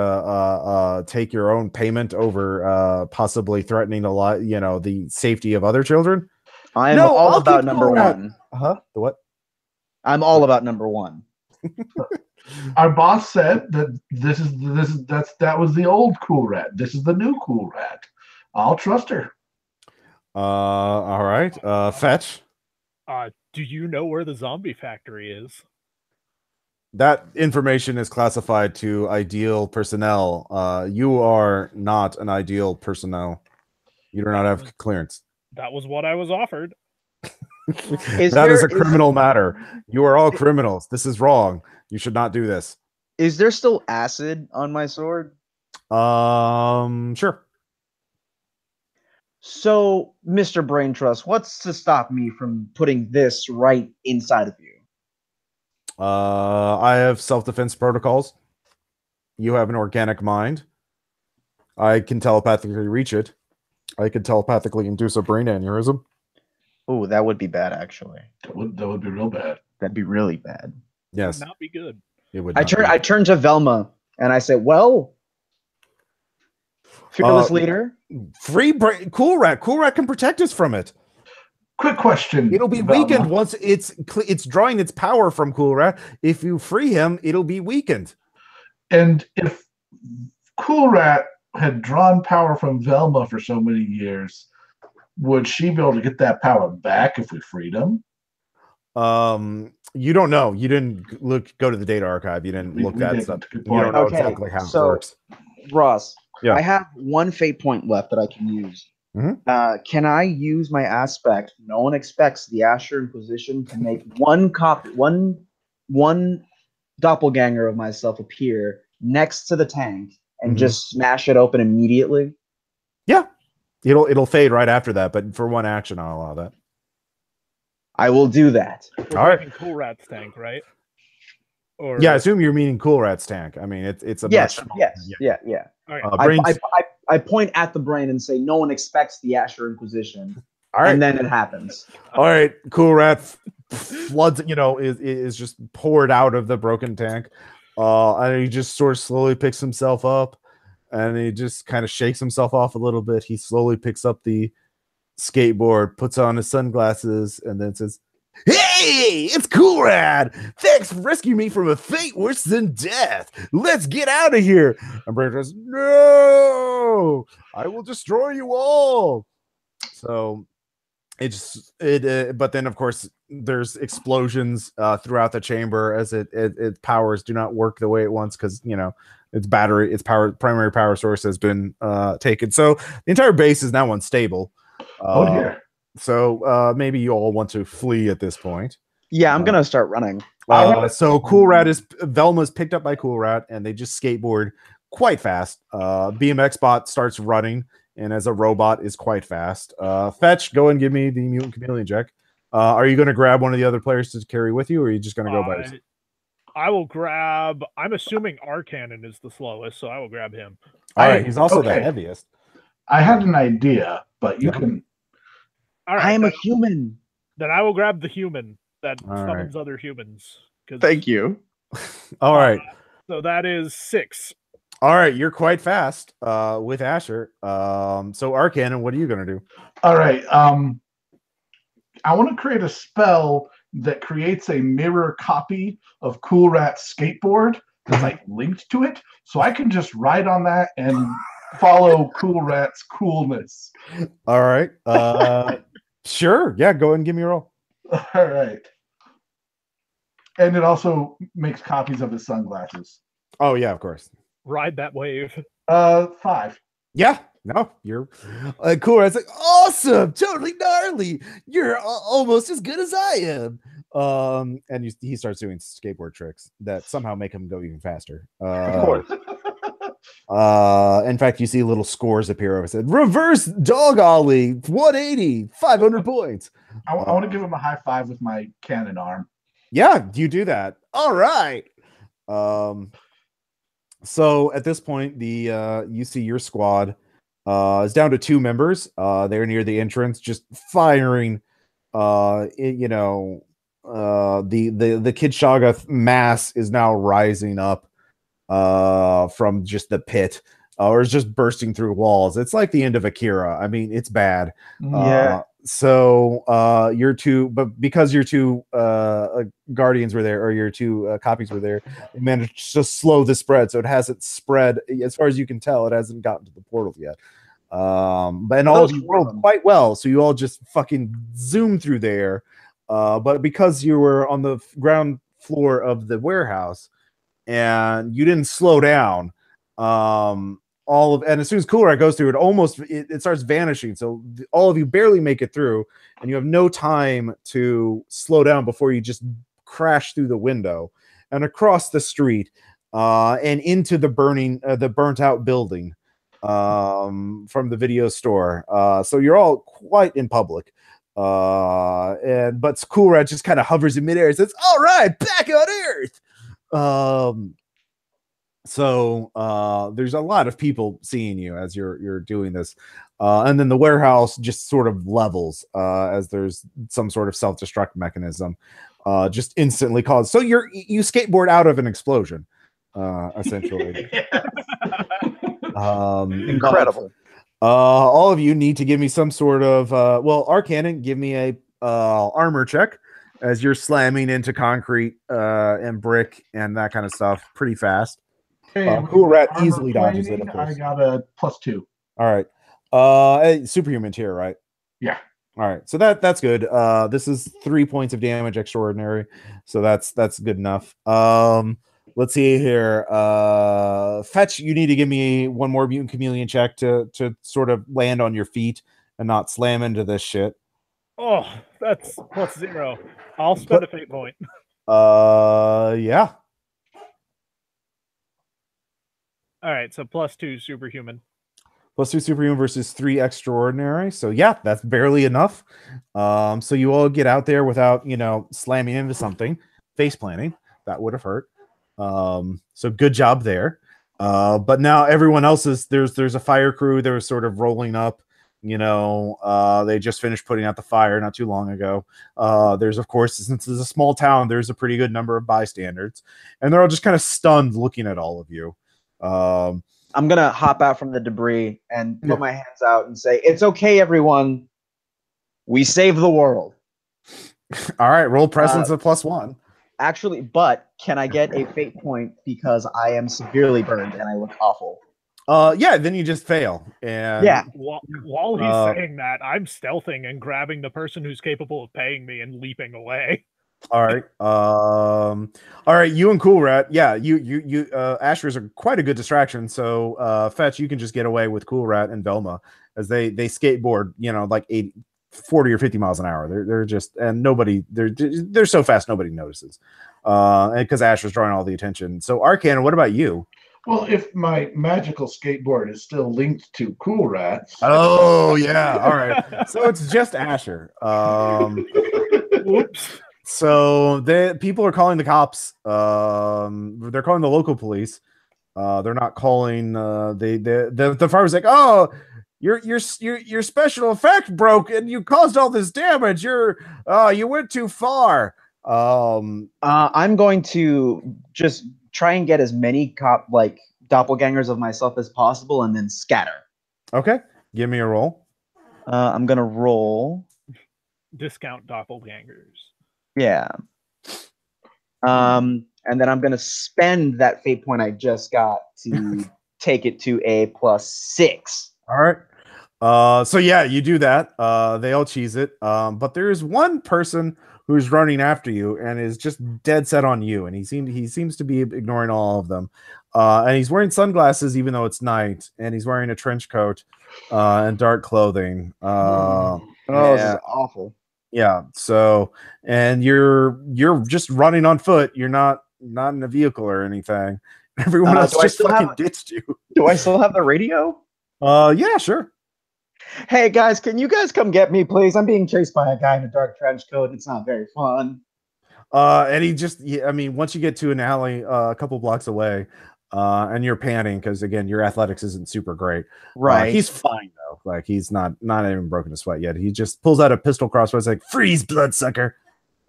take your own payment over possibly threatening the safety of other children?
I'm all about number one.
The what?
I'm all about number one.
Our boss said that that was the old Cool Rat. This is the new Cool Rat. I'll trust her.
All right. Fetch.
Do you know where the zombie factory is?
That information is classified to Ideal personnel. You are not an Ideal personnel. You do not have clearance.
That was what I was offered.
That is a criminal matter. You are all criminals. This is wrong. You should not do this.
Is there still acid on my sword?
Sure.
So, Mr. Brain Trust, what's to stop me from putting this right inside of you?
I have self-defense protocols. You have an organic mind. I can telepathically reach it. I can telepathically induce a brain aneurysm.
Oh, that would be bad, actually.
That would be real bad.
That'd be really bad.
Yes.
It would not be good.
It would.
I turn to Velma and I say, "Well, fearless leader,
free brain, Cool Rat. Cool Rat can protect us from it.
Quick question.
It'll be weakened once it's drawing its power from Cool Rat. If you free him, it'll be weakened.
And if Cool Rat had drawn power from Velma for so many years, would she be able to get that power back if we freed him?
You don't know. You didn't go to the data archive. You didn't look that stuff. You don't know exactly how it works.
Ross,
yeah.
I have one fate point left that I can use.
Mm-hmm.
Can I use my aspect? No one expects the Asher Inquisition to make one doppelganger of myself appear next to the tank and just smash it open immediately.
Yeah, it'll fade right after that, but for one action, I'll allow that.
I will do that.
All right, Cool Rat's tank, right? Or
yeah, I assume you're meaning Cool Rat's tank. I mean, it's a
yes.
Yeah.
All right. I point at the brain and say, "No one expects the Asher Inquisition." All right, and then it happens.
All right, Cool Rat floods. Is just poured out of the broken tank, and he just sort of slowly picks himself up, and he just kind of shakes himself off a little bit. He slowly picks up the skateboard, puts on his sunglasses, and then says, Hey, it's Cool Rad. Thanks for rescuing me from a fate worse than death. Let's get out of here. And Brandon goes, no, I will destroy you all. So but then of course there's explosions throughout the chamber as its powers do not work the way it wants because its primary power source has been taken. So the entire base is now unstable.
Oh dear.
So maybe you all want to flee at this point.
Yeah, I'm gonna start running.
So Velma's picked up by Cool Rat, and they just skateboard quite fast. BMX Bot starts running, and as a robot is quite fast. Fetch, go and give me the mutant chameleon check. Are you going to grab one of the other players to carry with you, or are you just going to go by yourself?
I will grab. I'm assuming Arcannon is the slowest, so I will grab him.
All right, he's also the heaviest.
I had an idea, but you can.
All right,
I am a human.
Then I will grab the human that summons other humans.
Thank you.
All right.
So that is 6.
All right, you're quite fast with Asher. So Arcannon, what are you going to do?
All right. I want to create a spell that creates a mirror copy of Cool Rat's skateboard that's like linked to it, so I can just ride on that and follow Cool Rat's coolness.
All right. Sure. Yeah, go ahead and give me a roll.
All right. And it also makes copies of his sunglasses.
Oh yeah, of course.
Ride that wave.
5.
Yeah. No, you're Cool. It's like awesome, totally gnarly. You're almost as good as I am. And he starts doing skateboard tricks that somehow make him go even faster.
Of course.
In fact, you see little scores appear over. It said reverse dog ollie 180 500 points.
I want to give him a high five with my cannon arm.
Yeah, you do that. All right. So at this point, you see your squad is down to 2 members. They're near the entrance, just firing. The Kid Shoggoth mass is now rising up from just the pit, or is just bursting through walls. It's like the end of Akira. I mean, it's bad.
Yeah.
So but because your 2 guardians were there, or your 2 copies were there, it managed to slow the spread, so it hasn't spread. As far as you can tell, it hasn't gotten to the portal yet. But all of you rolled quite well, so you all just fucking zoom through there. But because you were on the ground floor of the warehouse and you didn't slow down, and as soon as Cool Rat goes through it starts vanishing. So all of you barely make it through, and you have no time to slow down before you just crash through the window and across the street and into the burnt out building from the video store. So you're all quite in public. But Cool Rat just kind of hovers in midair and says, "All right, back on Earth." So there's a lot of people seeing you as you're doing this, and then the warehouse just sort of levels as there's some sort of self-destruct mechanism just instantly caused. So you skateboard out of an explosion, essentially.
Incredible.
All of you need to give me some sort of Arcannon, give me a armor check as you're slamming into concrete and brick and that kind of stuff pretty fast. Cool Rat easily dodges it, of course.
I got a +2.
All right. Superhuman tier, right?
Yeah.
All right. So that's good. This is 3 points of damage extraordinary. So that's good enough. Let's see here. Fetch, you need to give me one more mutant chameleon check to sort of land on your feet and not slam into this shit.
Oh, that's +0. I'll spend a fate point.
Yeah.
All right, so +2 superhuman.
+2 superhuman versus 3 extraordinary. So yeah, that's barely enough. So you all get out there without, slamming into something. Face planting. That would have hurt. So good job there. But now everyone else there's a fire crew. They're sort of rolling up. They just finished putting out the fire not too long ago. There's, of course, since it's a small town, there's a pretty good number of bystanders, and they're all just kind of stunned looking at all of you.
I'm gonna hop out from the debris and put my hands out and say, "It's okay, everyone. We save the world."
All right, roll presence of +1.
Actually, but can I get a fate point because I am severely burned and I look awful?
Yeah, then you just fail. And
yeah.
While he's saying that, I'm stealthing and grabbing the person who's capable of paying me and leaping away.
All right. All right, you and Cool Rat. Yeah, you Ashers are quite a good distraction. So Fetch, you can just get away with Cool Rat and Velma as they skateboard, like 40 or 50 miles an hour. They're just, and nobody, they're so fast nobody notices. And because Asher's drawing all the attention. So Arcana, what about you?
Well, if my magical skateboard is still linked to Cool Rat.
Oh yeah. All right. So it's just Asher.
Whoops.
So people are calling the cops. They're calling the local police. They're not calling. The farmer's like, oh, your special effect broke and you caused all this damage. You went too far.
I'm going to just try and get as many doppelgangers of myself as possible and then scatter.
Okay, give me a roll.
I'm gonna roll
discount doppelgangers.
Yeah. And then I'm gonna spend that fate point I just got to take it to a +6.
All right. So yeah, you do that. They all cheese it. But there is one person who's running after you and is just dead set on you, and he seems to be ignoring all of them. And he's wearing sunglasses even though it's night, and he's wearing a trench coat and dark clothing.
This is awful.
Yeah. So, and you're just running on foot. You're not in a vehicle or anything. Everyone else just fucking ditched you.
Do I still have the radio?
Yeah, sure.
Hey guys, can you guys come get me, please? I'm being chased by a guy in a dark trench coat. It's not very fun.
And he just, I mean, once you get to an alley a couple blocks away, and you're panning because again, your athletics isn't super great.
Right.
He's fine though. Like he's not even broken a sweat yet. He just pulls out a pistol crossbow. Like, freeze, bloodsucker.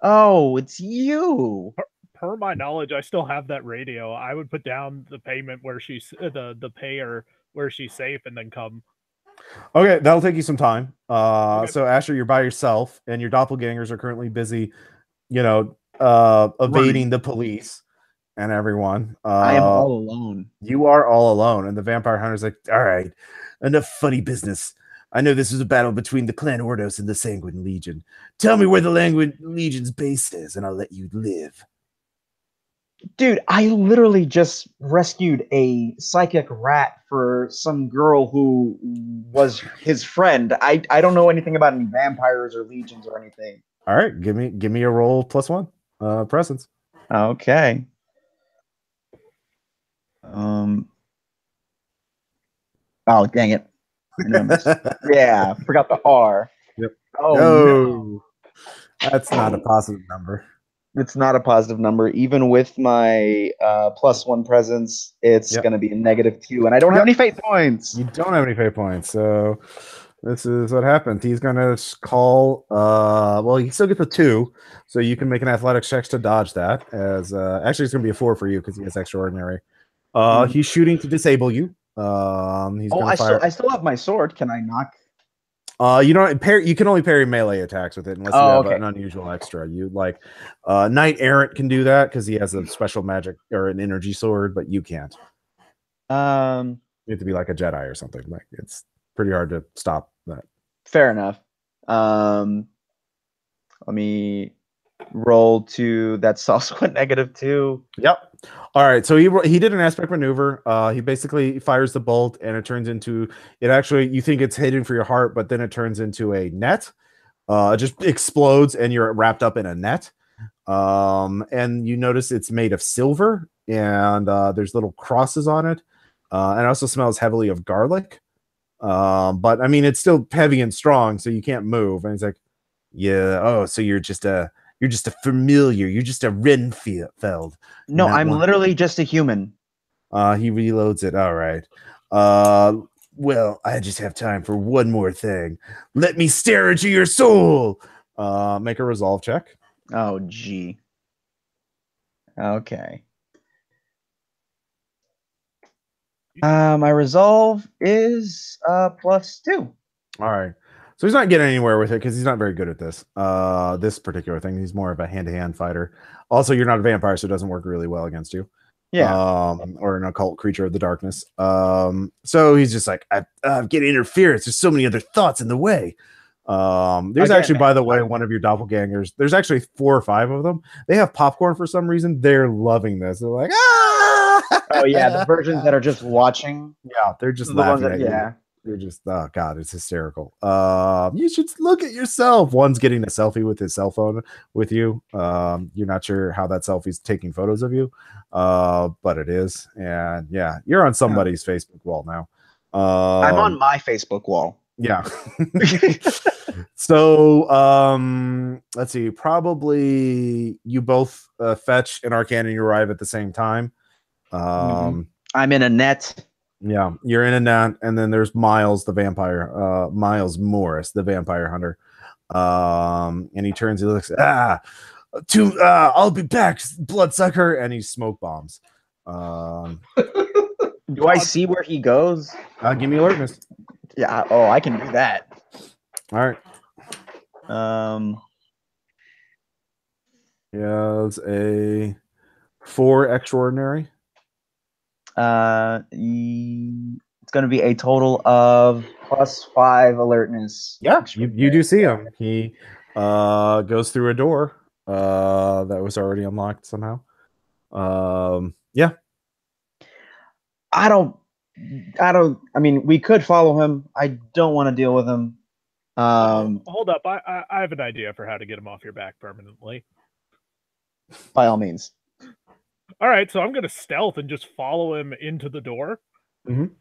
Oh, it's you.
Per my knowledge, I still have that radio. I would put down the payment where she's the payer where she's safe, and then come.
Okay, that'll take you some time. Okay. So Asher, you're by yourself, and your doppelgangers are currently busy, evading the police and everyone.
I am all alone.
You are all alone, and the vampire hunter's like, all right, enough funny business. I know this is a battle between the Clan Ordos and the Sanguine Legion. Tell me where the Sanguine Legion's base is, and I'll let you live.
Dude, I literally just rescued a psychic rat for some girl who was his friend. I don't know anything about any vampires or legions or anything.
All right, give me a roll +1 presence.
Okay. Oh, dang it. Yeah, forgot the R.
Yep.
Oh, no.
That's not a positive number.
It's not a positive number. Even with my +1 presence, it's going to be a -2, and I don't have any fate points.
You don't have any fate points, so this is what happened. He's going to call. Well, he still gets a 2, so you can make an athletics check to dodge that. As actually, it's going to be a 4 for you because he has extraordinary. He's shooting to disable you. He's
I still have my sword. Can I knock?
You can only parry melee attacks with it unless you have an unusual extra. Knight Errant can do that because he has a special magic or an energy sword, but you can't. You have to be like a Jedi or something. Like it's pretty hard to stop that.
Fair enough. Let me roll to that's also a -2.
Yep. All right, so he did an aspect maneuver. He basically fires the bolt, and it turns into you think it's hidden for your heart, but then it turns into a net. It just explodes, and you're wrapped up in a net. And you notice it's made of silver, and there's little crosses on it. And it also smells heavily of garlic. But I mean, it's still heavy and strong, so you can't move. And he's like, "Yeah, oh, so you're just a familiar. You're just a Renfeld."
No, I'm literally just a human.
He reloads it. All right. Well, I just have time for one more thing. Let me stare into your soul. Make a resolve check.
Oh, gee. Okay. My resolve is +2.
All right. So he's not getting anywhere with it because he's not very good at this. This particular thing. He's more of a hand-to-hand fighter. Also, you're not a vampire, so it doesn't work really well against you.
Yeah.
Or an occult creature of the darkness. So he's just like, I'm getting interference. There's so many other thoughts in the way. There's actually, by the way, one of your doppelgangers. There's actually 4 or 5 of them. They have popcorn for some reason. They're loving this. They're like, ah!
Oh yeah, the versions that are just watching.
Yeah, they're just
The
laughing
ones that,
at you. They're just, oh god, it's hysterical. You should look at yourself. One's getting a selfie with his cell phone with you. You're not sure how that selfie's taking photos of you, but it is. And yeah, you're on somebody's Facebook wall now.
I'm on my Facebook wall.
Yeah. So let's see. Probably you both fetch an arcane and you arrive at the same time.
I'm in a net.
Yeah, you're in a net, and then there's Miles, the vampire, Miles Morris, the vampire hunter. And he turns, he looks, I'll be back, bloodsucker, and he smoke bombs.
Do I see where he goes?
Give me alertness.
Yeah. Oh, I can do that.
All right. He has a 4 extraordinary.
It's going to be a total of +5 alertness.
Yeah, you do see him. He goes through a door that was already unlocked somehow. Yeah.
I mean, we could follow him. I don't want to deal with him.
Hold up. I have an idea for how to get him off your back permanently.
By all means.
All right, so I'm going to stealth and just follow him into the door.
Mm-hmm.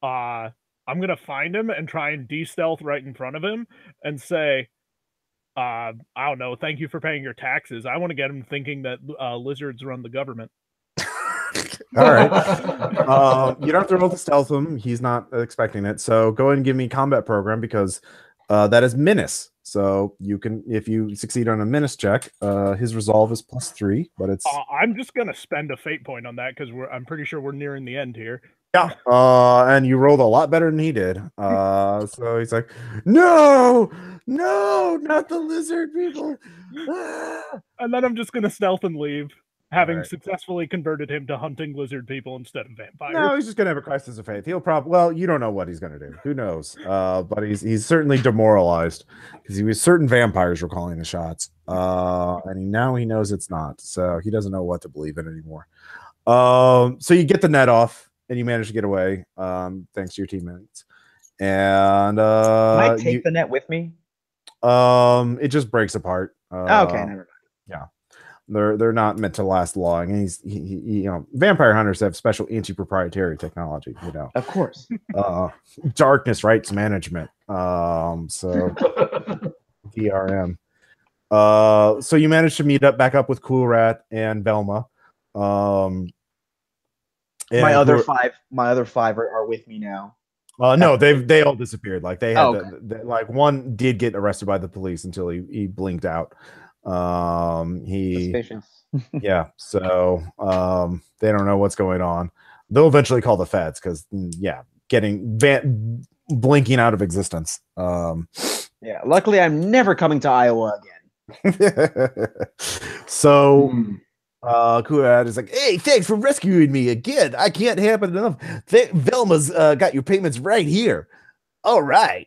I'm going to find him and try and de-stealth right in front of him and say, I don't know, thank you for paying your taxes. I want to get him thinking that lizards run the government.
All right. You don't have to roll to stealth him. He's not expecting it. So go ahead and give me combat program because that is menace. So you can, if you succeed on a menace check, his resolve is +3, but it's.
I'm just gonna spend a fate point on that because I'm pretty sure we're nearing the end here.
Yeah. And you rolled a lot better than he did. So he's like, no, not the lizard people.
And then I'm just gonna stealth and leave, having successfully converted him to hunting lizard people instead of vampires.
No, he's just gonna have a crisis of faith. He'll probably, well, you don't know what he's gonna do. Who knows? But he's certainly demoralized because he was certain vampires were calling the shots. And now he knows it's not, so he doesn't know what to believe in anymore. So you get the net off and you manage to get away, thanks to your teammates. And
can I take the net with me?
It just breaks apart.
Okay, never mind.
Yeah. They're not meant to last long. And he you know, vampire hunters have special anti-proprietary technology, you know.
Of course.
Darkness rights management. So DRM. So you managed to meet back up with Cool Rat and Velma.
My other five are with me now.
No, they all disappeared. Like they had like one did get arrested by the police until he blinked out.
Suspicious.
Yeah, so they don't know what's going on. They'll eventually call the feds because getting blinking out of existence.
Yeah, luckily I'm never coming to Iowa again.
So Kuad is like, hey, thanks for rescuing me again. I can't happen enough. Velma's got your payments right here. All right.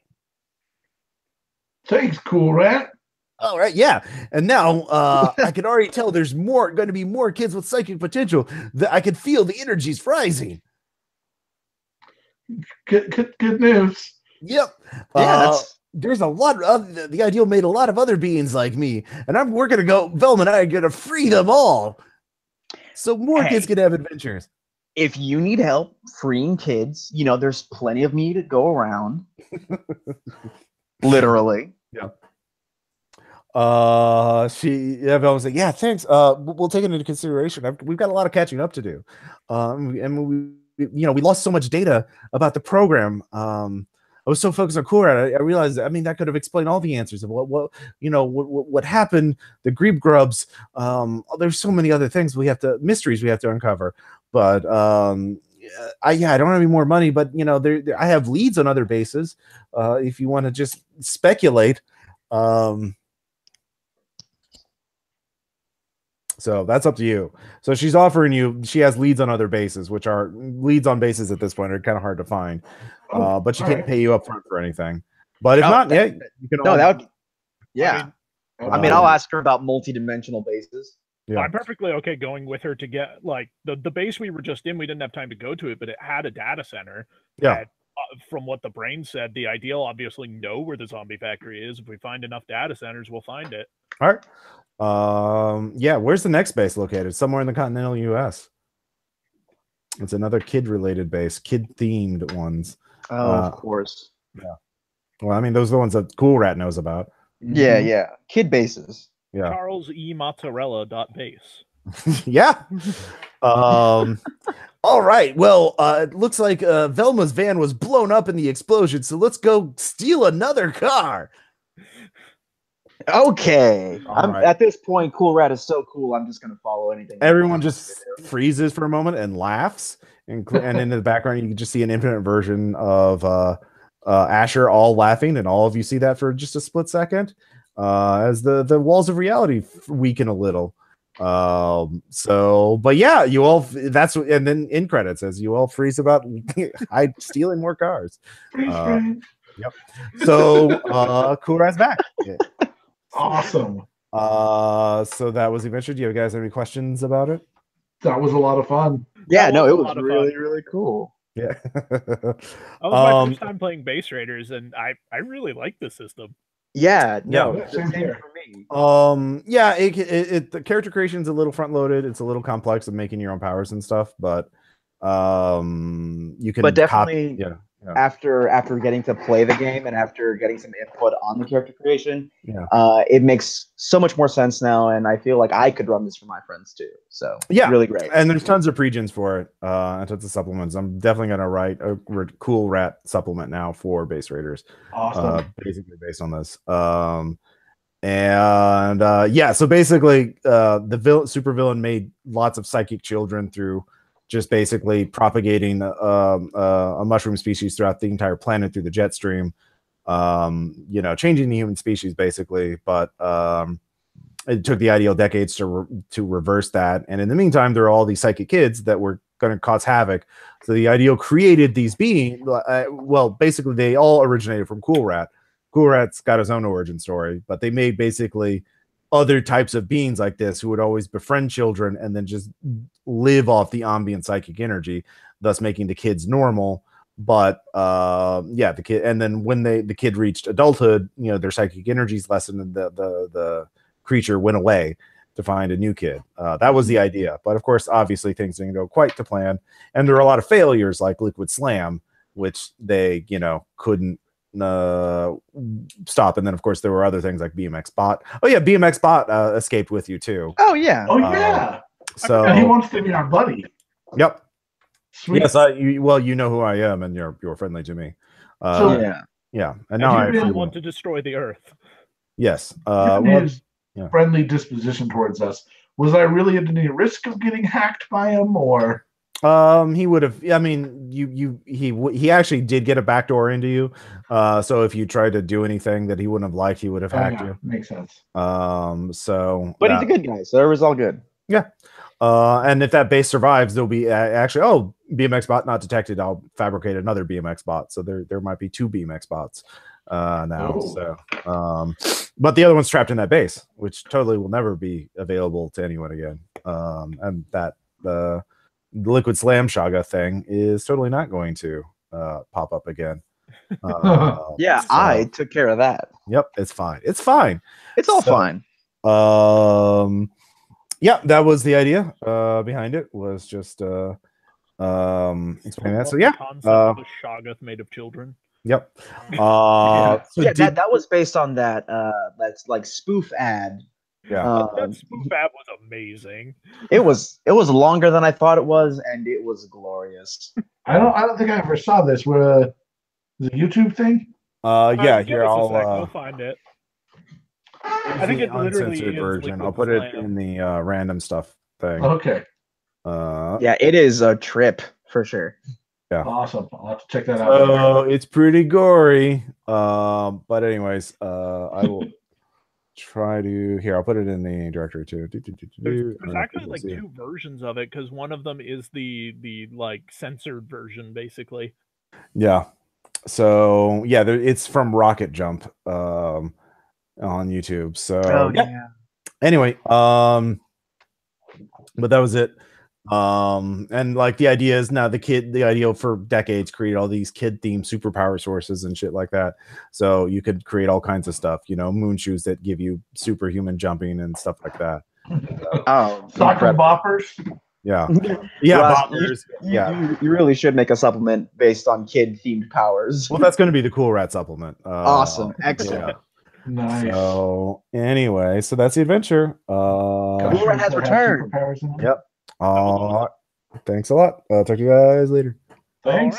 Thanks, Cool Rat.
All right, yeah. And now I can already tell there's going to be more kids with psychic potential. That I can feel the energies rising.
Good news.
Yep.
Yeah,
there's a lot of the ideal made a lot of other beings like me, and we're gonna go. Velma and I are gonna free them all, so more kids can have adventures.
If you need help freeing kids, you know there's plenty of me to go around. Literally.
Yeah. Velma's like, yeah, thanks. We'll take it into consideration. We've got a lot of catching up to do, and we lost so much data about the program. I was so focused on Kura, I realized, I mean, that could have explained all the answers of what happened, the Grebe Grubs. There's so many other things mysteries we have to uncover. But I don't have any more money, but I have leads on other bases. If you want to just speculate, so that's up to you. So she's offering you. She has leads on other bases, which are leads on bases at this point are kind of hard to find. But she can't pay you up front for anything. But if not, you can.
I mean, I'll ask her about multi-dimensional bases.
Yeah. I'm perfectly okay going with her to get like the base we were just in. We didn't have time to go to it, but it had a data center.
Yeah.
That, from what the brain said, the ideal obviously know where the zombie factory is. If we find enough data centers, we'll find it.
All right. Yeah. Where's the next base located? Somewhere in the continental U.S. It's another kid-related base, kid-themed ones.
Oh, of course.
Yeah. Well, I mean, those are the ones that Cool Rat knows about.
Yeah. Kid bases.
Yeah.
Charles E. Mozzarella.base.
Yeah. All right. Well, it looks like Velma's van was blown up in the explosion, so let's go steal another car.
Okay. At this point, Cool Rat is so cool, I'm just going to follow anything.
Everyone just freezes for a moment and laughs. And in the background, you can just see an infinite version of Asher all laughing, and all of you see that for just a split second. As the walls of reality weaken a little. But yeah, you all and then in credits as you all freeze about stealing more cars. Yep. So Cool Rat's back. Yeah.
Awesome.
So that was the adventure. Do you guys have any questions about it?
That was a lot of fun.
Yeah, no, it was really, really cool.
Yeah.
That was my first time playing Base Raiders, and I really like the system.
Yeah, no,
same here
for me.
Yeah, the character creation is a little front loaded. It's a little complex of making your own powers and stuff, but you can.
But definitely, after getting to play the game and after getting some input on the character creation, it makes so much more sense now, and I feel like I could run this for my friends too. So
yeah,
really great.
And there's tons of pregens for it, and tons of supplements. I'm definitely gonna write a Cool Rat supplement now for Base Raiders.
Awesome.
Basically based on this. So basically, the supervillain made lots of psychic children through just basically propagating a mushroom species throughout the entire planet through the jet stream, changing the human species basically. But it took the ideal decades to reverse that. And in the meantime, there are all these psychic kids that were going to cause havoc. So the ideal created these beings. Basically, they all originated from Cool Rat. Cool Rat's got his own origin story, but they made basically other types of beings like this who would always befriend children and then just live off the ambient psychic energy, thus making the kids normal. But the kid, and then when the kid reached adulthood, their psychic energies lessened and the creature went away to find a new kid. That was the idea. But of course, obviously things didn't go quite to plan. And there were a lot of failures like Liquid Slam, which they, couldn't stop. And then of course there were other things like BMX Bot. Oh yeah, BMX Bot escaped with you too.
Oh yeah.
So
and he wants to be our buddy.
Yep.
Sweet.
Yes, you know who I am, and you're friendly to me. Yeah. And now
I want to destroy the Earth.
Yes.
His friendly disposition towards us. Was I really at any risk of getting hacked by him, or?
He would have. I mean, he actually did get a backdoor into you. So if you tried to do anything that he wouldn't have liked, he would have hacked you.
Makes sense.
But he's a good guy, so it was all good.
Yeah. And if that base survives, there'll be BMX Bot not detected. I'll fabricate another BMX Bot, so there might be two BMX Bots now. So, but the other one's trapped in that base, which totally will never be available to anyone again. And that the Liquid Slam Shaga thing is totally not going to pop up again.
I took care of that.
Yep, it's fine. It's fine.
It's all fine.
Yeah, that was the idea behind it. Was just explaining that. So yeah,
concept of a Shoggoth made of children.
Yep.
That was based on that that's like spoof ad.
Yeah,
that spoof ad was amazing.
It was longer than I thought it was, and it was glorious.
I don't think I ever saw this. Where the YouTube thing?
Here
I'll find it. I think it literally is
version. I'll put it in the random stuff thing.
Okay.
It is a trip. for sure.
Yeah.
Awesome. I'll have to check that out.
So it's pretty gory. But anyways, I will try to I'll put it in the directory too.
There's actually like two versions of it, because one of them is the like censored version, basically.
Yeah. So yeah, it's from Rocket Jump on YouTube. So yeah. Anyway, but that was it. And like the idea is now the idea for decades created all these kid themed superpower sources and shit like that. So you could create all kinds of stuff, moon shoes that give you superhuman jumping and stuff like that.
Soccer boppers.
Yeah.
Ross,
boppers.
You really should make a supplement based on kid themed powers.
Well, that's going to be the Cool Rat supplement.
Awesome. Excellent.
Yeah.
Nice.
So anyway, so that's the adventure.
Cool Rat has returned.
Yep. Thanks a lot. I'll talk to you guys later.
Thanks.